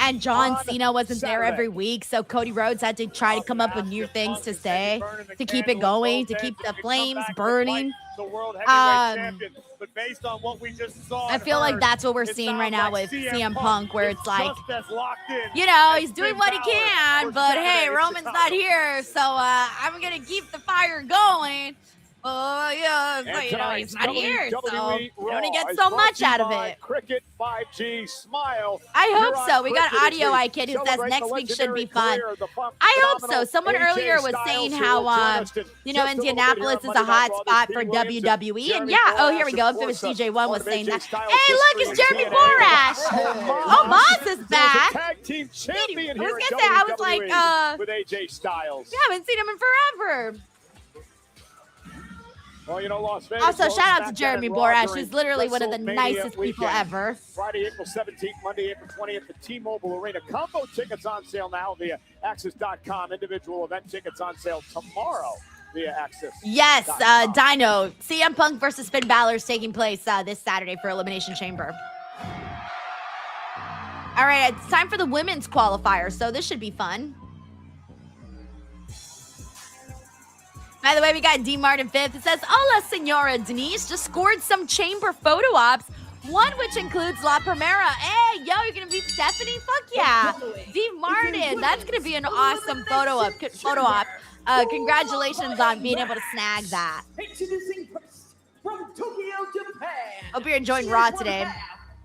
and John Cena wasn't there every week, so Cody Rhodes had to try to come up with new things to say to keep it going, to keep the flames burning. But based on what we just saw, I feel like that's what we're seeing right now with CM Punk, where it's like, you know, he's doing what he can, but hey, Roman's not here, so I'm going to keep the fire going. Oh, yeah, but you know, he's not here, so you only get so much out of it. Cricket 5G Smile. I hope so. We got Audio IKid who says next week should be fun. I hope so. Someone earlier was saying how, you know, Indianapolis is a hot spot for WWE. And yeah, oh, here we go. Infamous DJ1 was saying that. Hey, look, it's Jeremy Borash. Oh, is back. Tag team champion I was here at gonna say, I was like, WWE with AJ Styles. we haven't seen him in forever. Well, you know, Las Vegas. Also, shout out to SmackDown Jeremy and Raw Borash, during who's literally one of the WrestleMania nicest people weekend. ever. Friday, April 17th, Monday, April 20th, the T-Mobile Arena. Combo tickets on sale now via Axis.com. Individual event tickets on sale tomorrow via Axis. Yes, Dino. CM Punk versus Finn Balor is taking place this Saturday for Elimination Chamber. All right, it's time for the women's qualifier, so this should be fun. By the way, we got D. Martin 5th. It says, hola, Senora Denise. Just scored some chamber photo ops. One which includes La Primera. Hey, yo, you're going to be Stephanie? Fuck yeah. D. Martin. That's going to be an awesome photo op. Congratulations on being able to snag that. Introducing first from Tokyo, Japan. Hope you're enjoying Raw today.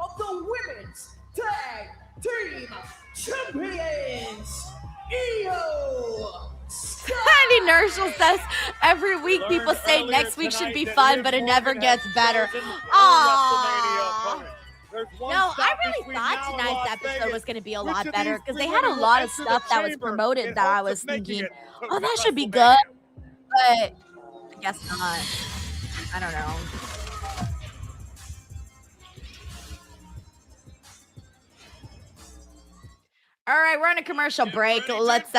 Of the women's tag team champions, Io. And Inertial says, every week people say next week should be fun, but it never gets better. Aww. No, I really thought tonight's episode was going to be a lot better because they had a lot of stuff that was promoted that I was thinking, oh, that should be good. But I guess not. I don't know. All right, we're on a commercial break. Let's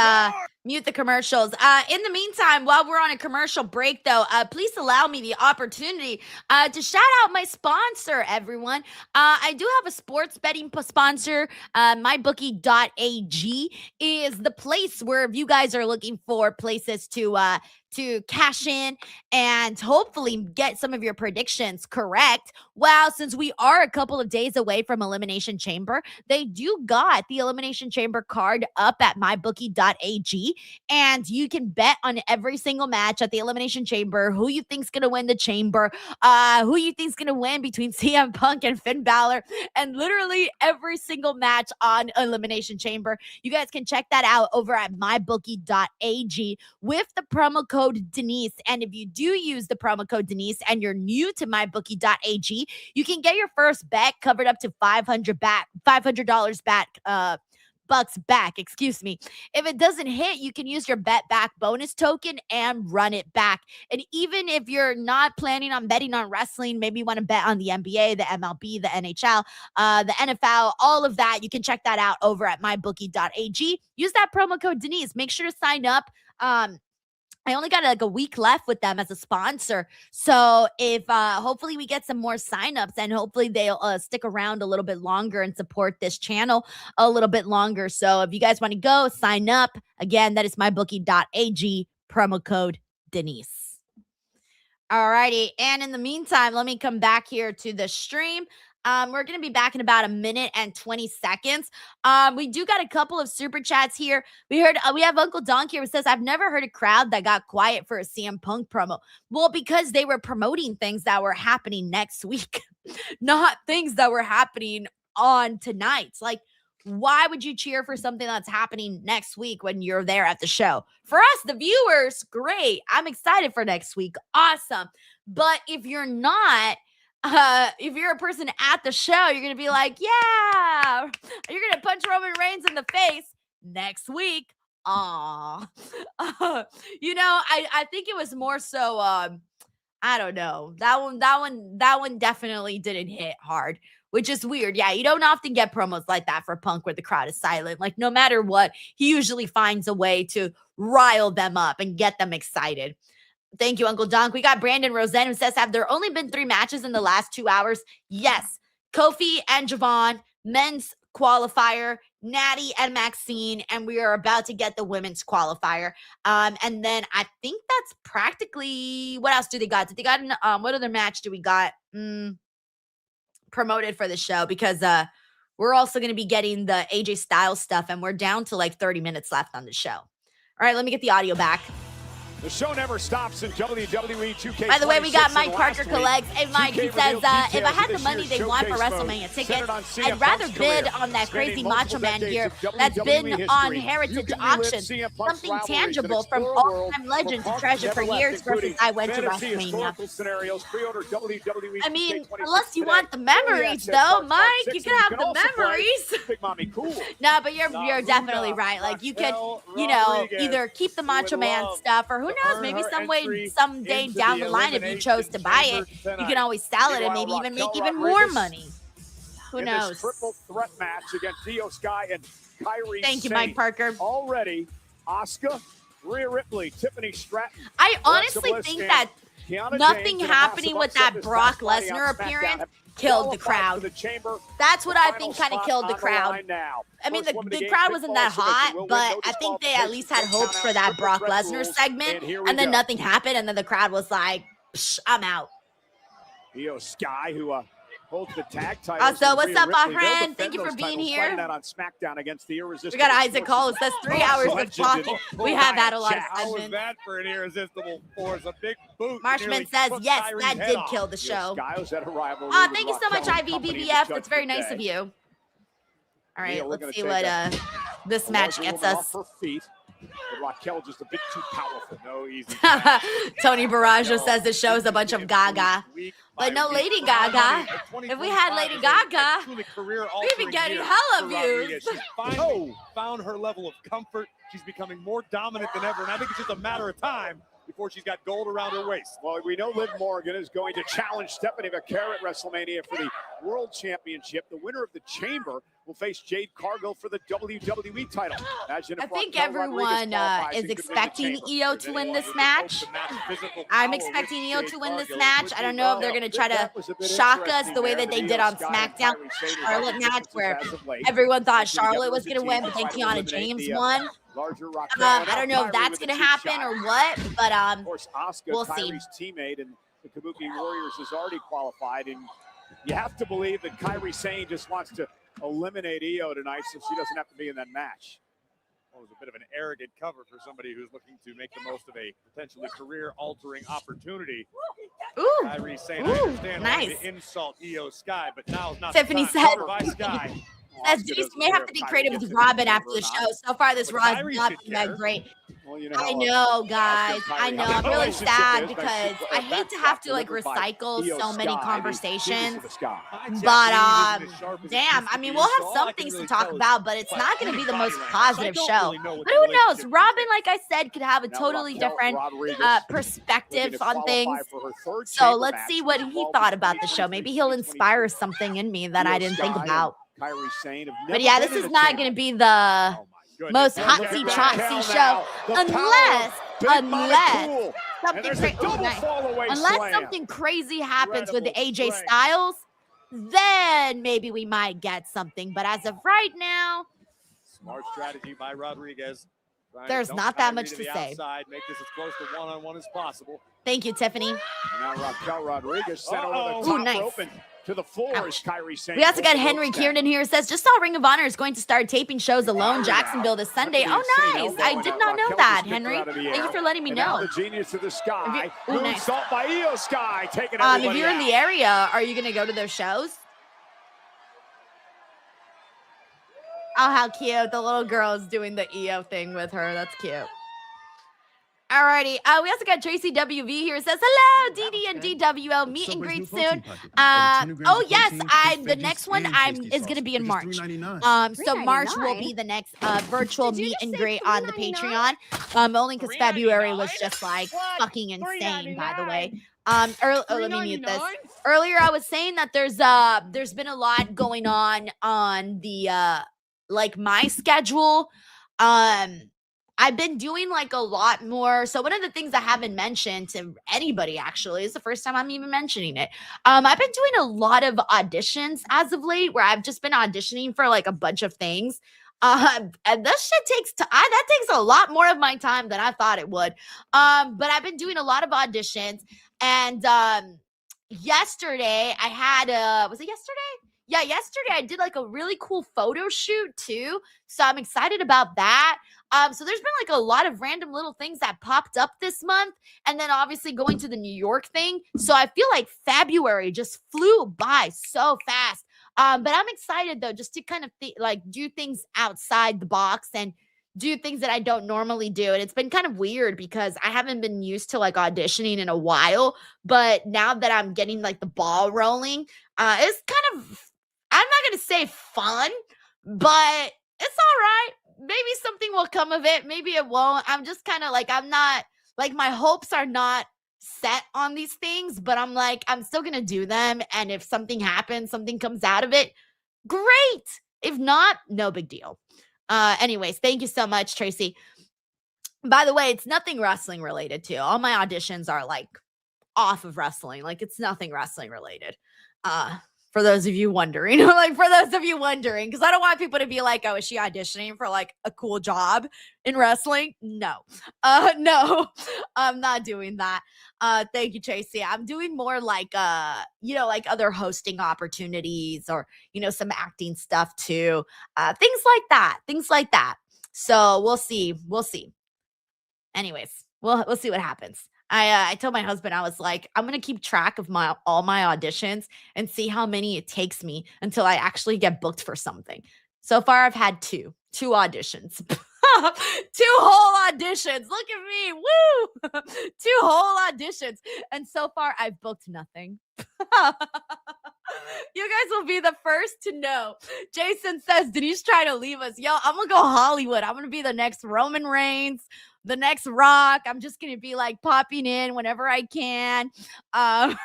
mute the commercials. In the meantime, while we're on a commercial break, though, please allow me the opportunity to shout out my sponsor, everyone. I do have a sports betting sponsor. MyBookie.ag is the place where if you guys are looking for places to cash in and hopefully get some of your predictions correct. Well, since we are a couple of days away from Elimination Chamber, they do got the Elimination Chamber card up at mybookie.ag, and you can bet on every single match at the Elimination Chamber, who you think's going to win the Chamber, who you think's going to win between CM Punk and Finn Balor, and literally every single match on Elimination Chamber. You guys can check that out over at mybookie.ag with the promo code Denise. And if you do use the promo code Denise and you're new to mybookie.ag, you can get your first bet covered up to $500 back, bucks back, excuse me. If it doesn't hit, you can use your bet back bonus token and run it back. And even if you're not planning on betting on wrestling, maybe you want to bet on the NBA, the MLB, the NHL, the NFL, all of that, you can check that out over at mybookie.ag. Use that promo code Denise. Make sure to sign up. I only got like a week left with them as a sponsor. So if hopefully we get some more signups and hopefully they'll stick around a little bit longer and support this channel a little bit longer. So if you guys want to go sign up, again, that is mybookie.ag, promo code Denise. All righty. And in the meantime, let me come back here to the stream. We're going to be back in about a minute and 20 seconds. We do got a couple of super chats here. We have Uncle Donk here who says, I've never heard a crowd that got quiet for a CM Punk promo. Well, because they were promoting things that were happening next week, not things that were happening on tonight. Like, why would you cheer for something that's happening next week when you're there at the show? For us, the viewers, great. I'm excited for next week. Awesome. But if you're not, if you're a person at the show, you're going to be like, yeah, you're going to punch Roman Reigns in the face next week. Aw. You know, I think it was more so, I don't know. That one definitely didn't hit hard, which is weird. Yeah, you don't often get promos like that for Punk where the crowd is silent. Like, no matter what, he usually finds a way to rile them up and get them excited. Thank you, Uncle Donk. We got Brandon Rosen who says, have there only been 3 matches in the last 2 hours? Yes. Kofi and Javon, men's qualifier, Natty and Maxine, and we are about to get the women's qualifier. And then I think that's practically, what else do they got? Did they got, what other match do we got promoted for the show? Because we're also going to be getting the AJ Styles stuff, and we're down to like 30 minutes left on the show. All right, let me get the audio back. The show never stops in WWE 2K. By the way, we got Mike Parker collects. Hey, Mike, he says, if I had the money they want for WrestleMania tickets, I'd rather bid on that crazy Macho Man gear that's been on Heritage Auctions. Something tangible from all-time legend to treasure for years versus I went to WrestleMania. I mean, unless you want the memories, though, Mike, you can have the memories. Big Mommy cool. No, but you're definitely right. Like, you could, you know, either keep the Macho Man stuff, or who knows, maybe someday down the line, if you chose to buy it, you can always sell it and maybe even make even more money. Who knows? This triple threat match against Io Sky and Kairi Thank you, Mike Parker. Already, Asuka, Rhea Ripley, Tiffany Stratton. I honestly think that nothing happening with that Brock Lesnar appearance killed the crowd. That's what I think kind of killed the crowd. I mean, the crowd wasn't that hot, but I think they at least had hopes for that Brock Lesnar segment, and then nothing happened, and then the crowd was like, psh, I'm out. Io Sky, who holds the tag title. Also, what's up, my friend? Thank you for being here. On SmackDown against the we got Isaac Cole. It says 3 hours of talking. We have had a lot of How was that for an irresistible force? A big boot. Marshman says, yes, that did kill the show. Oh, thank you so much, IVBBF. That's very nice of you. All right, let's see what this match gets us. Raquel just a bit too powerful. No easy. Tony Barajo says the show's a bunch of Gaga. But no Lady Gaga. If we had Lady Gaga, we'd be getting hella views. She's found her level of comfort. She's becoming more dominant than ever, and I think it's just a matter of time before she's got gold around her waist. Well, we know Liv Morgan is going to challenge Stephanie McCarr at WrestleMania for the World Championship. The winner of the Chamber will face Jade Cargill for the WWE title. I think everyone is expecting Io to win this match. I'm expecting Io to win this match. I don't know if they're going to try to shock us the way that they did on SmackDown Charlotte match, where everyone thought Charlotte was going to win, but then Kiana James won. I don't know if that's going to happen or what, but we'll see. Teammate and the Kabuki Warriors has already qualified, and you have to believe that Kairi Sane just wants to eliminate Io tonight so she doesn't have to be in that match. Well, it was a bit of an arrogant cover for somebody who's looking to make the most of a potentially career-altering opportunity. Ooh, Kairi Sane, I understand nice. To insult Io Sky, but now is not Tiffany the time. said, By Sky. Geez, may have to be creative with Robin after the show. So far, this Raw has not been that great. Well, you know, I know, guys. I know. I'm really sad because I hate to have to like recycle so many conversations. But damn, I mean, we'll have some things to talk about, but it's not going to be the most positive show. But who knows? Robin, like I said, could have a totally different perspective on things. So let's see what he thought about the show. Maybe he'll inspire something in me that I didn't think about. But yeah, this is not going to be the most hotsy chotsy show unless something unless something crazy happens with the AJ Styles, then maybe we might get something. But as of right now, smart strategy by Rodriguez. There's not that much to say. Make this as close to one-on-one as possible. Thank you, Tiffany. And now Raquel Rodriguez sent over the top rope and to the floor is Kairi Sane. We also got Henry Kiernan here. Says, just saw Ring of Honor is going to start taping shows alone Jacksonville this Sunday. Oh, nice. I did not know that, Henry. Thank you for letting me know. The genius of the Sky. Nice. By Io Sky, taking if you're in the area, are you going to go to those shows? Oh, how cute. The little girl is doing the Io thing with her. That's cute. Alrighty. We also got Tracy WV here. It says, hello, DD and DWL. Meet and greet soon. Oh, yes. The next one is going to be in March. So March will be the next virtual meet and greet on the Patreon. Only because February was just like fucking insane, by the way. Let me mute this. Earlier, I was saying that there's been a lot going on the like my schedule. I've been doing like a lot more. So one of the things I haven't mentioned to anybody actually is the first time I'm even mentioning it. I've been doing a lot of auditions as of late where I've just been auditioning for like a bunch of things. And this shit takes that takes a lot more of my time than I thought it would. But I've been doing a lot of auditions, and yesterday I had was it yesterday? yeah, yesterday I did like a really cool photo shoot too. So I'm excited about that. So there's been like a lot of random little things that popped up this month. And then obviously going to the New York thing. So I feel like February just flew by so fast. But I'm excited though, just to kind of like do things outside the box and do things that I don't normally do. And it's been kind of weird because I haven't been used to like auditioning in a while. But now that I'm getting like the ball rolling, it's kind of, I'm not going to say fun, but it's all right. Maybe something will come of it. Maybe it won't. I'm just kind of like, I'm not, like my hopes are not set on these things, but I'm like, I'm still going to do them. And if something happens, something comes out of it, great. If not, no big deal. Anyways, thank you so much, Tracy. By the way, it's nothing wrestling related too. All my auditions are like off of wrestling. Like it's nothing wrestling related. For those of you wondering, because I don't want people to be like, oh, is she auditioning for like a cool job in wrestling? No, no, I'm not doing that. Thank you, Tracy. I'm doing more like, like other hosting opportunities or, some acting stuff too. Things like that. So we'll see. Anyways, we'll see what happens. I told my husband, I was like, I'm going to keep track of all my auditions and see how many it takes me until I actually get booked for something. So far, I've had two auditions, 2 whole auditions. Look at me. Woo. 2 whole auditions. And so far I've booked nothing. You guys will be the first to know. Jason says, Denise trying to leave us. Yo, I'm going to go Hollywood. I'm going to be the next Roman Reigns, the next Rock. I'm just going to be like popping in whenever I can. I'm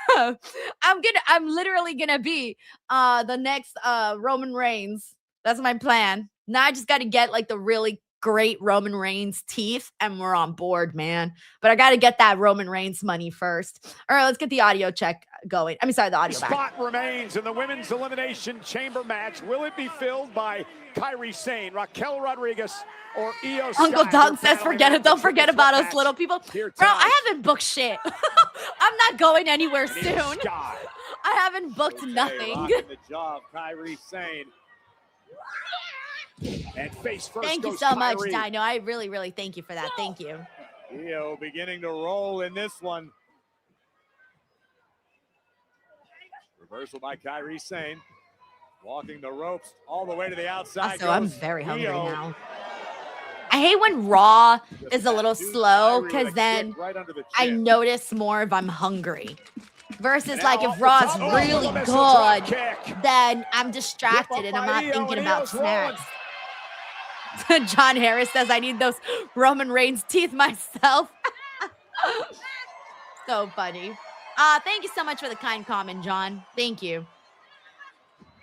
literally going to be the next Roman Reigns. That's my plan. Now I just got to get like the really great Roman Reigns teeth and we're on board, man. But I got to get that Roman Reigns money first. All right, let's get the audio check going. The audio back. Spot remains in the women's elimination chamber match. Will it be filled by Kairi Sane, Raquel Rodriguez, or Io Sky? Uncle Doug says, forget it. Don't forget about us little people. Bro, I haven't booked shit. I'm not going anywhere soon. I haven't booked nothing. The job, Kairi Sane. And face first. Thank you so much, Dino. I really, really thank you for that. Thank you. Io beginning to roll in this one. Reversal by Kairi Sane. Walking the ropes all the way to the outside. Also, I'm very hungry now. I hate when Raw is a little slow because then I notice more if I'm hungry. Versus like if Raw's really good, then I'm distracted and I'm not thinking about snacks. John Harris says, I need those Roman Reigns teeth myself. So funny. Thank you so much for the kind comment, John. Thank you.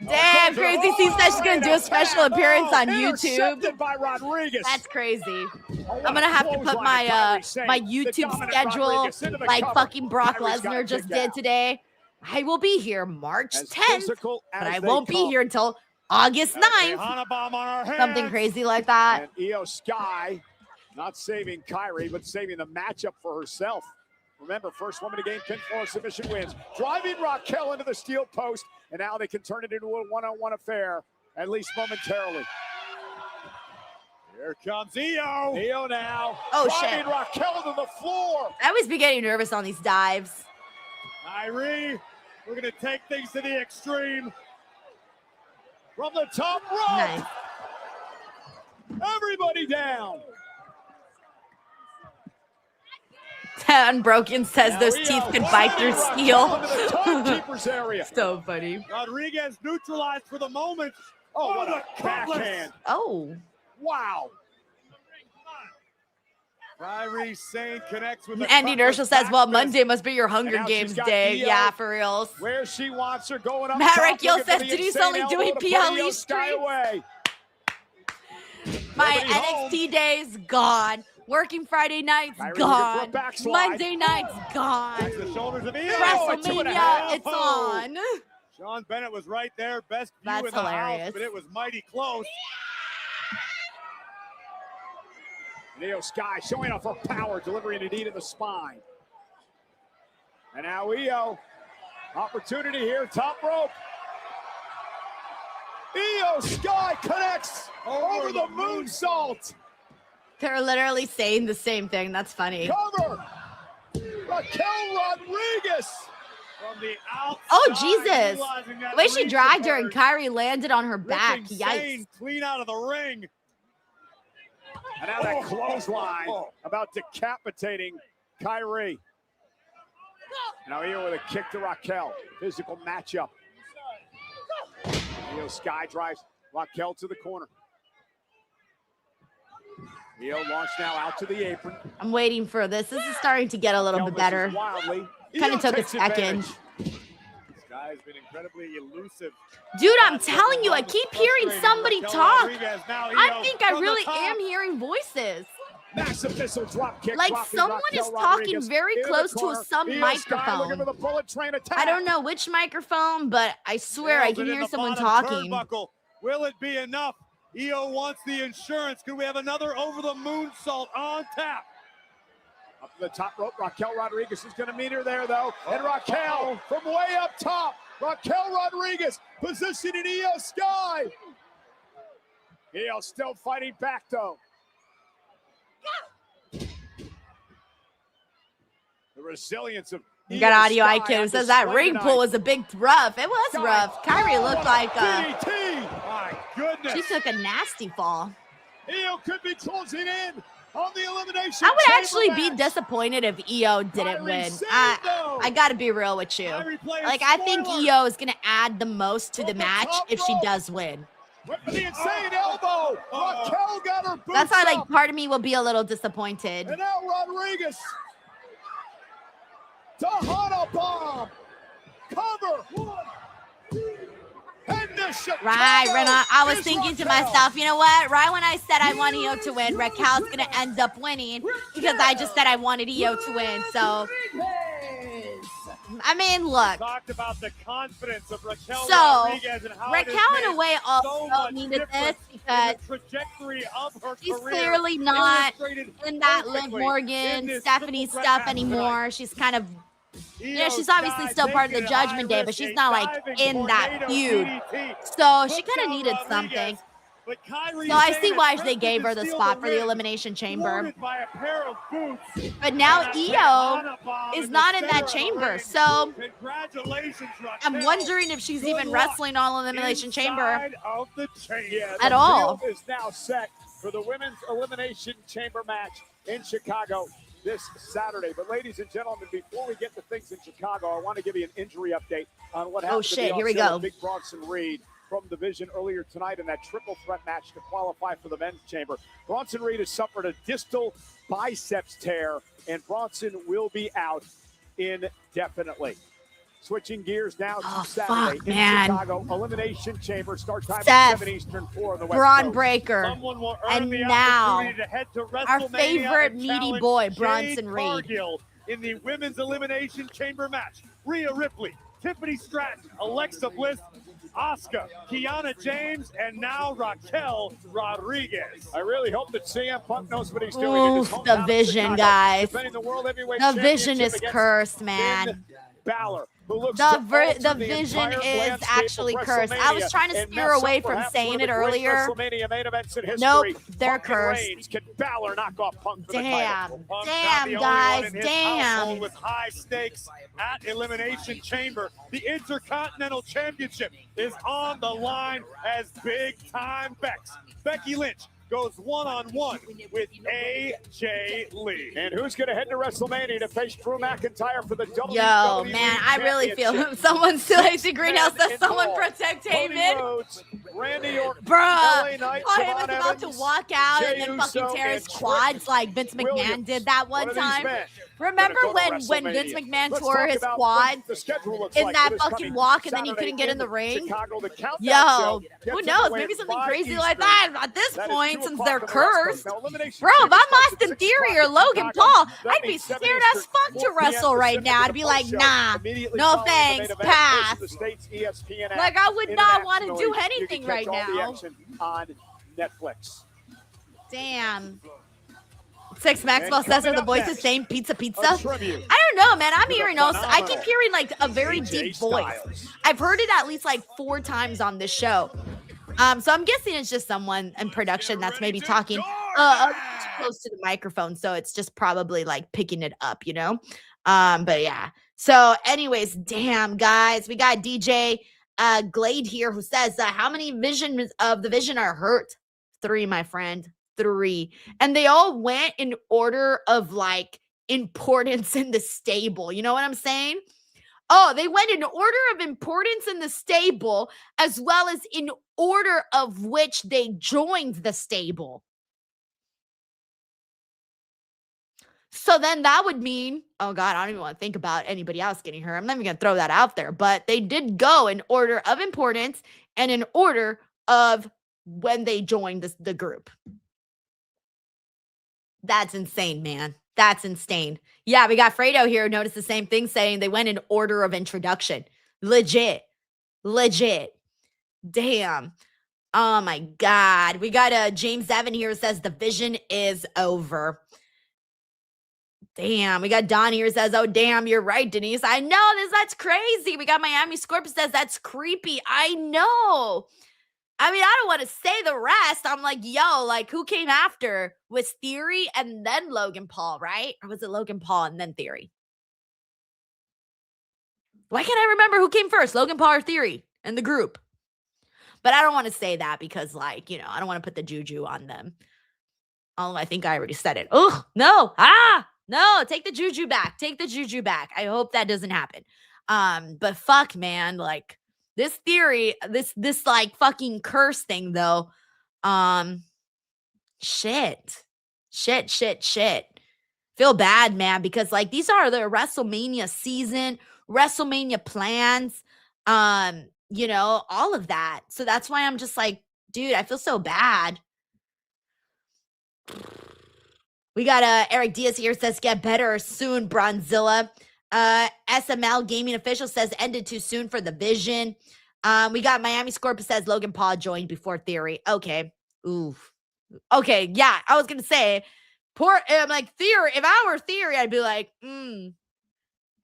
Damn, Crazy C says she's going to do a special appearance on YouTube. By Rodriguez. That's crazy. I'm going to have to put my my YouTube schedule like fucking Brock Lesnar just did today. I will be here March 10th, but I won't be here until August 9th. Something crazy like that. And Io Sky not saving Kairi, but saving the matchup for herself. Remember, first woman to gain pinfall submission wins. Driving Raquel into the steel post, and now they can turn it into a one-on-one affair, at least momentarily. Here comes Io. Io now. Oh, driving shit. Raquel to the floor. I always be getting nervous on these dives. Kairi, we're going to take things to the extreme. From the top rope. Nice. Everybody down. Unbroken says Now those Io teeth could bite through steel. into the timekeeper's area. So funny. Rodriguez neutralized for the moment. Oh, what a backhand. Oh. Wow. Kairi Sane connects with the Andy Inertial says, well, Monday must be your And Hunger now Games she's got day. Io Yeah, for reals. where she wants her going up. Matt top, Rakiel looking for says, the Denise insane only elbow doing to put PLE Io Sky streams. away. My Nobody home. NXT days gone. Working Friday nights Kyrie gone. looking for a backslide. Monday nights gone. Takes the shoulders of Io. WrestleMania, it's on. Sean Bennett was right there. Best view That's in the hilarious. house, but it was mighty close. And Io Sky showing off her power, delivering a knee to the spine. And now Io, opportunity here, top rope. Io Sky connects over the moonsault. They're literally saying the same thing. That's funny. Cover. Raquel Rodriguez. From the outside, Oh, Jesus. utilizing that The way she reach dragged of her and Kyrie landed on her back. ripping Yikes. Sane clean out of the ring. And now that clothesline about decapitating Kyrie. Now Io with a kick to Raquel. Physical matchup. Io Sky drives Raquel to the corner. Io launched now out to the apron. I'm waiting for this. This is starting to get a little bit better. Wildly. Kind Io of took a takes second. advantage. Sky has been incredibly elusive. Dude, I'm telling you, I keep hearing somebody talk. I think I really am hearing voices. Massive missile drop kick. Like dropping someone Raquel is talking Rodriguez very into the close to corner. some Io Sky microphone. looking for the bullet train attack. I don't know which microphone, but I swear I Nails can it in hear the someone bottom talking. turnbuckle. Will it be enough? Io wants the insurance. Could we have another over the moonsault on tap? Up to the top rope, Raquel Rodriguez is going to meet her there, though. And Raquel from way up top. Raquel Rodriguez positioning Io Sky. Io still fighting back, though. The resilience of You got Io audio Sky IQ. on It says that display ring tonight. pull was a big rough. It was rough. Kyrie looked like DDT. My goodness. she took a nasty fall. Io could be closing in on the elimination. I would chamber actually be match. disappointed if Io didn't win. Salcedo. I got to be real with you. Like, I think Io is going to add the most to the match if she does win. Went for the insane elbow. Raquel got her boots That's why, like, up. part of me will be a little disappointed. And now Rodriguez. Tahana bomb. Cover. 1, 2, and the Chicago Right, I was is thinking to Raquel. myself, you know what? Right when I said I want Io to win, Raquel's going to end up winning because I just said I wanted Io to win. So, I mean, look. Talked about the confidence of Raquel So, Rodriguez and how Raquel, it has in a made way, so also much needed this difference because in the trajectory of her she's career, clearly not illustrated in that Liv perfectly in Morgan, this Stephanie triple threat stuff match anymore. tonight. She's kind of, yeah, Io she's obviously Sky still part of the taking a high Judgment Day, but risk, she's a not like diving in that tornado feud. DDT. So she Puts kind of down needed Rodriguez, something. but Kyrie So I Sane see why they attempted gave to her the steal spot for the win, Elimination Chamber. thwarted by a pair of boots. But now And a Io Tahana bomb is in not the in center that of the chamber. ring. So Congratulations, Raquel. I'm wondering if she's Good even luck wrestling on Elimination Chamber inside of the chamber. Yeah, at the all. field is now set for the Women's Elimination Chamber match in Chicago this Saturday. But ladies and gentlemen, before we get to things in Chicago, I want to give you an injury update on what happened Oh, shit, to here we Auxiliary go. Big Bronson Reed from Division earlier tonight in that triple threat match to qualify for the men's chamber. Bronson Reed has suffered a distal biceps tear, and Bronson will be out indefinitely. Switching gears now to Saturday fuck, in man. Chicago. Elimination Chamber start time Seth, at 7 Eastern, 4 on the West Braun Coast. Breaker, Someone will earn and the now opportunity to head to our WrestleMania favorite and meaty challenge boy, Jade Bronson Reed. Cargill in the Women's Elimination Chamber match. Rhea Ripley, Tiffany Stratton, Alexa Bliss, Asuka, Kiana James, and now Raquel Rodriguez. I really hope that CM Punk knows what he's doing. in his Oof, the hometown of vision, Chicago, guys. defending the World Heavyweight The vision Championship is against cursed, man. Finn Balor, who looks The to alter vision entire is landscape actually of cursed. I was WrestleMania trying to and steer mess up away from perhaps saying one it of the great earlier. WrestleMania main events in history. Nope, they're Punk and cursed. Reigns. Can Balor knock off Punk for the Damn, title? Punk's not damn, the only one guys, in his damn. household with high stakes at Elimination Chamber. The Intercontinental Championship is on the line as big-time Becky Lynch goes one-on-one with AJ Lee. And who's going to head to WrestleMania to face Drew McIntyre for the WWE Yo, man, I really feel him. Someone Lazy Greenhouse says someone protect Heyman. Rhodes, Randy Orton, Bruh, LA Knight, oh, Kevin Heyman's about Evans, to walk out Jey and then Uso, fucking tear his and quads like Vince McMahon Williams. did that one One of these time. men Remember gonna go to when Vince WrestleMania. McMahon Let's tore talk his about quads what the schedule looks in like that for this fucking coming walk and then he Saturday couldn't get in the ring? Chicago, the Countdown Yo, Show who gets knows? underway Maybe at something 5 crazy Eastern. like that at this That is point 2 since o'clock they're on the West Coast. cursed. Now, Elimination Bro, if Chamber I'm starts at Austin 6 Theory o'clock or in Logan Chicago. Paul, That I'd be means 7 scared as Eastern, fuck 4 to p.m. wrestle right Pacific now. at I'd the be like, post-show. nah, Immediately no following the thanks, main event, pass. this is the States ESPN app. Like, I would not want to do Internationally, anything you can right catch all the now. action on Netflix. Damn. Six Maxwell says, are the voices saying pizza, pizza? I tribute don't know, man. I'm to the hearing also, I keep phenomenal hearing like a very AJ deep voice. Styles. I've heard it at least like 4 times on this show. So I'm guessing it's just someone in production that's maybe talking close to the microphone, so it's just probably like picking it up, you know. But yeah. So, anyways, damn guys, we got DJ Glade here who says, "How many visions of the Vision are hurt?" 3, my friend, 3, and they all went in order of like importance in the stable. You know what I'm saying? Oh, they went in order of importance in the stable, as well as in order of which they joined the stable. So then that would mean, oh God, I don't even want to think about anybody else getting hurt. I'm not even going to throw that out there, but they did go in order of importance and in order of when they joined the group. That's insane, man. That's insane. Yeah, we got Fredo here. Notice the same thing, saying they went in order of introduction. Legit. Damn. Oh my God. We got James Evan here who says the Vision is over. Damn. We got Don here who says, oh damn, you're right, Denise. I know this. That's crazy. We got Miami Scorpio says that's creepy. I know. I mean, I don't want to say the rest. I'm like, yo, like who came after? Was Theory and then Logan Paul, right? Or was it Logan Paul and then Theory? Why can't I remember who came first? Logan Paul or Theory in the group? But I don't want to say that because, like, you know, I don't want to put the juju on them. Oh, I think I already said it. Oh, no. No, take the juju back. Take the juju back. I hope that doesn't happen. But fuck, man, like, this Theory, this like fucking curse thing though, shit. Feel bad, man, because like these are the WrestleMania season, WrestleMania plans, you know, all of that. So that's why I'm just like, dude, I feel so bad. We got Eric Diaz here says get better soon, Bronzilla. SML Gaming Official says ended too soon for the Vision. We got Miami Scorpio says Logan Paul joined before Theory. Okay. Oof. Okay, yeah, I was gonna say I'm like Theory. If I were Theory, I'd be like,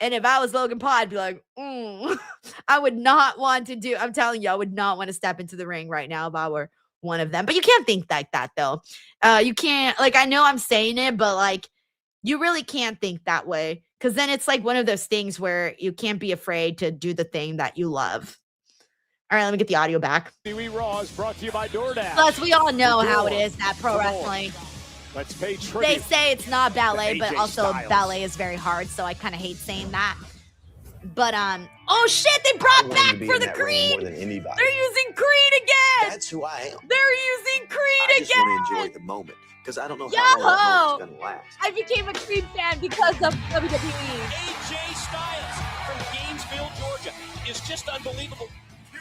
And if I was Logan Paul, I'd be like, I would not want to do. I'm telling you, I would not want to step into the ring right now if I were one of them. But you can't think like that though. You can't, like, I know I'm saying it, but like you really can't think that way. Because then it's like one of those things where you can't be afraid to do the thing that you love. All right, let me get the audio back. WWE RAW is brought to you by DoorDash. Plus, we all know how it is at pro wrestling. Let's pay tribute. They say it's not ballet, but also Styles. ballet is very hard, so I kind of hate saying that. But oh shit, they brought back for the Creed. They're using Creed again. That's who I am. They're using Creed I just again. want to enjoy the moment because I don't know how long that moment's gonna last. I became a Creed fan because of WWE. AJ Styles from Gainesville, Georgia is just unbelievable.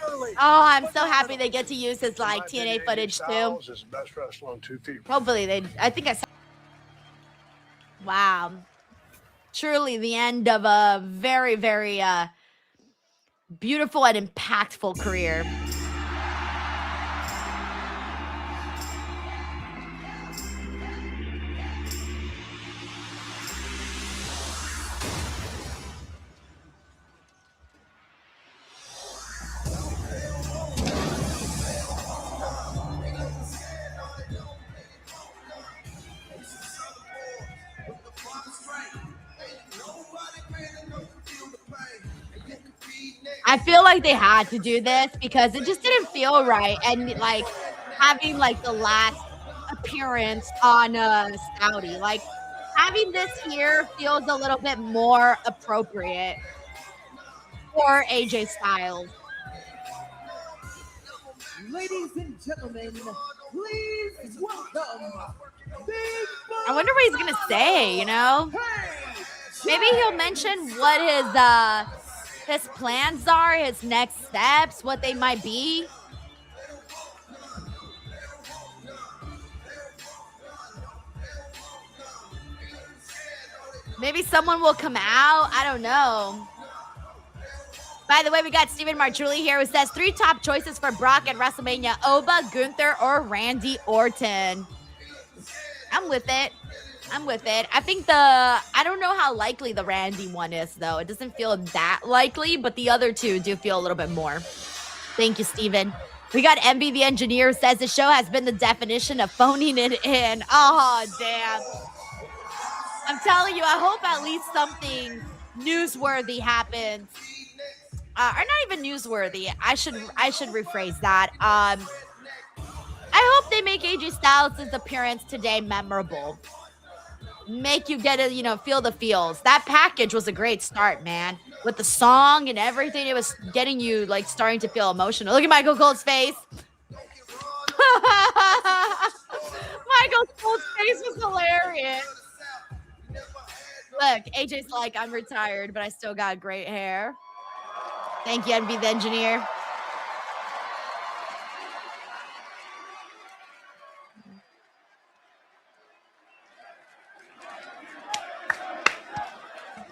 Oh, I'm so happy they get to use his like TNA footage too. Is the best wrestler on 2 feet. Hopefully I think I saw. Wow. Truly the end of a very, very beautiful and impactful career. I feel like they had to do this because it just didn't feel right. And like having like the last appearance on Saudi, like having this here feels a little bit more appropriate for AJ Styles. Ladies and gentlemen, please welcome Big I wonder what he's gonna say, you know? Maybe he'll mention what his plans are, his next steps, what they might be. Maybe someone will come out. I don't know. By the way, we got Steven Marchulli here who says 3 top choices for Brock at WrestleMania: Oba, Gunther, or Randy Orton. I'm with it. I think I don't know how likely the Randy one is, though. It doesn't feel that likely, but the other two do feel a little bit more. Thank you, Steven. We got MB the engineer says the show has been the definition of phoning it in. Oh, damn. I'm telling you, I hope at least something newsworthy happens. Or not even newsworthy. I should rephrase that. I hope they make AJ Styles' appearance today memorable. Make you get to, feel the feels. That package was a great start, man. With the song and everything, it was getting you, like, starting to feel emotional. Look at Michael Cole's face. Michael Cole's face was hilarious. Look, AJ's like, I'm retired, but I still got great hair. Thank you, NB the engineer.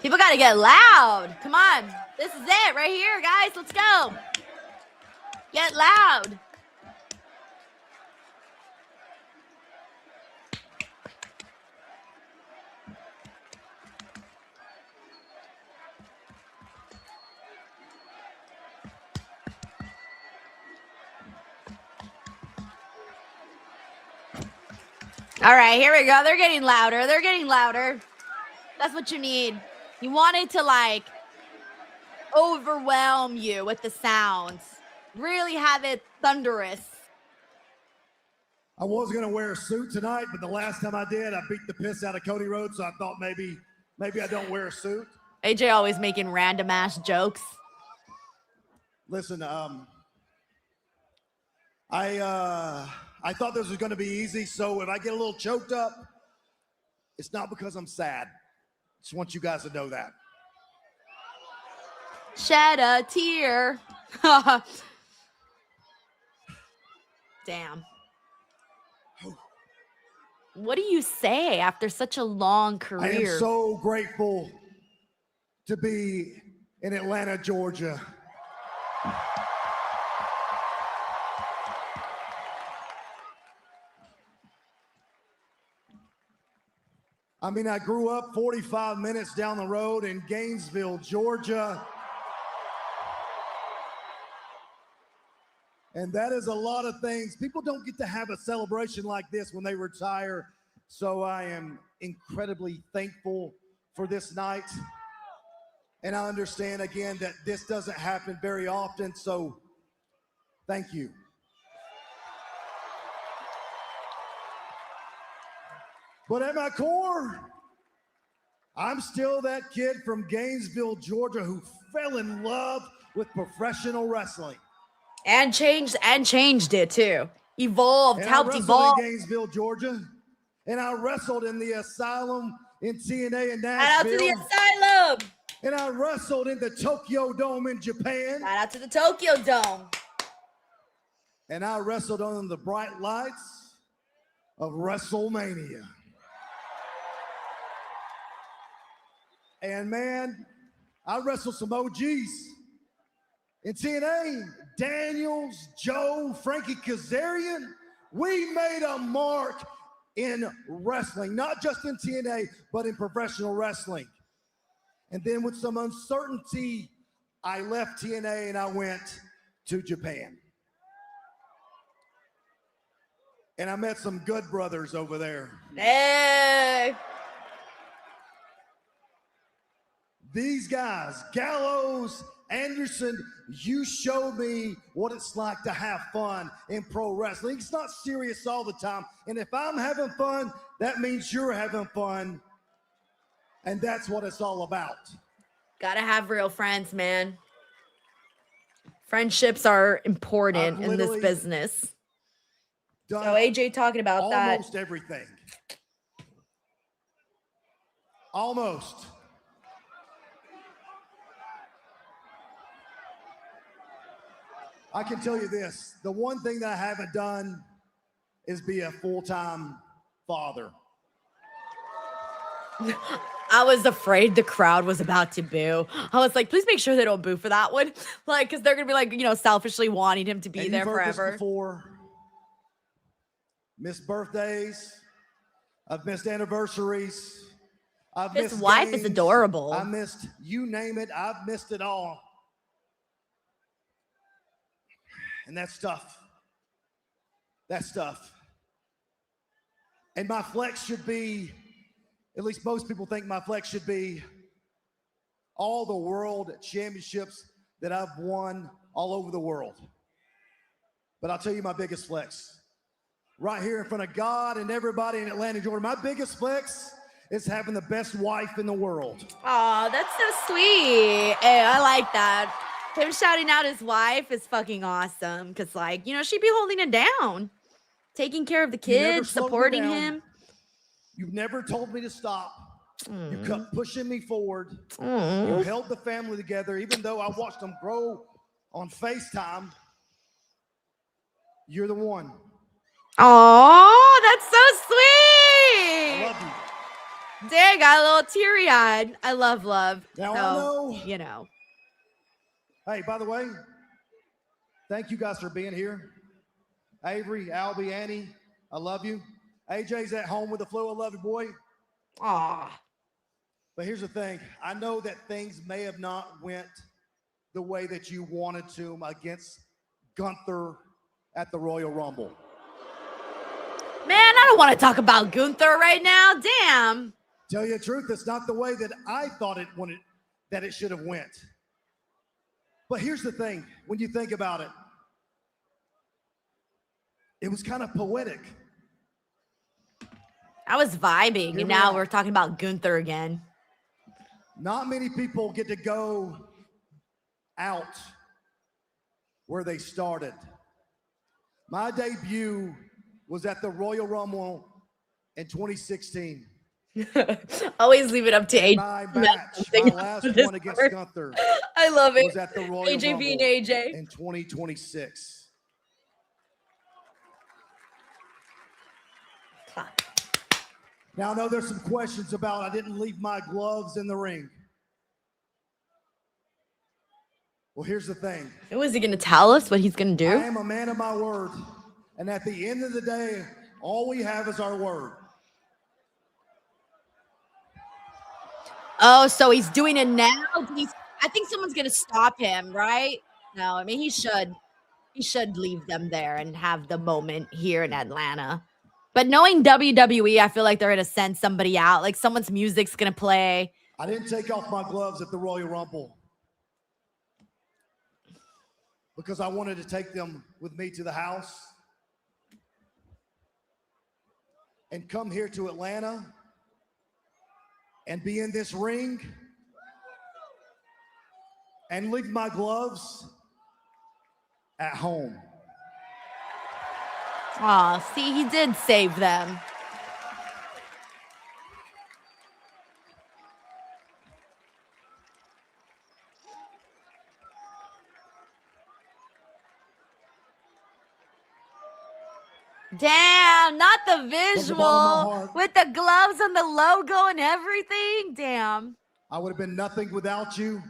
People got to get loud. Come on. This is it right here, guys. Let's go. Get loud. All right, here we go. They're getting louder. They're getting louder. That's what you need. You want it to, like, overwhelm you with the sounds. Really have it thunderous. I was going to wear a suit tonight, but the last time I did, I beat the piss out of Cody Rhodes, so I thought maybe I don't wear a suit. AJ always making random-ass jokes. Listen, I thought this was going to be easy, so if I get a little choked up, it's not because I'm sad. Just want you guys to know that. Shed a tear. Damn. What do you say after such a long career? I am so grateful to be in Atlanta, Georgia. I mean, I grew up 45 minutes down the road in Gainesville, Georgia. And that is a lot of things. People don't get to have a celebration like this when they retire. So I am incredibly thankful for this night. And I understand, again, that this doesn't happen very often. So thank you. But at my core, I'm still that kid from Gainesville, Georgia, who fell in love with professional wrestling. And changed it too. Evolved, And helped I wrestled evolve. in Gainesville, Georgia, and I wrestled in the Asylum in TNA in Nashville. Shout out to the Asylum. And I wrestled in the Tokyo Dome in Japan. Shout out to the Tokyo Dome. And I wrestled under the bright lights of WrestleMania. And man, I wrestled some OGs in TNA. Daniels, Joe, Frankie Kazarian. We made a mark in wrestling, not just in TNA, but in professional wrestling. And then with some uncertainty, I left TNA and I went to Japan. And I met some good brothers over there. Hey. These guys, Gallows, Anderson, you showed me what it's like to have fun in pro wrestling. It's not serious all the time. And if I'm having fun, that means you're having fun. And that's what it's all about. Gotta have real friends, man. Friendships are important in this business. So AJ talking about that. Almost everything. Almost. I can tell you this, the one thing that I haven't done is be a full-time father. I was afraid the crowd was about to boo. I was like, please make sure they don't boo for that one. Like, because they're going to be like, selfishly wanting him to be there forever. This before. Missed birthdays. I've missed anniversaries. I've missed His wife games. is adorable. I missed, you name it, I've missed it all. And that's tough. that stuff. And my flex should be, at least most people think my flex should be all the world championships that I've won all over the world. But I'll tell you my biggest flex. Right here in front of God and everybody in Atlanta, Georgia, my biggest flex is having the best wife in the world. Oh, that's so sweet. Hey, I like that. Him shouting out his wife is fucking awesome. Because, like, you know, she'd be holding it down. Taking care of the kids, supporting him. You've never told me to stop. You Mm. kept pushing me forward. Mm. You held the family together, even though I watched them grow on FaceTime. You're the one. Oh, that's so sweet. I love you. Dang, got a little teary-eyed. I love love. Now, so, I know. You know. Hey, by the way, thank you guys for being here. Avery, Albie, Annie, I love you. AJ's at home with the flu. I love you, boy. Aw. But here's the thing. I know that things may have not went the way that you wanted to against Gunther at the Royal Rumble. Man, I don't want to talk about Gunther right now. Damn. Tell you the truth, it's not the way that I thought that it should have went. But here's the thing, when you think about it, it was kind of poetic. I was vibing, and now we're talking about Gunther again. Not many people get to go out where they started. My debut was at the Royal Rumble in 2016. Always leave it up to AJ. My match, my last one against Gunther. I love it. Was at the Royal AJ Rumble being AJ. in 2026. Now I know there's some questions about I didn't leave my gloves in the ring. Well, here's the thing. Was he going to tell us what he's going to do? I am a man of my word. And at the end of the day, all we have is our word. Oh, so he's doing it now? I think someone's going to stop him, right? No, I mean, he should. He should leave them there and have the moment here in Atlanta. But knowing WWE, I feel like they're going to send somebody out. Like someone's music's going to play. I didn't take off my gloves at the Royal Rumble because I wanted to take them with me to the house and come here to Atlanta and be in this ring and leave my gloves at home. Oh, see, he did save them. Damn, not the visual with the gloves and the logo and everything. Damn. I would have been nothing without you.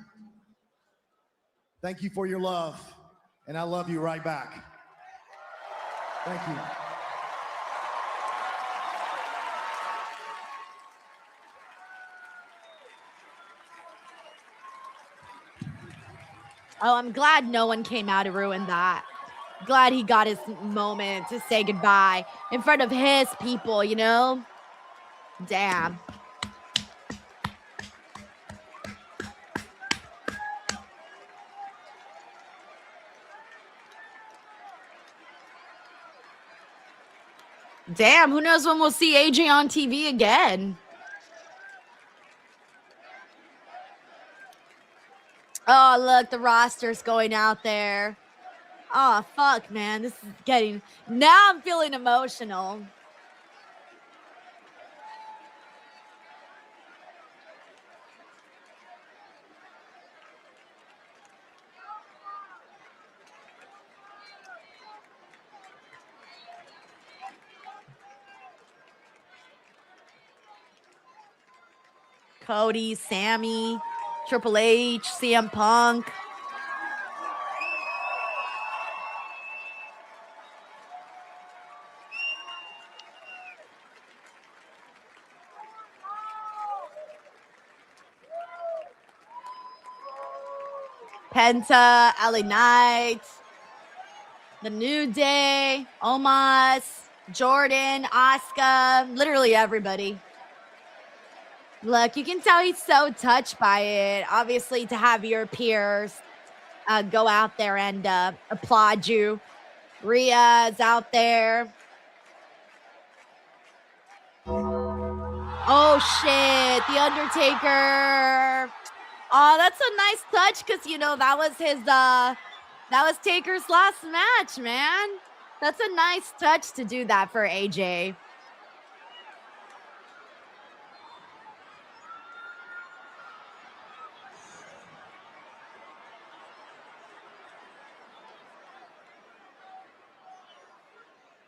Thank you for your love, and I love you right back. Thank you. Oh, I'm glad no one came out to ruin that. Glad he got his moment to say goodbye in front of his people, you know? Damn. Damn, who knows when we'll see AJ on TV again? Oh, look, the roster's going out there. Oh, fuck, man. This is getting... Now I'm feeling emotional. Cody, Sammy, Triple H, CM Punk. Penta, LA Knight. The New Day, Omos, Jordan, Asuka, literally everybody. Look, you can tell he's so touched by it. Obviously, to have your peers go out there and applaud you. Rhea's out there. Oh, shit. The Undertaker. Oh, that's a nice touch because, you know, that was his, that was Taker's last match, man. That's a nice touch to do that for AJ.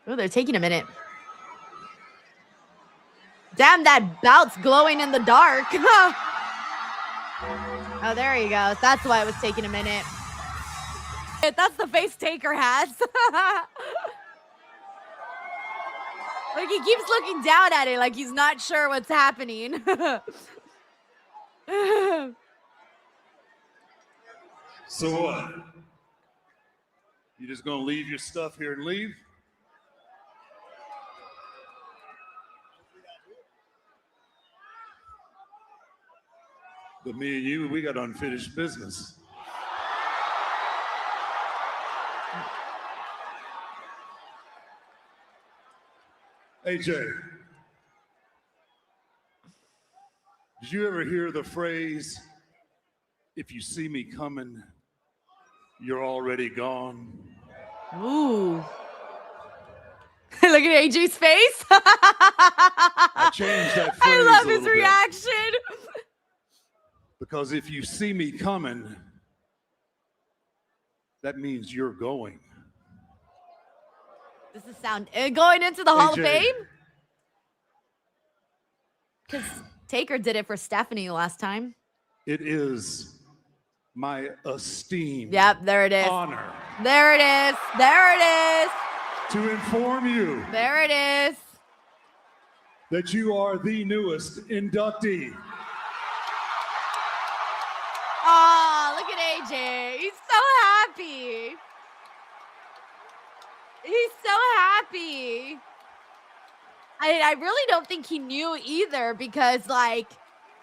Oh, they're taking a minute. Damn, that belt's glowing in the dark. Oh, there he goes. That's why it was taking a minute. That's the face Taker has. Like, he keeps looking down at it like he's not sure what's happening. So what? You just gonna leave your stuff here and leave? But me and you, we got unfinished business. AJ, did you ever hear the phrase, if you see me coming, you're already gone? Ooh. Look at AJ's face. I changed that phrase. I love a his little reaction. bit. Because if you see me coming, that means you're going. Does this sound going into the Hall of AJ. Fame? Because Taker did it for Stephanie last time. It is my esteemed Yep, there it is. honor There it is. There it is. to inform you There it is. that you are the newest inductee. Oh, look at AJ. He's so happy. He's so happy. I really don't think he knew either because, like,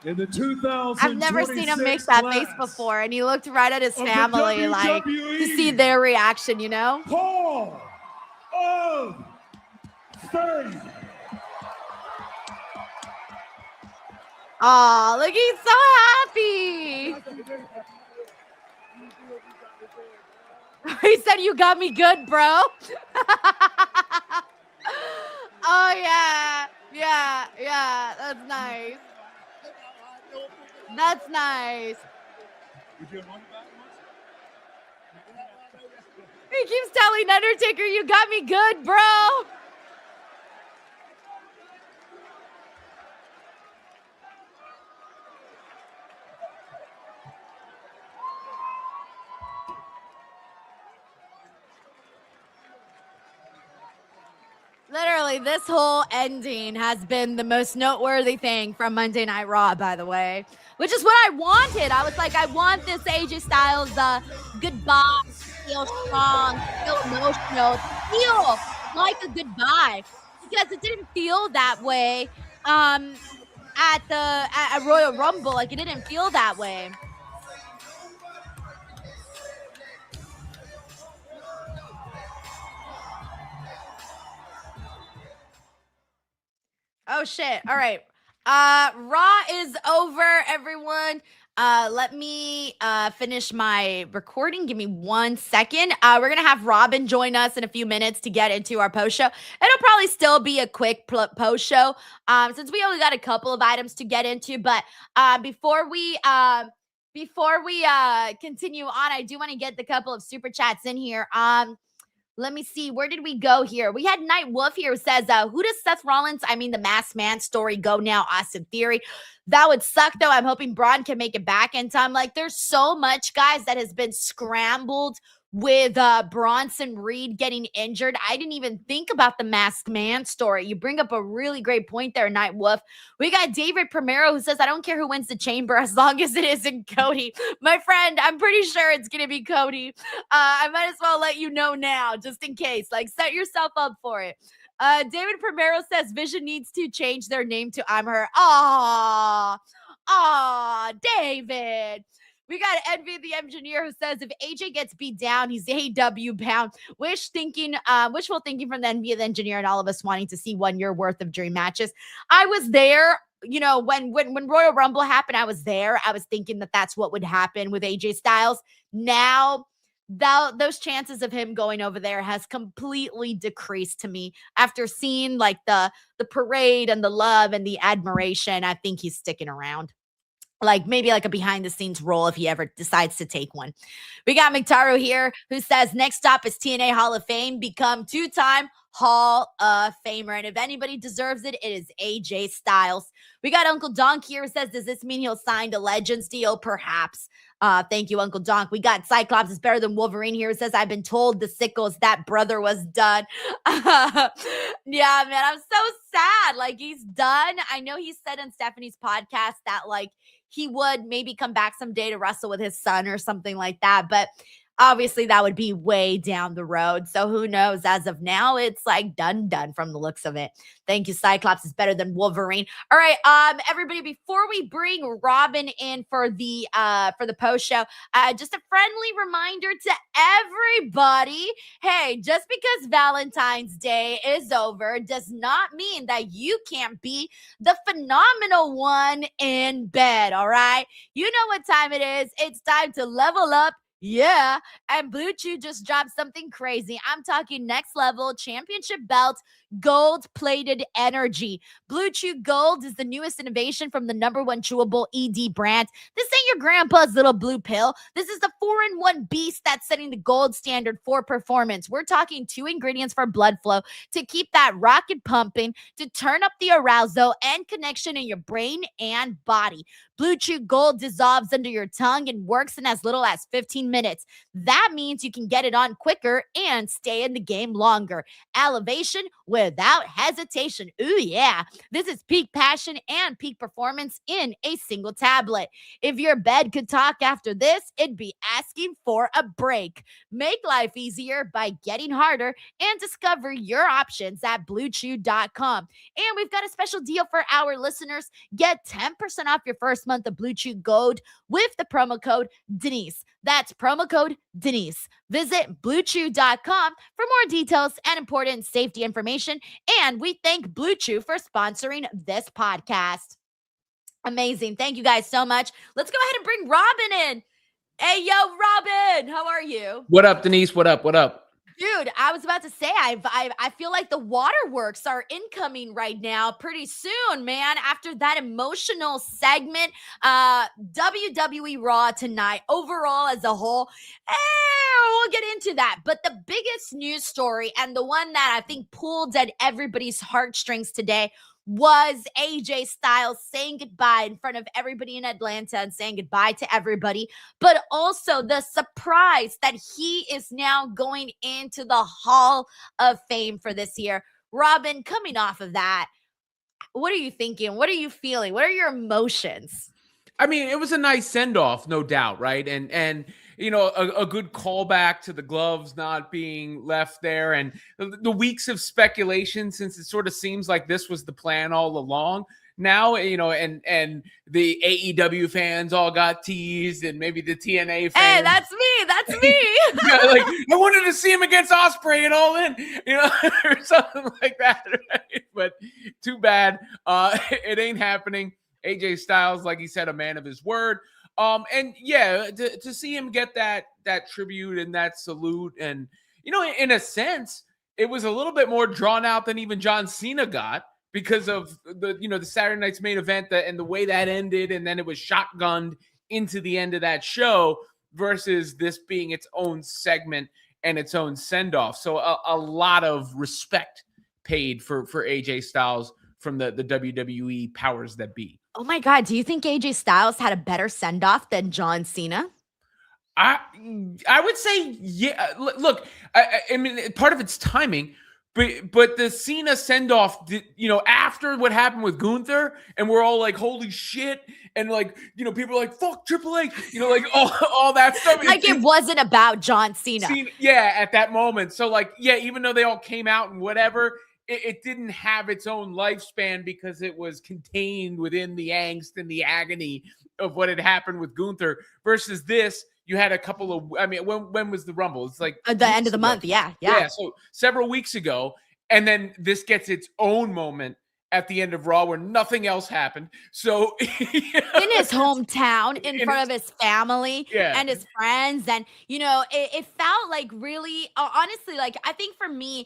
In the 2000, I've never seen him make that face before, and he looked right at his family, like, to see their reaction, you know? Hall of Fame. Oh, look, he's so happy. He said, "You got me good, bro." Oh, yeah. Yeah, yeah. That's nice. That's nice. He keeps telling Undertaker, "You got me good, bro." Literally, this whole ending has been the most noteworthy thing from Monday Night Raw, by the way, which is what I wanted. I was like, I want this AJ Styles goodbye, feel strong, feel emotional, feel like a goodbye, because it didn't feel that way at Royal Rumble. Like, it didn't feel that way. Oh shit. All right. Raw is over, everyone. Let me finish my recording. Give me 1 second. We're gonna have Robin join us in a few minutes to get into our post show. It'll probably still be a quick post show, since we only got a couple of items to get into. But before we continue on, I do want to get the couple of super chats in here. Let me see. Where did we go here? We had Night Wolf here who says, who does Seth Rollins, the Masked Man story go now? Austin Theory. That would suck, though. I'm hoping Braun can make it back in time. Like, there's so much, guys, that has been scrambled with Bronson Reed getting injured. I didn't even think about the Masked Man story. You bring up a really great point there, Night Wolf. We got David Primero who says, I don't care who wins the chamber as long as it isn't Cody. My friend, I'm pretty sure it's going to be Cody. I might as well let you know now, just in case. Like, set yourself up for it. David Primero says Vision needs to change their name to I'm Her. Aw, David. We got Envy the Engineer who says if AJ gets beat down, he's AEW bound. Wishful thinking from the Envy the Engineer and all of us wanting to see 1 year worth of dream matches. I was there, when Royal Rumble happened, I was there. I was thinking that that's what would happen with AJ Styles. Now, those chances of him going over there has completely decreased to me after seeing like the parade and the love and the admiration. I think he's sticking around. Like maybe like a behind the scenes role if he ever decides to take one. We got McTaro here who says next stop is TNA Hall of Fame, become 2-time Hall of Famer. And if anybody deserves it, it is AJ Styles. We got Uncle Donk here who says, does this mean he'll sign a Legends deal? Perhaps. Thank you, Uncle Donk. We got Cyclops is better than Wolverine here who says, I've been told the Sickles, that brother was done. Yeah, man, I'm so sad. Like he's done. I know he said on Stephanie's podcast that like, he would maybe come back someday to wrestle with his son or something like that. But obviously that would be way down the road. So who knows? As of now, it's like done from the looks of it. Thank you, Cyclops is better than Wolverine. All right, everybody, before we bring Robin in for the post show, just a friendly reminder to everybody, hey, just because Valentine's Day is over does not mean that you can't be the phenomenal one in bed, all right? You know what time it is. It's time to level up. Yeah, and Blue Chew just dropped something crazy. I'm talking next level championship belt, gold-plated energy. Blue Chew Gold is the newest innovation from the #1 chewable ED brand. This ain't your grandpa's little blue pill. This is the 4-in-1 beast that's setting the gold standard for performance. We're talking 2 ingredients for blood flow to keep that rocket pumping, to turn up the arousal and connection in your brain and body. Blue Chew Gold dissolves under your tongue and works in as little as 15 minutes. That means you can get it on quicker and stay in the game longer. Elevation without hesitation. Ooh, yeah. This is peak passion and peak performance in a single tablet. If your bed could talk after this, it'd be asking for a break. Make life easier by getting harder and discover your options at BlueChew.com. And we've got a special deal for our listeners. Get 10% off your first month of Blue Chew Gold with the promo code Denise. That's promo code Denise. Visit BlueChew.com for more details and important safety information. And we thank Blue Chew for sponsoring this podcast. Amazing. Thank you guys so much. Let's go ahead and bring Robin in. Hey, yo, Robin, how are you? What up, Denise? What up? What up? Dude, I was about to say, I feel like the waterworks are incoming right now pretty soon, man. After that emotional segment, WWE RAW tonight, overall as a whole, we'll get into that. But the biggest news story and the one that I think pulled at everybody's heartstrings today was AJ Styles saying goodbye in front of everybody in Atlanta and saying goodbye to everybody, but also the surprise that he is now going into the Hall of Fame for this year. Robin, coming off of that, what are you thinking? What are you feeling? What are your emotions? I mean, it was a nice send-off, no doubt, right? And you know, a good callback to the gloves not being left there, and the weeks of speculation, since it sort of seems like this was the plan all along. Now, you know, and the AEW fans all got teased, and maybe the TNA fans. Hey, that's me. That's me. Yeah, like, I wanted to see him against Ospreay and All In, you know, or something like that. Right? But too bad, it ain't happening. AJ Styles, like he said, a man of his word. And yeah, to see him get that tribute and that salute, and you know, in a sense, it was a little bit more drawn out than even John Cena got because of the Saturday night's main event and the way that ended, and then it was shotgunned into the end of that show versus this being its own segment and its own send off. So a lot of respect paid for AJ Styles from the WWE powers that be. Oh my God, do you think AJ Styles had a better send-off than John Cena? I would say, yeah. Look, I mean, part of it's timing, but the Cena send off, after what happened with Gunther, and we're all like, holy shit, and like, people are like, fuck Triple H, like all that stuff. Like it wasn't about John Cena. Yeah, at that moment. So like, yeah, even though they all came out and whatever, it didn't have its own lifespan because it was contained within the angst and the agony of what had happened with Gunther versus this. You had a couple of, I mean, when was the Rumble? It's like at the end of the month. Yeah. So several weeks ago. And then this gets its own moment at the end of Raw where nothing else happened. So in his hometown, in front of his family and his friends. And, it felt like really, honestly, like I think for me,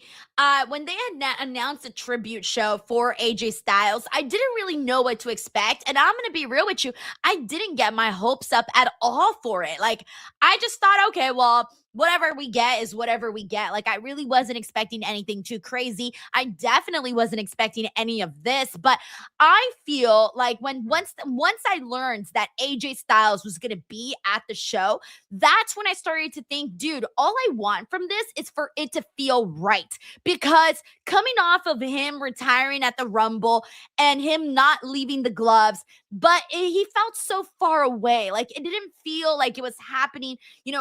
when they had announced a tribute show for AJ Styles, I didn't really know what to expect. And I'm going to be real with you. I didn't get my hopes up at all for it. Like I just thought, okay, well, whatever we get is whatever we get. Like I really wasn't expecting anything too crazy. I definitely wasn't expecting any of this, but I feel like once I learned that AJ Styles was going to be at the show, that's when I started to think, dude, all I want from this is for it to feel right. Because coming off of him retiring at the Rumble and him not leaving the gloves, but he felt so far away. Like it didn't feel like it was happening,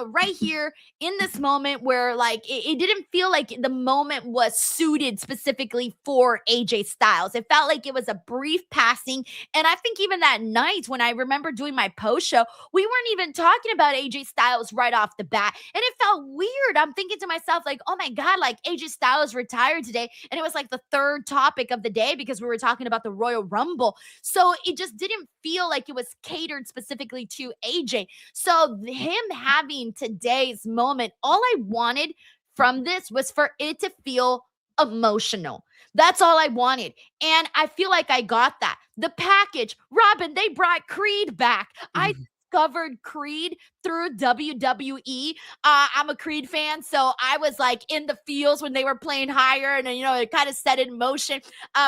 right here in this moment where like it didn't feel like the moment was suited specifically for AJ Styles. It felt like it was a brief passing. And I think even that night when I remember doing my post show, we weren't even talking about AJ Styles right off the bat. And it felt weird. I'm thinking to myself like, oh my God, like AJ Styles retired today. And it was like the third topic of the day because we were talking about the Royal Rumble. So it just didn't feel like it was catered specifically to AJ. So him having today's moment, all I wanted from this was for it to feel emotional. That's all I wanted. And I feel like I got that. The package, Robin, they brought Creed back. I discovered Creed through WWE. I'm a Creed fan, so I was like in the feels when they were playing higher, and it kind of set in motion.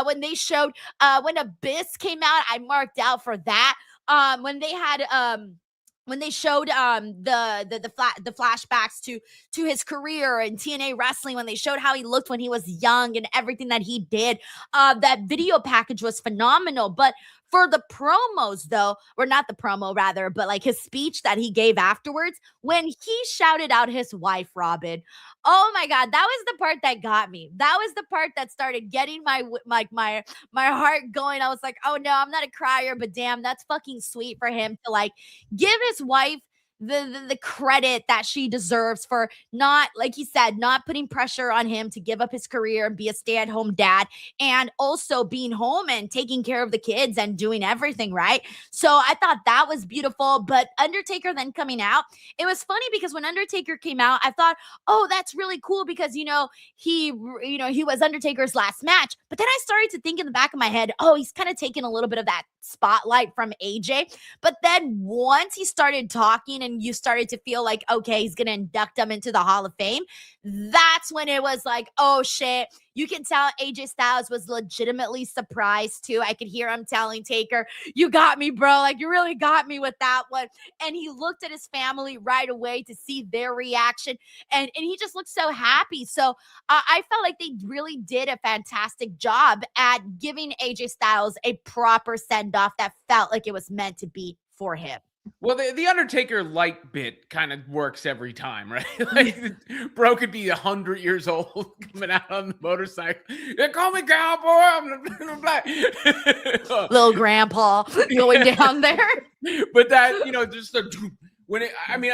When they showed when Abyss came out, I marked out for that. When they had when they showed the flashbacks to his career in TNA wrestling, when they showed how he looked when he was young and everything that he did, that video package was phenomenal. But for the promos, though, or not the promo, rather, but like his speech that he gave afterwards, when he shouted out his wife, Robin, oh my God, that was the part that got me. That was the part that started getting my heart going. I was like, oh no, I'm not a crier, but damn, that's fucking sweet for him to like give his wife the credit that she deserves for not, like he said, not putting pressure on him to give up his career and be a stay-at-home dad, and also being home and taking care of the kids and doing everything right. So I thought that was beautiful. But Undertaker then coming out, it was funny because when Undertaker came out, I thought, oh, that's really cool because he was Undertaker's last match. But then I started to think in the back of my head, oh, he's kind of taking a little bit of that spotlight from AJ. But then once he started talking and you started to feel like, okay, he's going to induct him into the Hall of Fame, that's when it was like, oh shit. You can tell AJ Styles was legitimately surprised too. I could hear him telling Taker, you got me, bro. Like you really got me with that one. And he looked at his family right away to see their reaction. And he just looked so happy. So I felt like they really did a fantastic job at giving AJ Styles a proper send-off that felt like it was meant to be for him. Well, the Undertaker light bit kind of works every time, right? Like, bro could be 100 years old coming out on the motorcycle. They call me cowboy. I'm black. Little grandpa going down there. But that, just when it, I mean,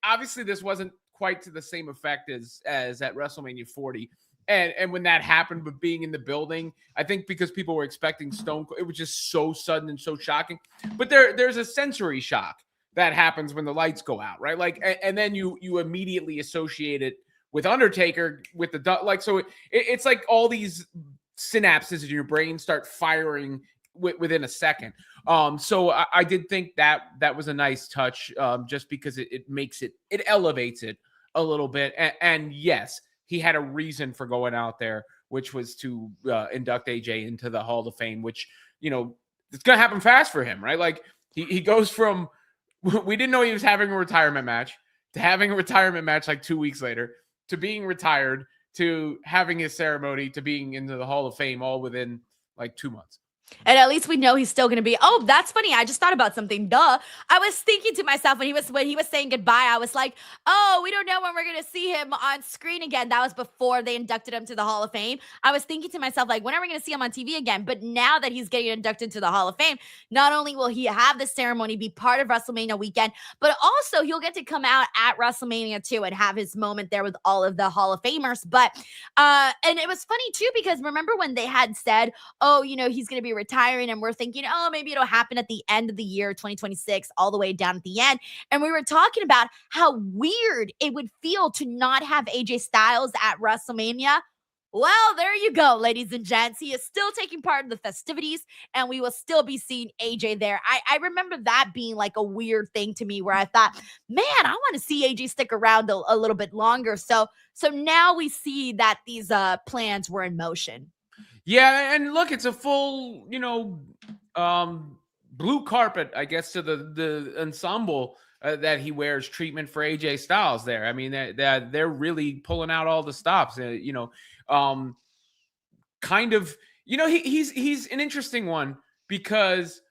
obviously this wasn't quite to the same effect as at WrestleMania 40. And when that happened, but being in the building, I think because people were expecting Stone Cold, it was just so sudden and so shocking. But there's a sensory shock that happens when the lights go out, right? Like, and then you immediately associate it with Undertaker, with the like. So it's like all these synapses in your brain start firing within a second. So I did think that was a nice touch, just because it makes it elevates it a little bit. And yes, he had a reason for going out there, which was to induct AJ into the Hall of Fame, which, it's going to happen fast for him, right? Like he goes from, we didn't know he was having a retirement match, to having a retirement match like 2 weeks later, to being retired, to having his ceremony, to being into the Hall of Fame all within like 2 months. And at least we know he's still going to be. Oh, that's funny. I just thought about something. Duh. I was thinking to myself when he was saying goodbye, I was like, oh, we don't know when we're going to see him on screen again. That was before they inducted him to the Hall of Fame. I was thinking to myself, like, when are we going to see him on TV again? But now that he's getting inducted to the Hall of Fame, not only will he have the ceremony, be part of WrestleMania weekend, but also he'll get to come out at WrestleMania too and have his moment there with all of the Hall of Famers. But, and it was funny too, because remember when they had said, oh, you know, he's going to be retiring, and we're thinking, oh, maybe it'll happen at the end of the year 2026, all the way down at the end. And we were talking about how weird it would feel to not have AJ Styles at WrestleMania. Well, there you go, ladies and gents. He is still taking part in the festivities, and we will still be seeing AJ there. I remember that being like a weird thing to me, where I thought, man, I want to see AJ stick around a little bit longer. So now we see that these plans were in motion. Yeah, and look, it's a full, blue carpet, I guess, to the ensemble that he wears treatment for AJ Styles there. I mean, they're really pulling out all the stops, kind of, he's an interesting one because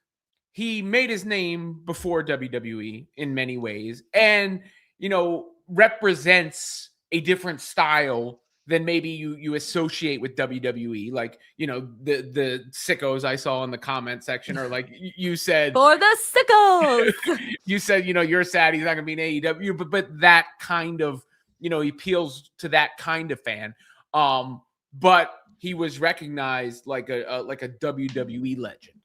he made his name before WWE in many ways and, represents a different style than maybe you associate with WWE. Like, the sickos I saw in the comment section, or like you said, for the sickos, you said, you're sad he's not going to be in AEW, but that kind of, he appeals to that kind of fan. But he was recognized like a WWE legend.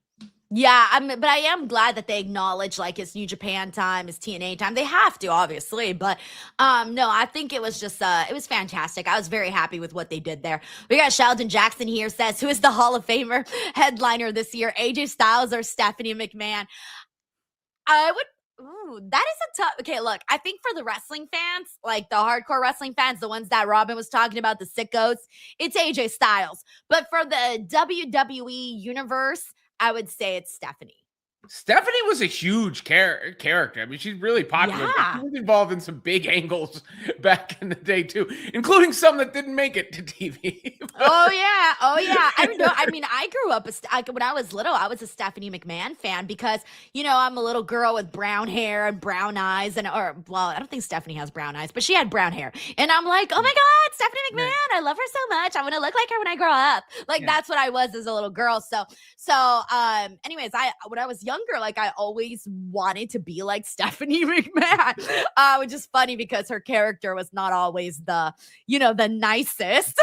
Yeah, but I am glad that they acknowledge like his New Japan time, his TNA time. They have to, obviously, but no, I think it was just it was fantastic. I was very happy with what they did there. We got Sheldon Jackson here, says, who is the Hall of Famer headliner this year, AJ Styles or Stephanie McMahon? That is a tough. Okay, look, I think for the wrestling fans, like the hardcore wrestling fans, the ones that Robin was talking about, the sickos, it's AJ Styles. But for the WWE universe, I would say it's Stephanie. Stephanie was a huge character. I mean, she's really popular. Yeah. She was involved in some big angles back in the day, too, including some that didn't make it to TV. Oh, yeah. I mean, I grew up, when I was little, I was a Stephanie McMahon fan because, I'm a little girl with brown hair and brown eyes. I don't think Stephanie has brown eyes, but she had brown hair. And I'm like, oh, my God, Stephanie McMahon. Right. I love her so much. I want to look like her when I grow up. Like, that's what I was as a little girl. So anyways, when I was younger, like I always wanted to be like Stephanie McMahon, which is funny because her character was not always the nicest.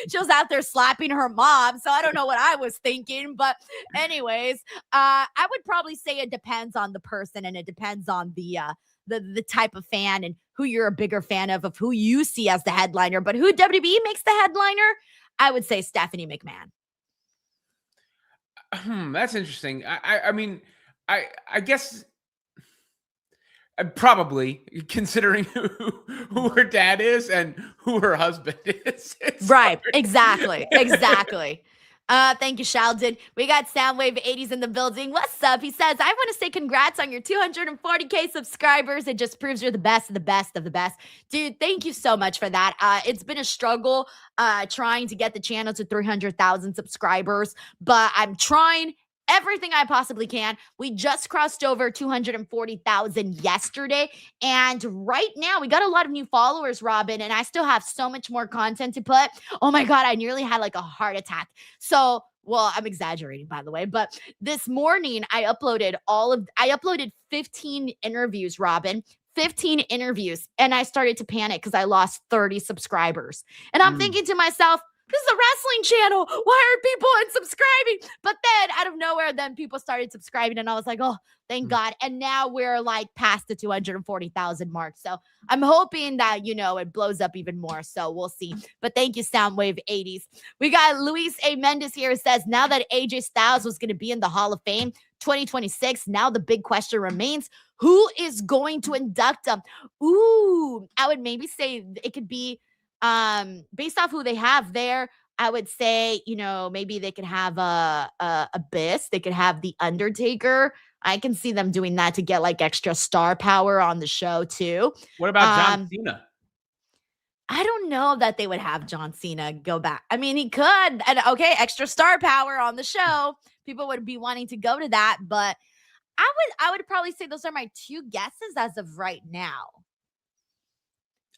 She was out there slapping her mom, so I don't know what I was thinking, but anyways, I would probably say it depends on the person, and it depends on the type of fan and who you're a bigger fan of who you see as the headliner. But who WWE makes the headliner, I would say Stephanie McMahon. That's interesting. I mean, I guess probably considering who her dad is and who her husband is. Right. Exactly. Thank you, Sheldon. We got Soundwave 80s in the building. What's up? He says, I want to say congrats on your 240K subscribers. It just proves you're the best of the best of the best. Dude, thank you so much for that. It's been a struggle trying to get the channel to 300,000 subscribers, but I'm trying everything I possibly can. We just crossed over 240,000 yesterday. And right now we got a lot of new followers, Robin, and I still have so much more content to put. Oh my God, I nearly had like a heart attack. So, well, I'm exaggerating, by the way, but this morning I uploaded 15 interviews, Robin. 15 interviews. And I started to panic because I lost 30 subscribers. And I'm thinking to myself, this is a wrestling channel. Why aren't people unsubscribing? But then out of nowhere, then people started subscribing and I was like, oh, thank God. And now we're like past the 240,000 mark. So I'm hoping that, it blows up even more. So we'll see. But thank you, Soundwave 80s. We got Luis A. Mendez here who says, now that AJ Styles was going to be in the Hall of Fame 2026, now the big question remains, who is going to induct him? Ooh, I would maybe say it could be based off who they have there. I would say, maybe they could have a Abyss. They could have the Undertaker. I can see them doing that to get like extra star power on the show too. What about John Cena? I don't know that they would have John Cena go back. I mean, he could, and okay, extra star power on the show. People would be wanting to go to that, but I would probably say those are my two guesses as of right now.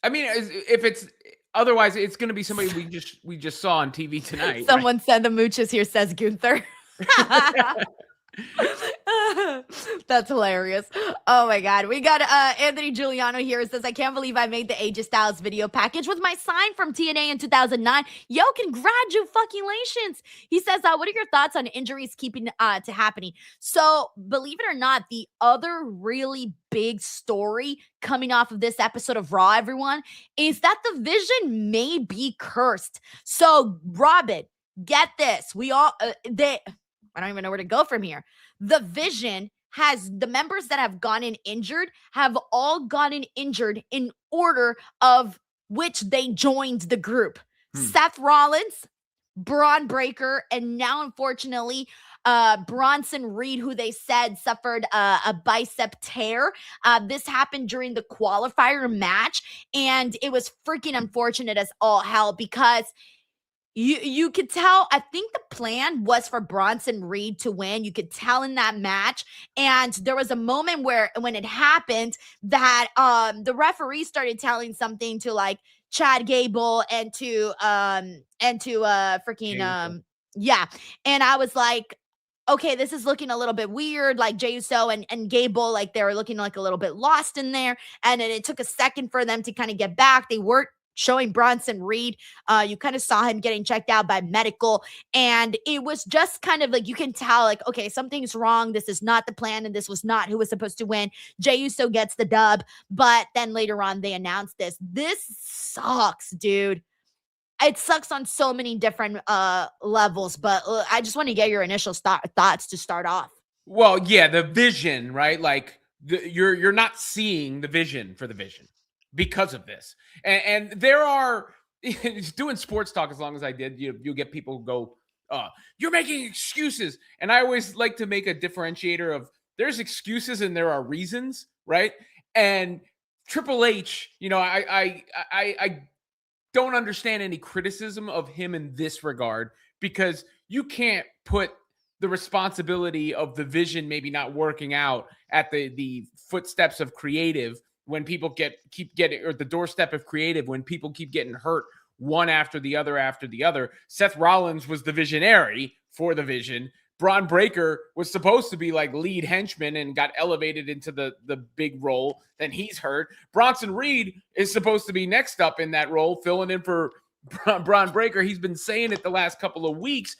I mean, if it's otherwise, it's going to be somebody we just saw on TV tonight. Someone said the mooches here says Gunther. That's hilarious. Oh my God. We got Anthony Giuliano here. It says, I can't believe I made the AJ Styles video package with my sign from TNA in 2009. Yo, congratulations. He says, what are your thoughts on injuries keeping to happening? So believe it or not, the other really big story coming off of this episode of Raw, everyone, is that the Vision may be cursed. So Robin, get this. We all, I don't even know where to go from here. The Vision has the members that have gotten injured have all gotten injured in order of which they joined the group. Seth Rollins, Braun Breaker, and now unfortunately Bronson Reed, who they said suffered a bicep tear. This happened during the qualifier match, and it was freaking unfortunate as all hell because you could tell, I think the plan was for Bronson Reed to win. You could tell in that match. And there was a moment where when it happened that the referee started telling something to like Chad Gable and to yeah. And I was like, okay, this is looking a little bit weird. Like Jey Uso and Gable, like they were looking like a little bit lost in there. And then it took a second for them to kind of get back. They weren't showing Bronson Reed. You kind of saw him getting checked out by medical. And it was just kind of like, you can tell like, okay, something's wrong. This is not the plan. And this was not who was supposed to win. Jey Uso gets the dub. But then later on, they announced this. This sucks, dude. It sucks on so many different levels. But I just want to get your initial thoughts to start off. Well, yeah, the Vision, right? Like you're not seeing the vision for the Vision because of this. And there are, doing sports talk as long as I did, you'll get people who go, you're making excuses. And I always like to make a differentiator of there's excuses and there are reasons, right? And Triple H, I don't understand any criticism of him in this regard because you can't put the responsibility of the Vision maybe not working out at the footsteps of creative when people keep getting, or the doorstep of creative when people keep getting hurt one after the other. Seth Rollins was the visionary for the Vision. Braun Breaker was supposed to be like lead henchman and got elevated into the big role. Then he's hurt. Bronson Reed is supposed to be next up in that role, filling in for Braun Breaker. He's been saying it the last couple of weeks.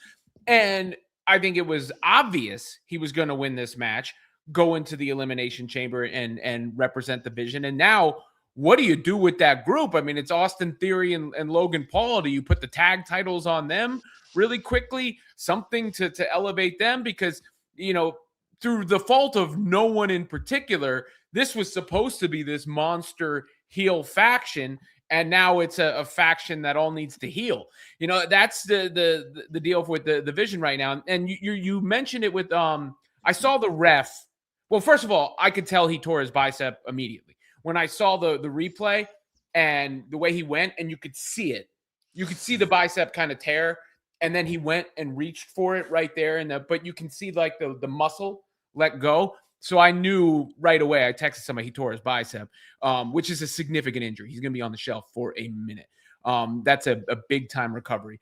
And I think it was obvious he was going to win this match, go into the Elimination Chamber and represent the Vision. And now, what do you do with that group? I mean, it's Austin Theory and Logan Paul. Do you put the tag titles on them really quickly? Something to elevate them? Because, through the fault of no one in particular, this was supposed to be this monster heel faction. And now it's a faction that all needs to heal. That's the deal with the Vision right now. And you mentioned it with, I saw the ref. Well, first of all, I could tell he tore his bicep immediately. When I saw the replay and the way he went, and you could see it. You could see the bicep kind of tear, and then he went and reached for it right there. But you can see like the muscle let go. So I knew right away. I texted somebody, he tore his bicep, which is a significant injury. He's going to be on the shelf for a minute. That's a big-time recovery.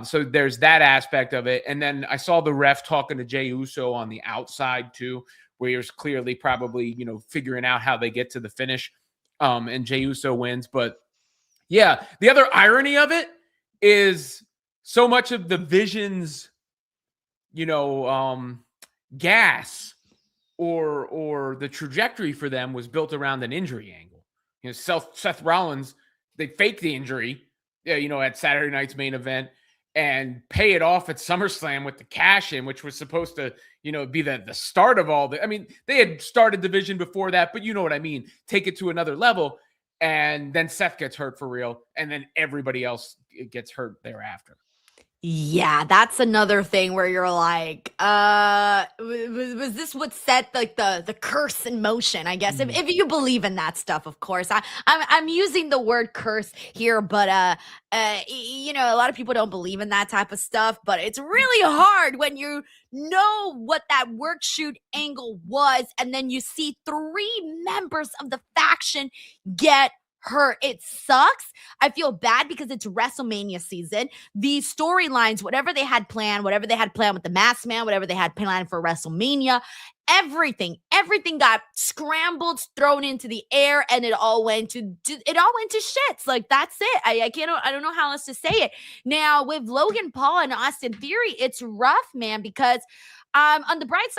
So there's that aspect of it. And then I saw the ref talking to Jey Uso on the outside too, where he was clearly probably, figuring out how they get to the finish, and Jey Uso wins. But yeah, the other irony of it is so much of the Vision's, gas or the trajectory for them was built around an injury angle. Seth Rollins, they faked the injury, at Saturday night's main event and pay it off at SummerSlam with the cash in, which was supposed to, be the start of all the, I mean, they had started the Vision before that, but you know what I mean? Take it to another level. And then Seth gets hurt for real. And then everybody else gets hurt thereafter. Yeah, that's another thing where you're like, was this what set like the curse in motion? I guess if you believe in that stuff, of course. I'm using the word curse here, but you know, a lot of people don't believe in that type of stuff. But it's really hard when you know what that work shoot angle was, and then you see 3 members of the faction get hurt. It sucks. I feel bad because it's WrestleMania season. The storylines, whatever they had planned with the Masked Man, whatever they had planned for WrestleMania, everything got scrambled, thrown into the air, and it all went to shits. Like, that's it. I don't know how else to say it. Now with Logan Paul and Austin Theory, it's rough, man, because on the bright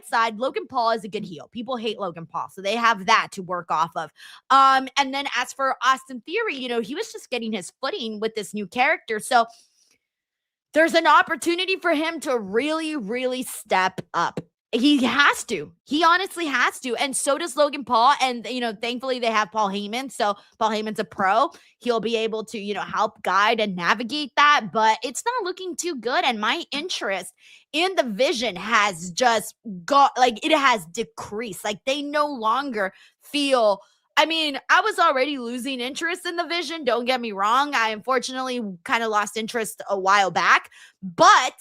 side, Logan Paul is a good heel. People hate Logan Paul, so they have that to work off of. And then as for Austin Theory, you know, he was just getting his footing with this new character. So there's an opportunity for him to really, really step up. He has to. He honestly has to. And so does Logan Paul. And, you know, thankfully they have Paul Heyman. So Paul Heyman's a pro. He'll be able to, you know, help guide and navigate that. But it's not looking too good. And my interest in the Vision has just it has decreased. Like, they no longer feel. I mean, I was already losing interest in the Vision. Don't get me wrong. I unfortunately kind of lost interest a while back. But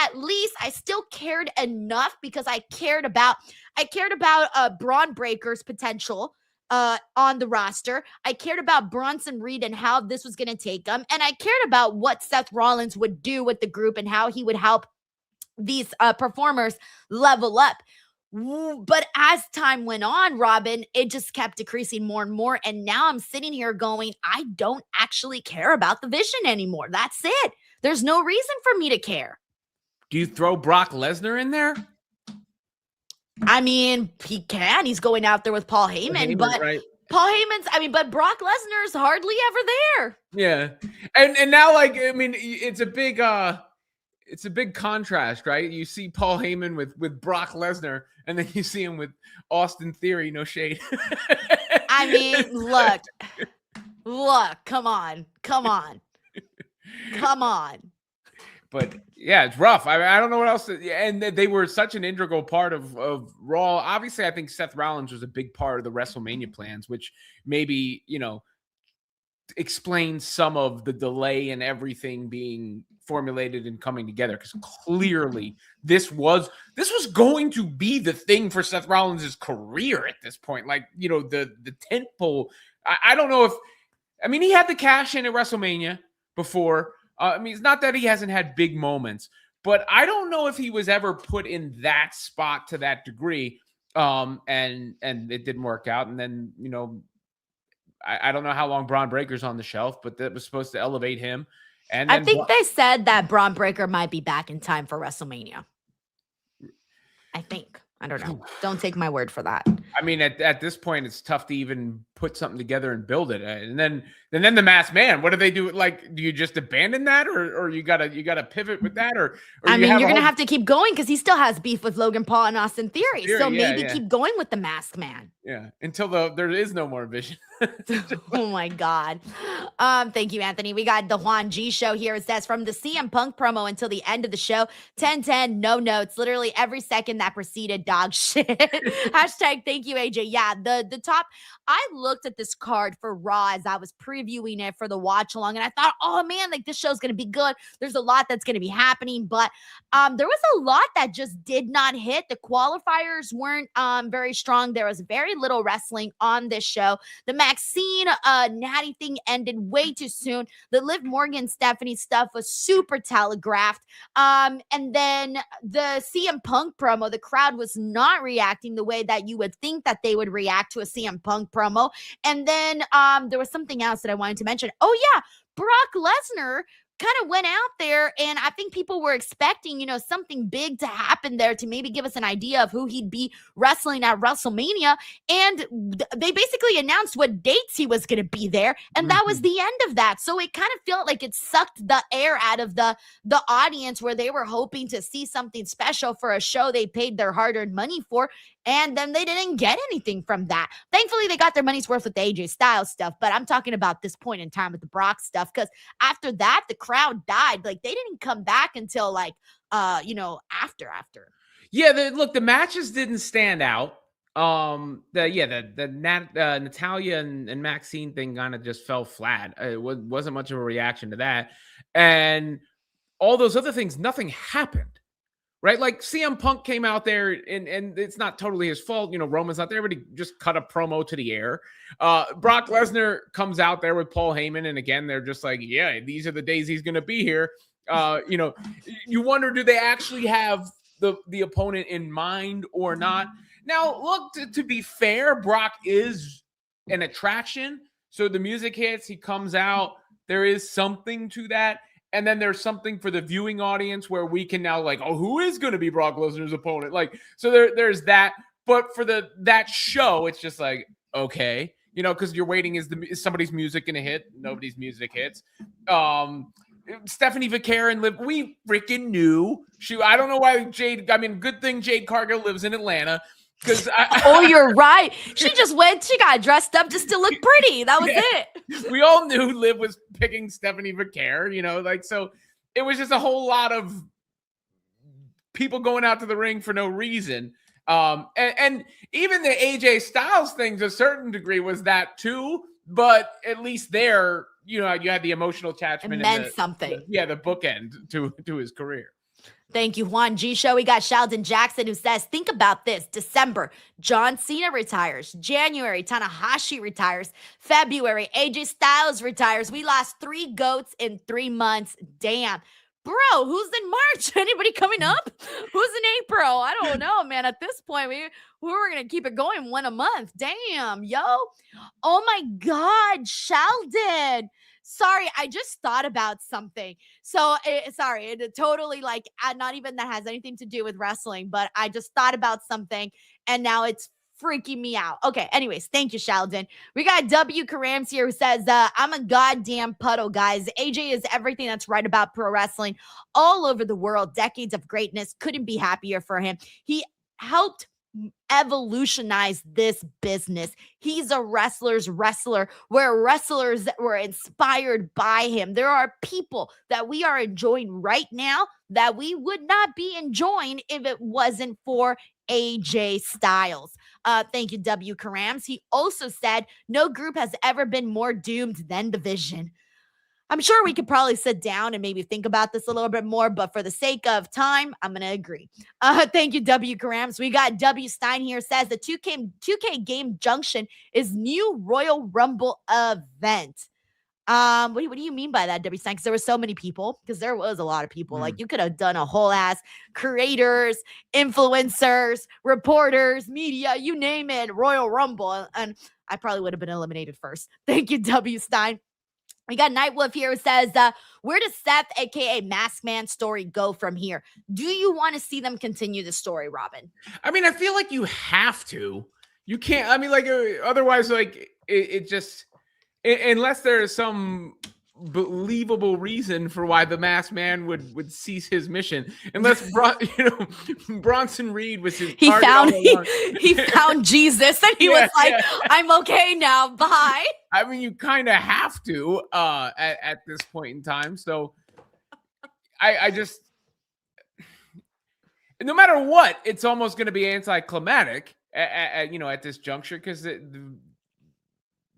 at least I still cared enough because I cared about Braun Breaker's potential on the roster. I cared about Bronson Reed and how this was going to take him. And I cared about what Seth Rollins would do with the group and how he would help these performers level up. But as time went on, Robin, it just kept decreasing more and more. And now I'm sitting here going, I don't actually care about the Vision anymore. That's it. There's no reason for me to care. Do you throw Brock Lesnar in there? I mean, he can. He's going out there with Paul Heyman, but right. But Brock Lesnar's hardly ever there. Yeah. And now, like, I mean, it's a big contrast, right? You see Paul Heyman with Brock Lesnar, and then you see him with Austin Theory. No shade. I mean, look, come on. But yeah, it's rough. I don't know what else. And they were such an integral part of Raw. Obviously, I think Seth Rollins was a big part of the WrestleMania plans, which maybe, you know, explains some of the delay and everything being formulated and coming together. Because clearly, this was going to be the thing for Seth Rollins' career at this point. Like, you know, the tentpole. I don't know if. I mean, he had the cash in at WrestleMania before. I mean, it's not that he hasn't had big moments, but I don't know if he was ever put in that spot to that degree. And it didn't work out. And then, you know, I don't know how long Braun Breaker's on the shelf, but that was supposed to elevate him. And I think they said that Braun Breaker might be back in time for WrestleMania. I think. I don't know. Don't take my word for that. I mean, at this point, it's tough to even put something together and build it. And then the Masked Man. What do they do? Like, do you just abandon that, or you gotta pivot with that, or I mean, you're gonna have to keep going because he still has beef with Logan Paul and Austin Theory. So maybe keep going with the Masked Man. Yeah, until there is no more Vision. Oh my God. Thank you, Anthony. We got the Juan G show here. It says from the CM Punk promo until the end of the show, 10-10, no notes. Literally every second that preceded dog shit. Hashtag thank you, AJ. Yeah, the top. I looked at this card for Raw as I was previewing it for the watch along, and I thought, oh man, like this show's gonna be good. There's a lot that's gonna be happening, but there was a lot that just did not hit. The qualifiers weren't very strong. There was very little wrestling on this show. The Maxine Natty thing ended way too soon. The Liv Morgan Stephanie stuff was super telegraphed. And then the CM Punk promo, the crowd was not reacting the way that you would think that they would react to a CM Punk promo. And then there was something else that I wanted to mention. Oh yeah, Brock Lesnar kind of went out there, and I think people were expecting, you know, something big to happen there to maybe give us an idea of who he'd be wrestling at WrestleMania. And they basically announced what dates he was going to be there, and that was the end of that. So it kind of felt like it sucked the air out of the audience, where they were hoping to see something special for a show they paid their hard-earned money for, and then they didn't get anything from that. Thankfully, they got their money's worth with the AJ Styles stuff, but I'm talking about this point in time with the Brock stuff, because after that, the crowd died. Like, they didn't come back until like, after. Yeah, the matches didn't stand out. Natalia and Maxine thing kind of just fell flat. It wasn't much of a reaction to that. And all those other things, nothing happened. Right? Like CM Punk came out there and it's not totally his fault. Roman's not there, but he just cut a promo to the air. Brock Lesnar comes out there with Paul Heyman. And again, they're just like, yeah, these are the days he's going to be here. You wonder, do they actually have the opponent in mind or not? Now, look, to be fair, Brock is an attraction. So the music hits, he comes out. There is something to that. And then there's something for the viewing audience where we can now like, oh, who is going to be Brock Lesnar's opponent? Like, so there's that. But for that show, it's just like, okay, because you're waiting, is somebody's music going to hit? Nobody's music hits. Stephanie Vaquer and Liv, we freaking knew. I don't know why good thing Jade Cargill lives in Atlanta. Oh, you're right. She got dressed up just to look pretty. That was it. We all knew Liv was picking Stephanie Vaquer, so it was just a whole lot of people going out to the ring for no reason. And even the AJ Styles thing to a certain degree was that too, but at least there, you had the emotional attachment. It meant something. The bookend to his career. Thank you, Juan G Show. We got Sheldon Jackson who says, think about this. December, John Cena retires. January, Tanahashi retires. February, AJ Styles retires. We lost 3 GOATs in 3 months. Damn. Bro, who's in March? Anybody coming up? Who's in April? I don't know, man. At this point, we were going to keep it going 1 a month. Damn, yo. Oh, my God, Sheldon. Sorry, I just thought about something. So, it totally not even that has anything to do with wrestling, but I just thought about something and now it's freaking me out. Okay, anyways, thank you, Sheldon. We got W. Karams here who says, I'm a goddamn puddle, guys. AJ is everything that's right about pro wrestling all over the world. Decades of greatness. Couldn't be happier for him. He helped evolutionize this business. He's a wrestler's wrestler, where wrestlers were inspired by him. There are people that we are enjoying right now that we would not be enjoying if it wasn't for AJ Styles. Thank you, W. Karams. He also said, no group has ever been more doomed than the Vision. I'm sure we could probably sit down and maybe think about this a little bit more, but for the sake of time, I'm going to agree. Thank you, W. Karams. We got W. Stein here says the 2K Game Junction is new Royal Rumble event. What do you mean by that, W. Stein? Because there were so many people. Because there was a lot of people. Like, you could have done a whole ass creators, influencers, reporters, media, you name it, Royal Rumble. And I probably would have been eliminated first. Thank you, W. Stein. We got Nightwolf here who says, where does Seth, a.k.a. Masked Man story, go from here? Do you want to see them continue the story, Robin? I mean, I feel like you have to. You can't. I mean, otherwise, it just, unless there is some believable reason for why the Masked Man would cease his mission, unless Bronson Reed was his he found Jesus and he was like, I'm okay now, bye. I mean, you kind of have to at this point in time. So I just, no matter what, it's almost going to be anticlimactic at this juncture, because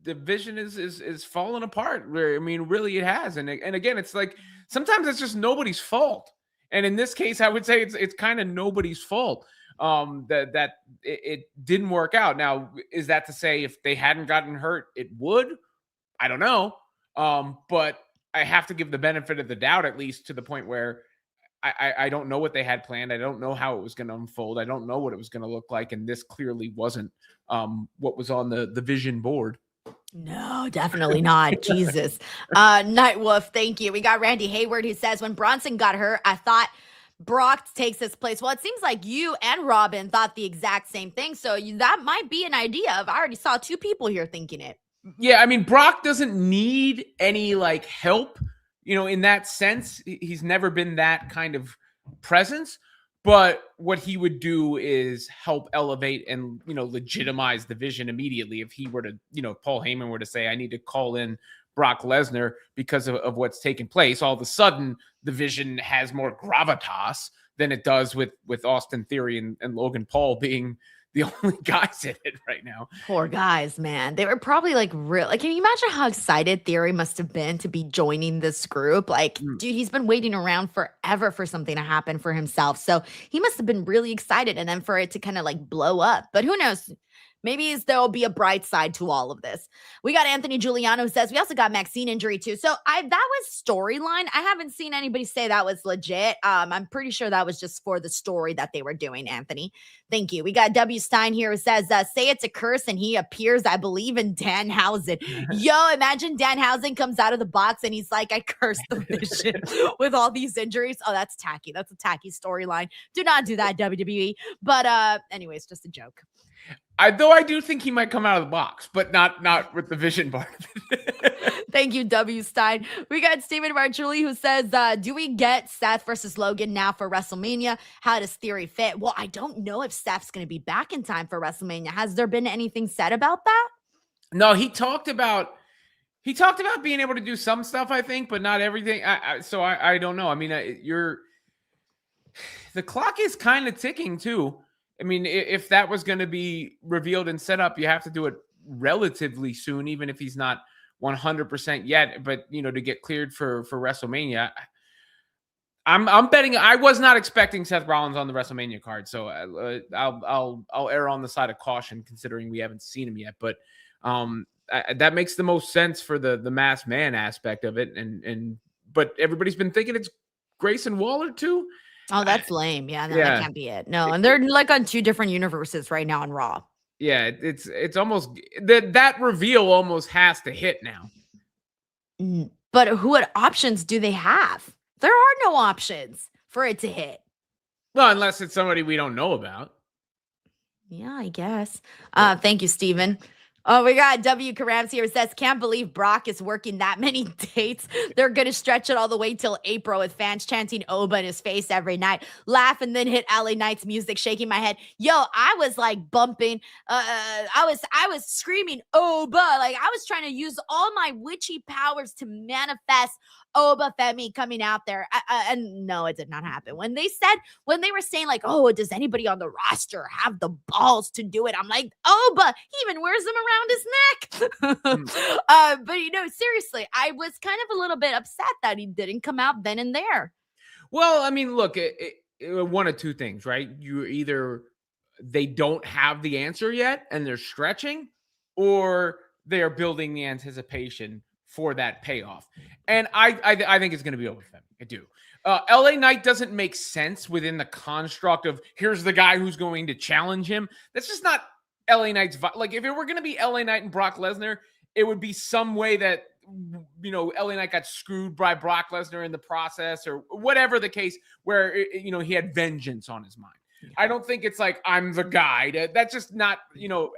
the Vision is falling apart. I mean, really, it has. And again, it's like sometimes it's just nobody's fault. And in this case, I would say it's kind of nobody's fault that it didn't work out. Now, is that to say if they hadn't gotten hurt, it would? I don't know. But I have to give the benefit of the doubt, at least to the point where I don't know what they had planned. I don't know how it was going to unfold. I don't know what it was going to look like. And this clearly wasn't what was on the Vision board. No, definitely not. Jesus. Nightwolf, thank you. We got Randy Hayward who says, when Bronson got hurt, I thought Brock takes his place. Well, it seems like you and Robin thought the exact same thing. So that might be an idea of, I already saw 2 people here thinking it. Yeah, I mean, Brock doesn't need any help, in that sense. He's never been that kind of presence. But what he would do is help elevate and, legitimize the Vision immediately. If he were to, Paul Heyman were to say, I need to call in Brock Lesnar because of what's taken place. All of a sudden, the vision has more gravitas than it does with Austin Theory and Logan Paul being the only guys in it right now. Poor guys, man. They were probably like real. Like, can you imagine how excited Theory must have been to be joining this group? Like, dude, he's been waiting around forever for something to happen for himself. So he must have been really excited. And then for it to kind of like blow up. But who knows? Maybe there'll be a bright side to all of this. We got Anthony Giuliano who says we also got Maxine injury too. So that was storyline. I haven't seen anybody say that was legit. I'm pretty sure that was just for the story that they were doing, Anthony. Thank you. We got W. Stein here who says, say it's a curse and he appears, I believe, in Danhausen. Yo, imagine Danhausen comes out of the box and he's like, I cursed the Vision with all these injuries. Oh, that's tacky. That's a tacky storyline. Do not do that, WWE. But anyways, just a joke. Though I do think he might come out of the box, but not with the Vision part. Thank you, W. Stein. We got Steven Marchuli who says, do we get Seth versus Logan now for WrestleMania? How does Theory fit? Well, I don't know if Seth's going to be back in time for WrestleMania. Has there been anything said about that? No, he talked about being able to do some stuff, I think, but not everything. So I don't know. I mean, the clock is kind of ticking too. I mean, if that was going to be revealed and set up, you have to do it relatively soon, even if he's not 100% yet. But, to get cleared for WrestleMania, I'm betting. I was not expecting Seth Rollins on the WrestleMania card, so I'll err on the side of caution considering we haven't seen him yet. But that makes the most sense for the masked man aspect of it. But everybody's been thinking it's Grayson Waller too. Oh, that's lame. Yeah, no, that can't be it. No, and they're like on two different universes right now on Raw. Yeah, it's almost that reveal almost has to hit now. But what options do they have? There are no options for it to hit. Well, unless it's somebody we don't know about. Yeah, I guess. Thank you, Steven. Oh, we got W. Karams here who says, can't believe Brock is working that many dates. They're going to stretch it all the way till April with fans chanting Oba in his face every night. Laugh and then hit LA Knight's music, shaking my head. Yo, I was like bumping. I was screaming Oba. Like I was trying to use all my witchy powers to manifest Oba Femi coming out there. And no, it did not happen. When they were saying like, oh, does anybody on the roster have the balls to do it? I'm like, Oba, he even wears them around his neck. But seriously, I was kind of a little bit upset that he didn't come out then and there. Well, I mean, look, one of two things, right? You either they don't have the answer yet and they're stretching, or they are building the anticipation for that payoff. And I think it's going to be Oba Femi. I do. LA Knight doesn't make sense within the construct of here's the guy who's going to challenge him. That's just not LA Knight's like if it were going to be LA Knight and Brock Lesnar, it would be some way that LA Knight got screwed by Brock Lesnar in the process or whatever the case where he had vengeance on his mind. Yeah. I don't think it's like I'm the guy. That's just not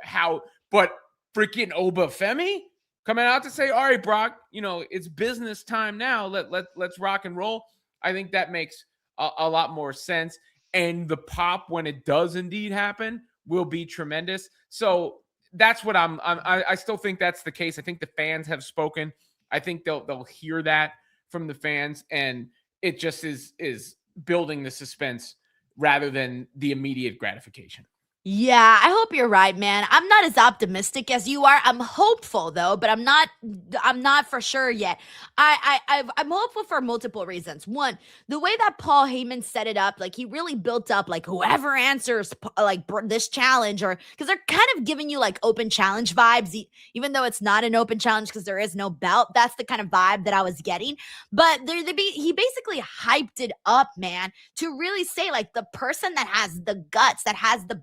how. But freaking Oba Femi coming out to say, all right, Brock, it's business time now. Let's rock and roll. I think that makes a lot more sense. And the pop when it does indeed happen will be tremendous. So that's what I still think that's the case. I think the fans have spoken. I think they'll hear that from the fans, and it just is building the suspense rather than the immediate gratification. Yeah, I hope you're right, man. I'm not as optimistic as you are. I'm hopeful though, but I'm not for sure yet. I'm hopeful for multiple reasons. One, the way that Paul Heyman set it up, like he really built up like whoever answers like this challenge, or because they're kind of giving you like open challenge vibes, even though it's not an open challenge because there is no belt. That's the kind of vibe that I was getting. But he basically hyped it up, man, to really say like the person that has the guts, that has the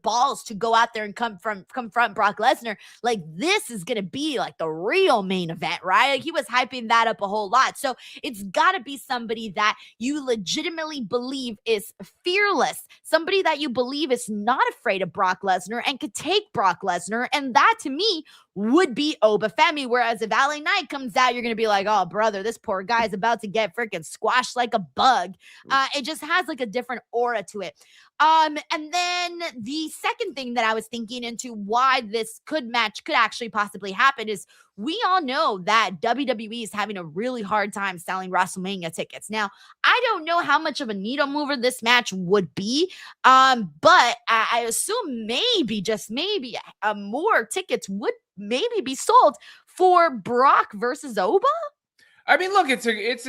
balls to go out there and confront Brock Lesnar, like this is gonna be like the real main event, right? Like he was hyping that up a whole lot. So it's gotta be somebody that you legitimately believe is fearless, somebody that you believe is not afraid of Brock Lesnar and could take Brock Lesnar. And that to me would be Oba Femi. Whereas if LA Knight comes out, you're going to be like, oh, brother, this poor guy's about to get freaking squashed like a bug. It just has like a different aura to it. And then the second thing that I was thinking into why this could actually possibly happen is we all know that WWE is having a really hard time selling WrestleMania tickets. Now, I don't know how much of a needle mover this match would be, but I assume maybe, just maybe, more tickets would maybe be sold for Brock versus Oba. I mean, look, it's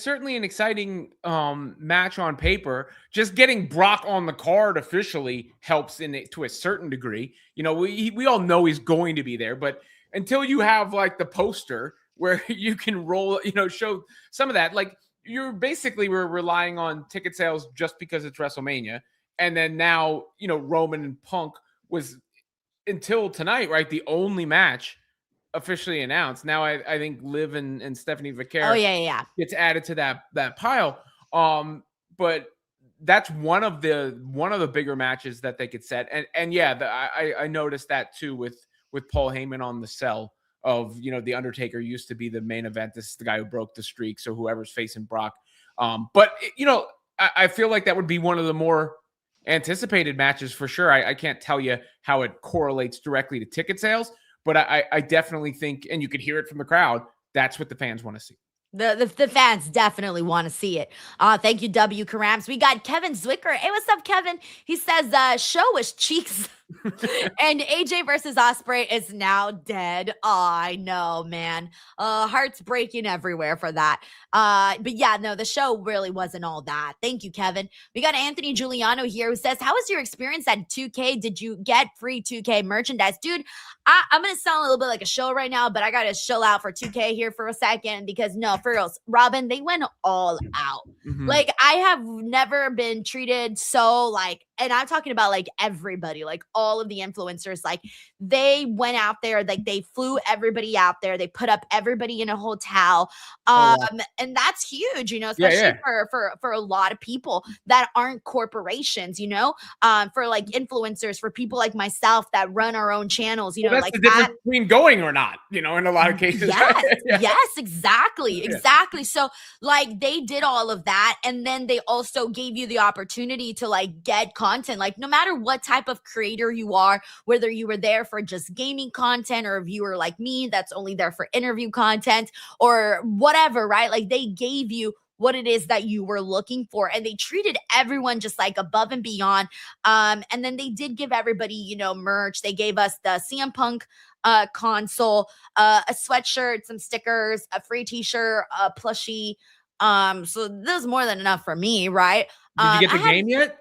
certainly an exciting match on paper. Just getting Brock on the card officially helps in it to a certain degree. You know, we all know he's going to be there, but until you have like the poster where you can roll, you know, show some of that, like we're relying on ticket sales just because it's WrestleMania, and then now, you know, Roman and Punk was until tonight, right, the only match officially announced. Now I think Liv and Stephanie Vaquer gets added to that pile. But that's one of the bigger matches that they could set. And yeah, I noticed that too with Paul Heyman on the cell of, you know, the Undertaker used to be the main event. This is the guy who broke the streak. So whoever's facing Brock. But you know, I feel like that would be one of the more anticipated matches for sure. I can't tell you how it correlates directly to ticket sales, but I definitely think, and you could hear it from the crowd, that's what the fans want to see. The fans definitely want to see it. Thank you, W. Karams. We got Kevin Zwicker. Hey, what's up, Kevin? He says, show us cheeks. And AJ versus Ospreay is now dead. Oh, I know, man. Hearts breaking everywhere for that. But yeah, no, the show really wasn't all that. Thank you, Kevin. We got Anthony Giuliano here who says, how was your experience at 2K? Did you get free 2K merchandise? Dude, I'm going to sound a little bit like a show right now, but I got to chill out for 2K here for a second because no, for reals, Robin, they went all out. Like, I have never been treated so like, and I'm talking about like everybody, like all of the influencers, like they went out there, like they flew everybody out there. They put up everybody in a hotel. And that's huge, you know, especially for a lot of people that aren't corporations, you know, for like influencers, for people like myself that run our own channels, you know, that's like the difference between going or not, you know, in a lot of cases. Yes, yes, exactly. Exactly. So like they did all of that. And then they also gave you the opportunity to like get content, like no matter what type of creator you are, whether you were there for just gaming content or if you were like me, that's only there for interview content or whatever, right? Like they gave you what it is that you were looking for, and they treated everyone just like above and beyond. And then they did give everybody, you know, merch. They gave us the CM Punk console, a sweatshirt, some stickers, a free t-shirt, a plushie. So this is more than enough for me, right? Did you get the game yet?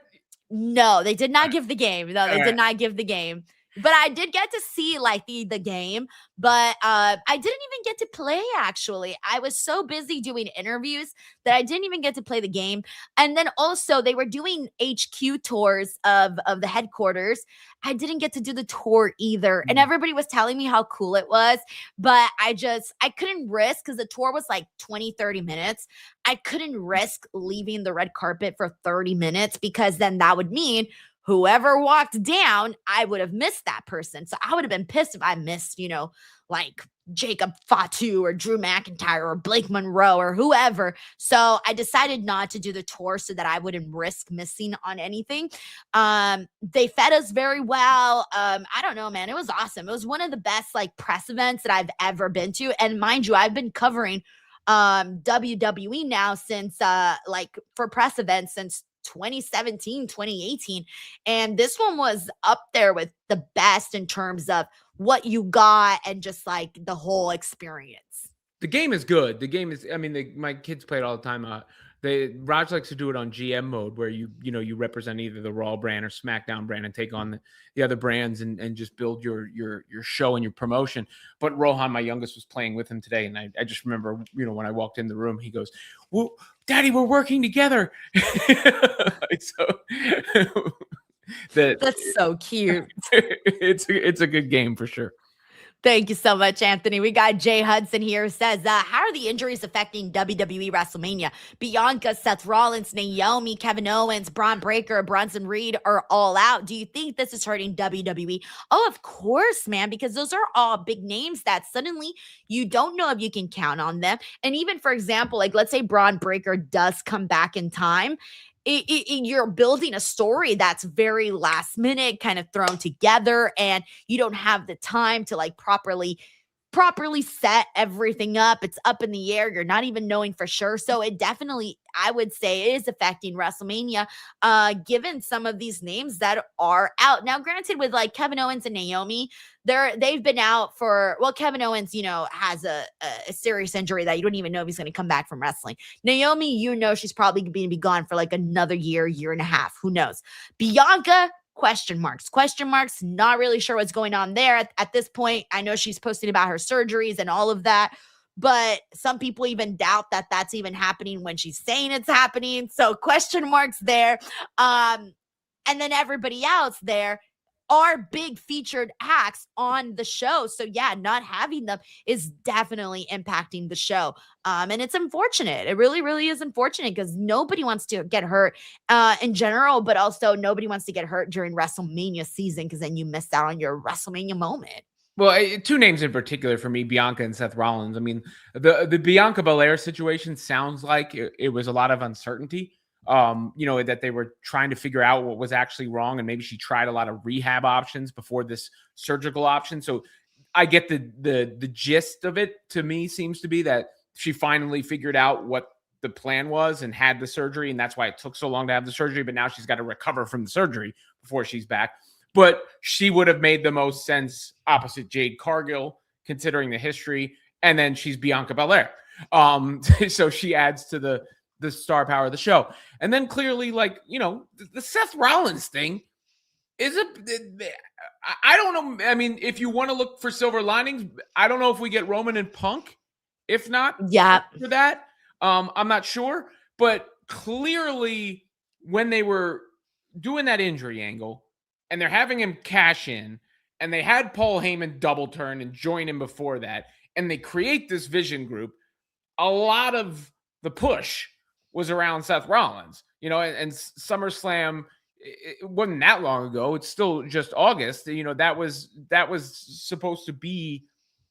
No, they did not give the game. No, they did not give the game. But I did get to see like the game, but I didn't even get to play actually. I was so busy doing interviews that I didn't even get to play the game. And then also they were doing HQ tours of the headquarters. I didn't get to do the tour either. And everybody was telling me how cool it was, but I couldn't risk because the tour was like 20-30 minutes. I couldn't risk leaving the red carpet for 30 minutes because then that would mean whoever walked down, I would have missed that person. So I would have been pissed if I missed, you know, like Jacob Fatu or Drew McIntyre or Blake Monroe or whoever. So I decided not to do the tour so that I wouldn't risk missing on anything. They fed us very well. I don't know, man. It was awesome. It was one of the best like press events that I've ever been to. And mind you, I've been covering WWE now since like for press events since 2017, 2018. And this one was up there with the best in terms of what you got and just like the whole experience. The game is good. The game is, I mean, my kids play it all the time. Raj likes to do it on GM mode where you represent either the Raw brand or SmackDown brand and take on the other brands and just build your show and your promotion. But Rohan, my youngest, was playing with him today. And I just remember, you know, when I walked in the room, he goes, well, Daddy, we're working together. That's so cute. It's a good game for sure. Thank you so much, Anthony. We got Jay Hudson here who says, how are the injuries affecting WWE WrestleMania? Bianca, Seth Rollins, Naomi, Kevin Owens, Braun Breaker, Bronson Reed are all out. Do you think this is hurting WWE? Oh, of course, man, because those are all big names that suddenly you don't know if you can count on them. And even, for example, like let's say Braun Breaker does come back in time. You're building a story that's very last minute, kind of thrown together, and you don't have the time to like properly set everything up. It's up in the air. You're not even knowing for sure. So it definitely, I would say, is affecting WrestleMania, given some of these names that are out. Now, granted, with like Kevin Owens and Naomi, they've been out for, well, Kevin Owens, has a serious injury that you don't even know if he's going to come back from wrestling. Naomi, she's probably going to be gone for like another year and a half. Who knows? Bianca, question marks, not really sure what's going on there at this point. I know she's posting about her surgeries and all of that, but some people even doubt that that's even happening when she's saying it's happening. So question marks there. And then everybody else there are big featured acts on the show. So yeah, not having them is definitely impacting the show. And it's unfortunate. It really, really is unfortunate because nobody wants to get hurt in general, but also nobody wants to get hurt during WrestleMania season because then you miss out on your WrestleMania moment. Well, two names in particular for me, Bianca and Seth Rollins. I mean, the Bianca Belair situation sounds like it was a lot of uncertainty. That they were trying to figure out what was actually wrong, and maybe she tried a lot of rehab options before this surgical option. So I get the gist of it. To me, seems to be that she finally figured out what the plan was and had the surgery, and that's why it took so long to have the surgery. But now she's got to recover from the surgery before she's back. But she would have made the most sense opposite Jade Cargill, considering the history, and then she's Bianca Belair. So she adds to the star power of the show. And then clearly, the Seth Rollins thing is I don't know. I mean, if you want to look for silver linings, I don't know if we get Roman and Punk. If not, for that, I'm not sure. But clearly, when they were doing that injury angle and they're having him cash in, and they had Paul Heyman double turn and join him before that, and they create this vision group, a lot of the push was around Seth Rollins, and SummerSlam, it wasn't that long ago. It's still just August. That was supposed to be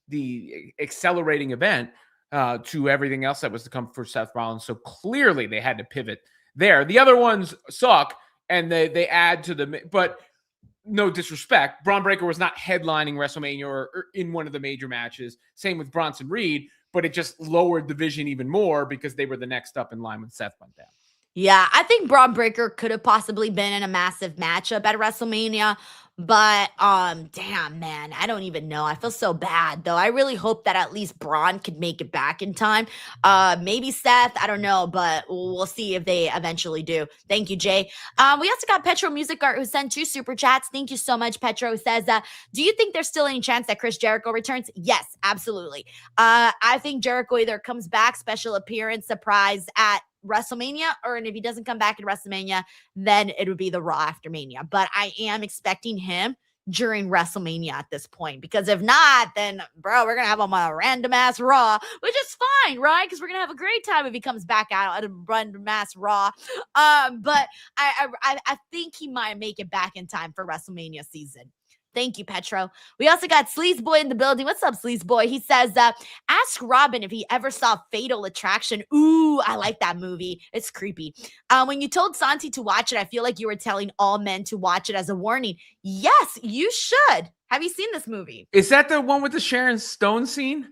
the accelerating event to everything else that was to come for Seth Rollins. So clearly they had to pivot there. The other ones suck, and they add to but no disrespect, Braun Breaker was not headlining WrestleMania or in one of the major matches. Same with Bronson Reed. But it just lowered the vision even more because they were the next up in line when Seth went down. Yeah, I think Braun Breaker could have possibly been in a massive matchup at WrestleMania, but damn, man, I don't even know. I feel so bad, though. I really hope that at least Braun could make it back in time. Maybe Seth, I don't know, but we'll see if they eventually do. Thank you, Jay. We also got Petro Music Art who sent 2 super chats. Thank you so much, Petro. Who says, do you think there's still any chance that Chris Jericho returns? Yes, absolutely. I think Jericho either comes back, special appearance, surprise at WrestleMania, and if he doesn't come back at WrestleMania, then it would be the Raw after Mania. But I am expecting him during WrestleMania at this point, because if not, then bro, we're gonna have him on a random ass Raw, which is fine, right? Because we're gonna have a great time if he comes back out at a random ass Raw. But I think he might make it back in time for WrestleMania season. Thank you, Petro. We also got Sleaze Boy in the building. What's up, Sleaze Boy? He says, ask Robin if he ever saw Fatal Attraction. Ooh, I like that movie. It's creepy. When you told Santi to watch it, I feel like you were telling all men to watch it as a warning. Yes, you should. Have you seen this movie? Is that the one with the Sharon Stone scene?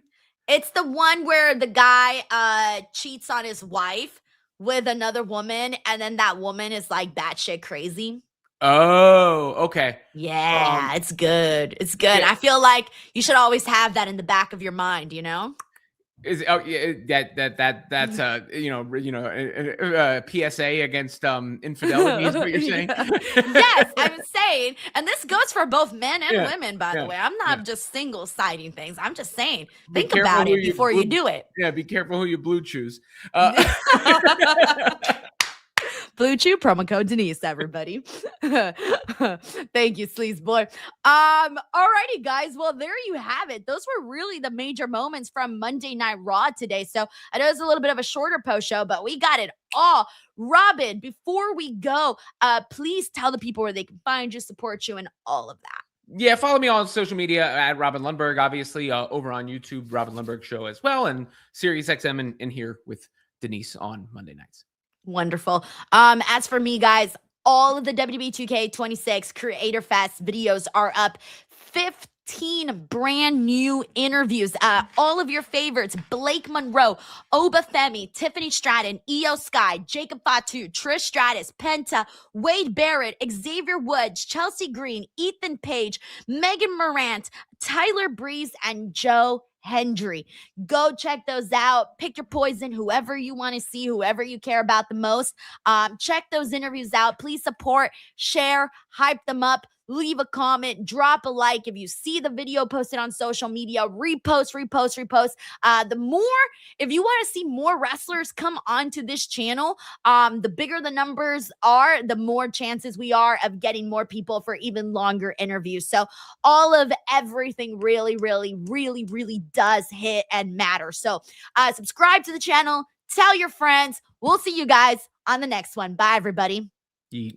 It's the one where the guy cheats on his wife with another woman, and then that woman is like batshit crazy. Oh, okay. Yeah, it's good. It's good. Yeah. I feel like you should always have that in the back of your mind, That's PSA against infidelity is what you're saying. Yes, I'm saying, and this goes for both men and women, by the way. I'm not just single citing things. I'm just saying, think about it before you do it. Yeah, be careful who you blue choose. Blue Chew, promo code Denise, everybody. Thank you, Sleaze Boy. Alrighty, guys. Well, there you have it. Those were really the major moments from Monday Night Raw today. So I know it's a little bit of a shorter post show, but we got it all. Robin, before we go, please tell the people where they can find you, support you, and all of that. Yeah, follow me on social media at Robin Lundberg, obviously, over on YouTube, Robin Lundberg Show as well, and Sirius XM and here with Denise on Monday nights. Wonderful. As for me, guys, all of the WWE 2K26 Creator Fest videos are up. 15 brand new interviews. All of your favorites: Blake Monroe, Oba Femi, Tiffany Stratton, Io Sky, Jacob Fatu, Trish Stratus, Penta, Wade Barrett, Xavier Woods, Chelsea Green, Ethan Page, Megan Morant, Tyler Breeze, and Joe Hendry. Go check those out. Pick your poison, whoever you want to see, whoever you care about the most. Check those interviews out. Please support, share, hype them up. Leave a comment, drop a like. If you see the video posted on social media, repost. The more, if you want to see more wrestlers come onto this channel, the bigger the numbers are, the more chances we are of getting more people for even longer interviews. So all of everything really does hit and matter. So subscribe to the channel, tell your friends. We'll see you guys on the next one. Bye, everybody. Yeet.